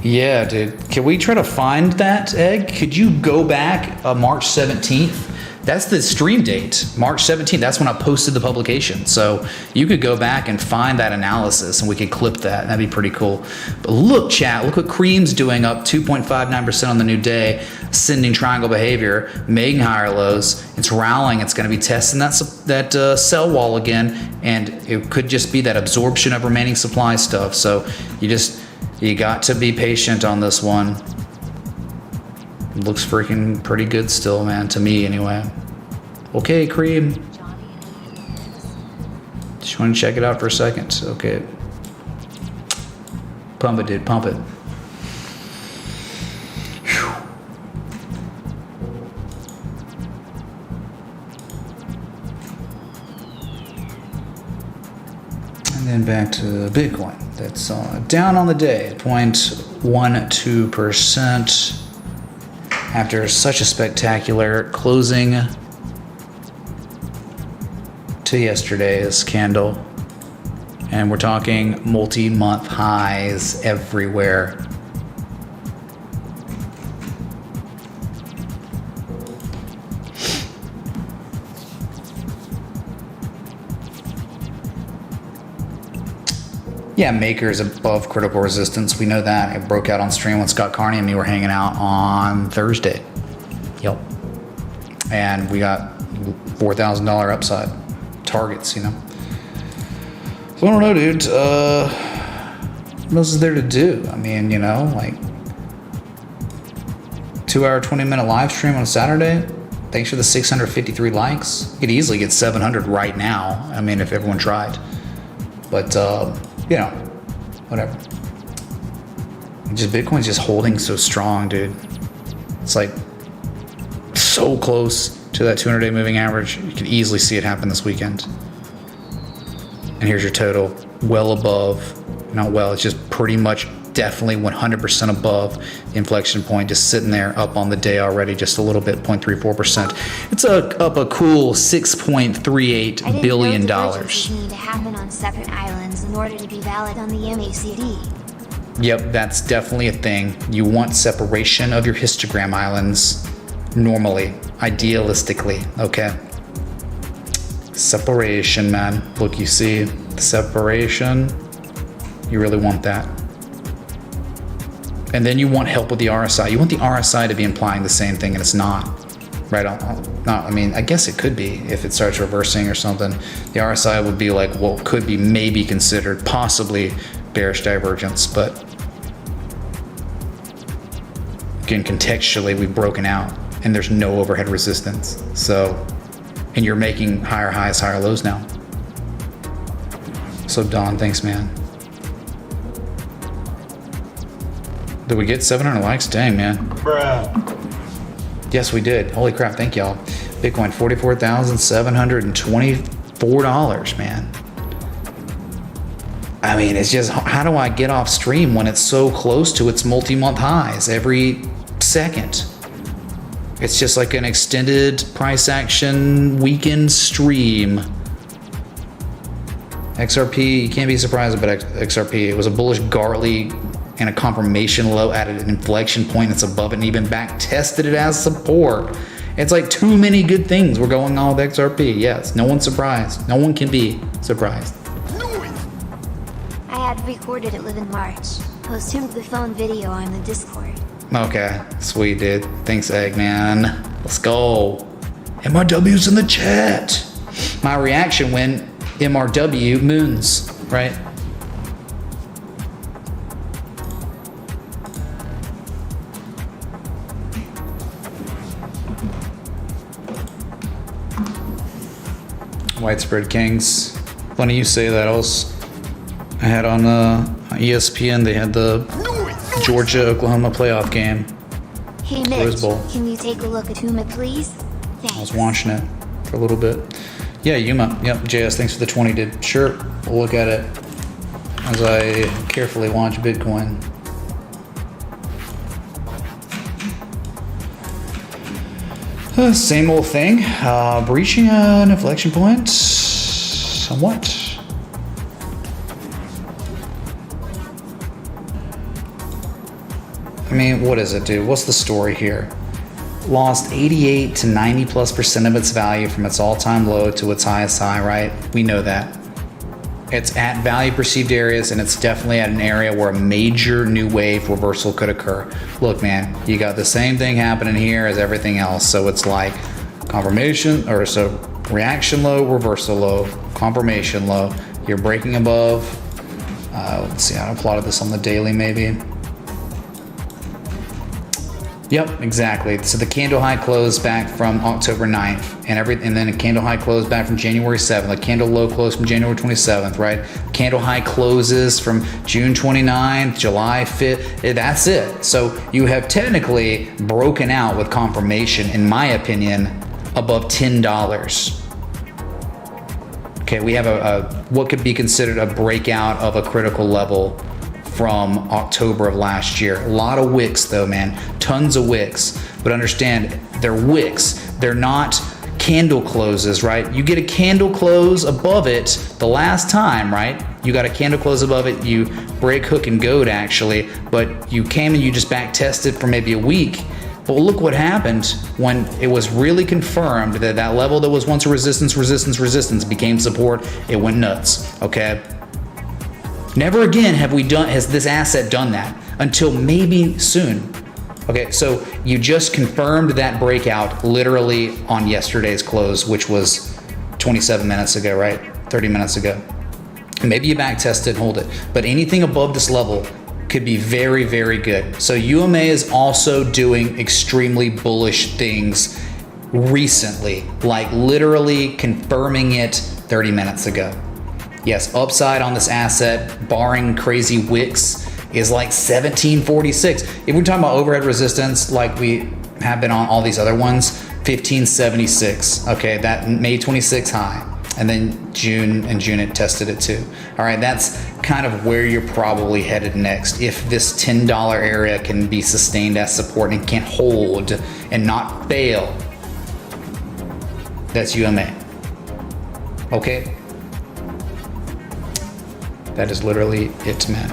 Yeah, dude. Can we try to find that, Egg? Could you go back March 17th? That's the stream date, March 17th. That's when I posted the publication. So you could go back and find that analysis and we could clip that. That'd be pretty cool. But look, chat, look what Cream's doing, up 2.59% on the new day, sending triangle behavior, making higher lows. It's rallying. It's going to be testing that sell wall again. And it could just be that absorption of remaining supply stuff. So you got to be patient on this one. Looks freaking pretty good still, man, to me anyway. Okay, Cream. Just want to check it out for a second. Okay. Pump it, dude, pump it. Whew. And then back to Bitcoin. That's down on the day, 0.12%. After such a spectacular closing to yesterday's candle. And we're talking multi-month highs everywhere. Yeah, Maker's above critical resistance. We know that. It broke out on stream when Scott Carney and me were hanging out on Thursday. Yep. And we got $4,000 upside targets, you know. So I don't know, dude. What else is there to do? I mean, you know, like 2-hour, 20-minute live stream on a Saturday. Thanks for the 653 likes. You could easily get 700 right now. I mean, if everyone tried. But, you know, whatever. Just Bitcoin's just holding so strong, dude. It's like so close to that 200-day moving average. You can easily see it happen this weekend. And here's your total, well above, not well, it's just pretty much definitely 100% above the inflection point, just sitting there up on the day already, just a little bit, 0.34%. It's up a cool $6.38 billion. Need to happen on separate islands in order to be valid on the MACD. Yep, that's definitely a thing. You want separation of your histogram islands normally, idealistically, okay? Separation, man. Look, you see the separation. You really want that. And then you want help with the RSI. You want the RSI to be implying the same thing, and it's not. Right? I mean, I guess it could be if it starts reversing or something. The RSI would be like what could be maybe considered possibly bearish divergence, but again, contextually, we've broken out, and there's no overhead resistance. So, and you're making higher highs, higher lows now. So, Don, thanks, man. Did we get 700 likes? Dang, man. Bruh. Yes, we did. Holy crap, thank y'all. Bitcoin, $44,724, man. I mean, it's just, how do I get off stream when it's so close to its multi-month highs every second? It's just like an extended price action weekend stream. XRP, you can't be surprised about XRP. It was a bullish Gartley and a confirmation low at an inflection point that's above it and even back tested it as support. It's like too many good things were going on with XRP. Yes, no one's surprised. No one can be surprised. I had recorded it live in March. Posted the phone video on the Discord. Okay, sweet, dude. Thanks, Eggman. Let's go. MRW's in the chat. My reaction when MRW moons, right? Widespread Kings. Funny you say that. I had on ESPN, they had the Georgia-Oklahoma playoff game. Hey Rose Mitch, Bowl. can you take a look at Huma, please? Thanks. I was watching it for a little bit. Yeah, Yuma. Yep, JS, thanks for the 20, dude. Sure, we'll look at it as I carefully launch Bitcoin. Same old thing. Breaching an inflection point. Somewhat. mean, what is it, dude? What's the story here? Lost 88 to 90+% of its value from its all-time low to its highest high, right? We know that. It's at value perceived areas, and it's definitely at an area where a major new wave reversal could occur. Look, man, you got the same thing happening here as everything else. So it's like confirmation, or so reaction low, reversal low, confirmation low. You're breaking above. Let's see, I plotted this on the daily maybe. Yep, exactly. So the candle high closed back from October 9th, and then a candle high closed back from January 7th, a candle low closed from January 27th, right? Candle high closes from June 29th, July 5th. That's it. So you have technically broken out with confirmation, in my opinion, above $10. Okay, we have a what could be considered a breakout of a critical level from October of last year. A lot of wicks though, man. Tons of wicks. But understand, they're wicks. They're not candle closes, right? You get a candle close above it the last time, right? You got a candle close above it, you break hook and goad actually, but you came and you just back tested for maybe a week. But look what happened when it was really confirmed that that level that was once a resistance became support. It went nuts, okay? Never again has this asset done that until maybe soon. Okay, so you just confirmed that breakout literally on yesterday's close, which was 27 minutes ago, right? 30 minutes ago. Maybe you back test it, hold it. But anything above this level could be very, very good. So UMA is also doing extremely bullish things recently, like literally confirming it 30 minutes ago. Yes, upside on this asset, barring crazy wicks, is like 1746. If we're talking about overhead resistance, like we have been on all these other ones, 1576. Okay, that May 26 high. And then June it tested it too. All right, that's kind of where you're probably headed next. If this $10 area can be sustained as support and can hold and not fail, that's UMA. Okay? That is literally it, man.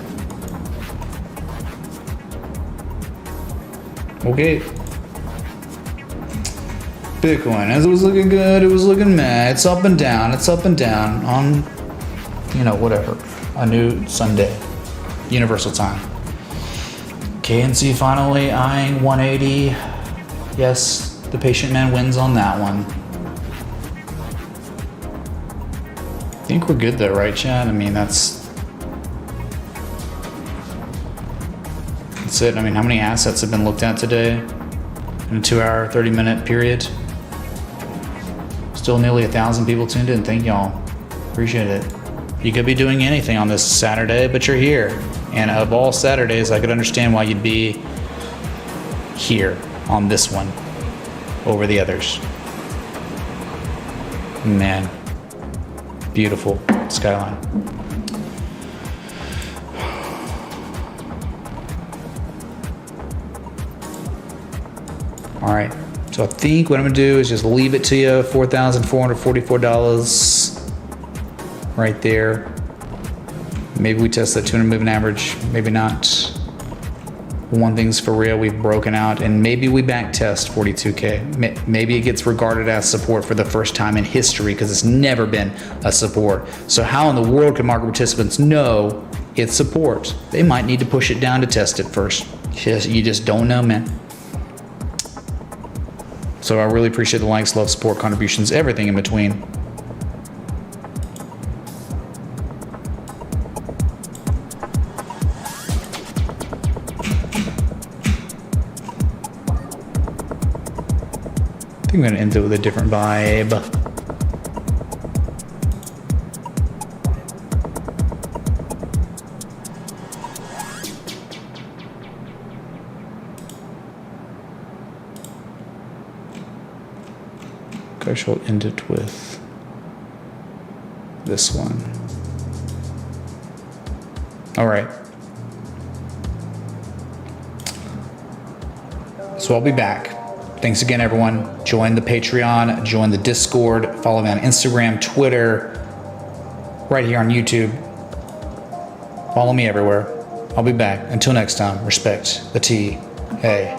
Okay. Bitcoin, as it was looking good, it was looking mad. It's up and down on, whatever. A new Sunday. Universal time. KNC finally eyeing 180. Yes, the patient man wins on that one. I think we're good though, right, Chad? I mean, that's it. I mean, how many assets have been looked at today in a 2 hour, 30-minute period? Still nearly 1,000 people tuned in. Thank y'all. Appreciate it. You could be doing anything on this Saturday, but you're here. And of all Saturdays, I could understand why you'd be here on this one over the others. Man, beautiful skyline. All right, so I think what I'm gonna do is just leave it to you, $4,444 right there. Maybe we test that 200 moving average, maybe not. One thing's for real, we've broken out, and maybe we back test 42K. Maybe it gets regarded as support for the first time in history because it's never been a support. So how in the world can market participants know it's support? They might need to push it down to test it first. You just don't know, man. So I really appreciate the likes, love, support, contributions, everything in between. I think I'm gonna end it with a different vibe. I shall end it with this one. All right. So I'll be back. Thanks again, everyone. Join the Patreon, join the Discord, follow me on Instagram, Twitter, right here on YouTube. Follow me everywhere. I'll be back. Until next time, respect the T. Hey.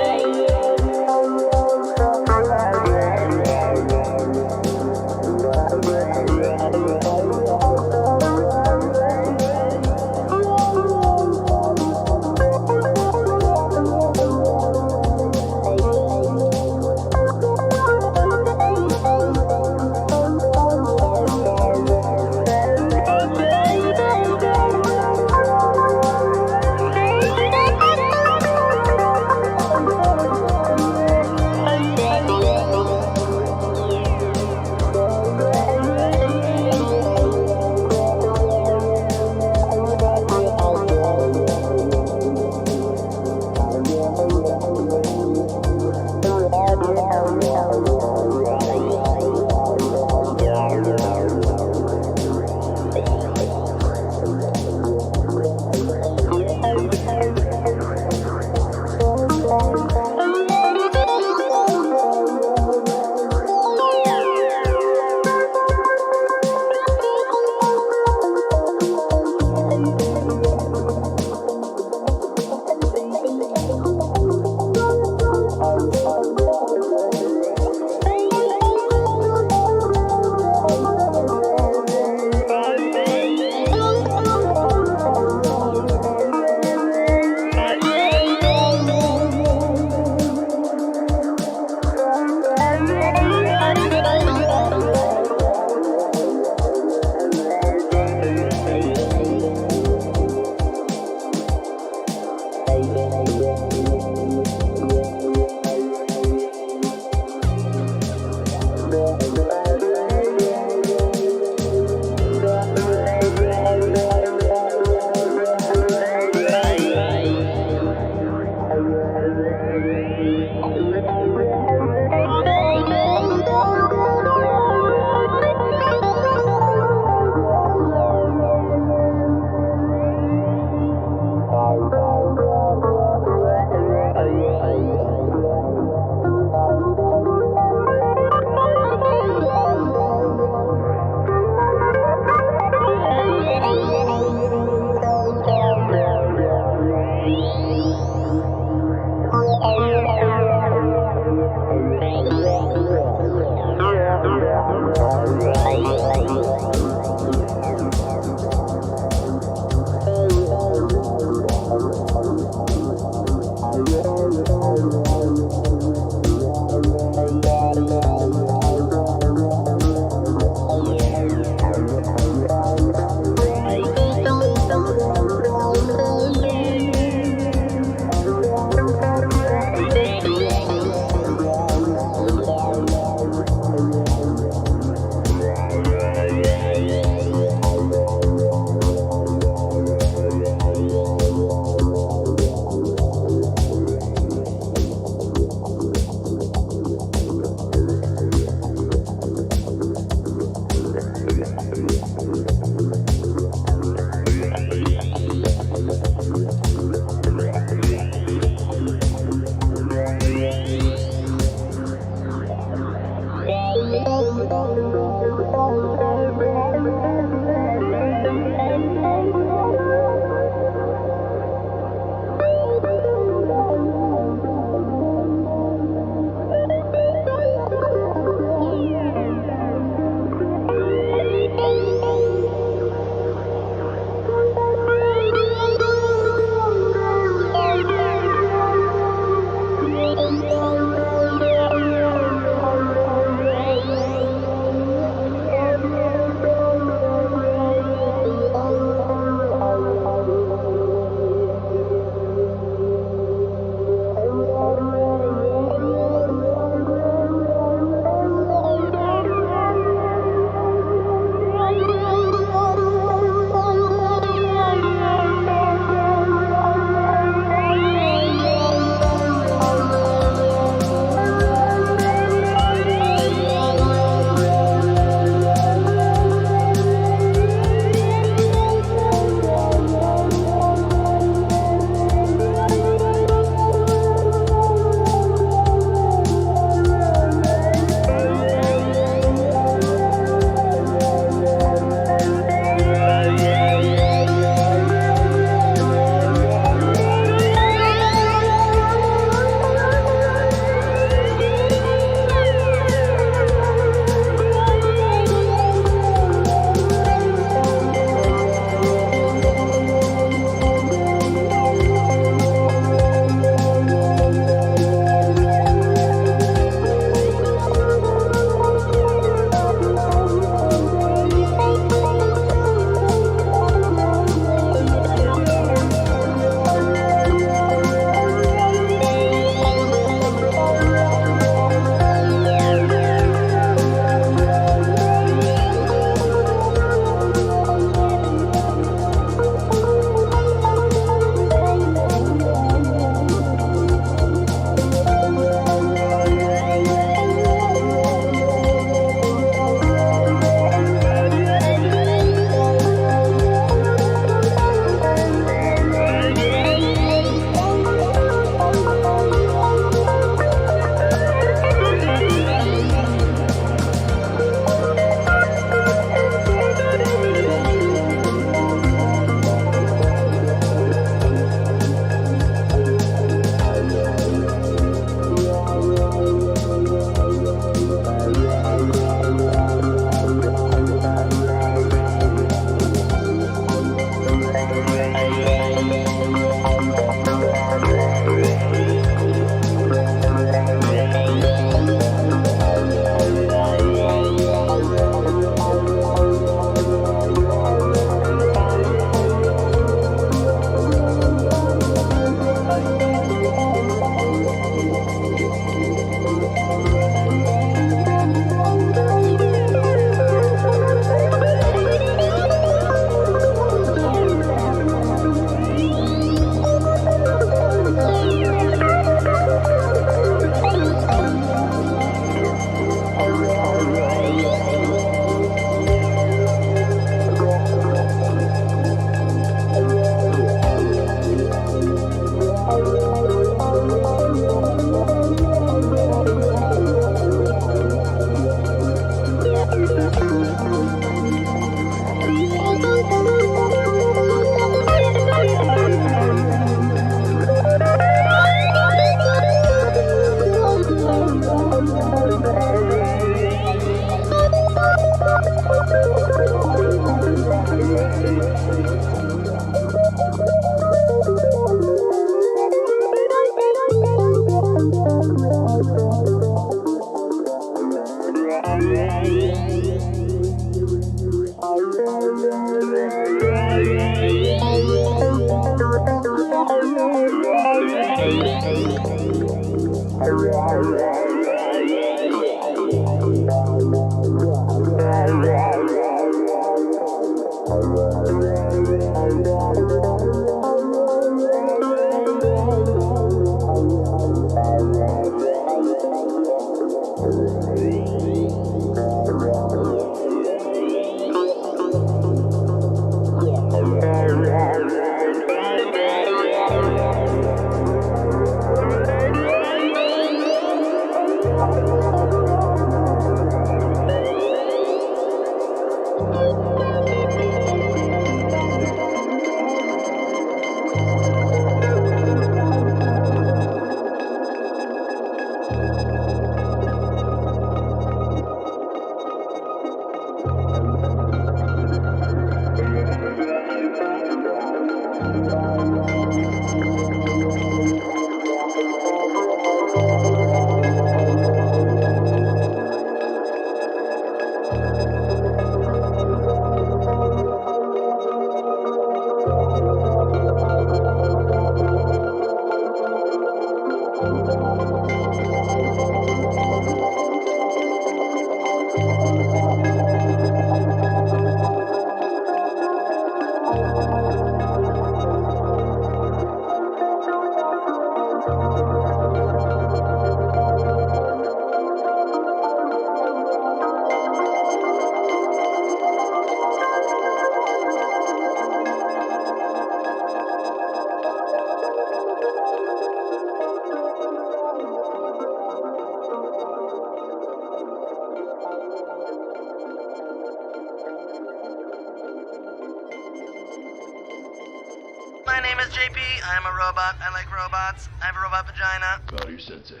My name is JP. I'm a robot. I like robots. I have a robot vagina. Bow to your sensei.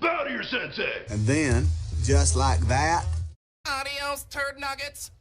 Bow to your sensei! And then, just like that, Adios, turd nuggets.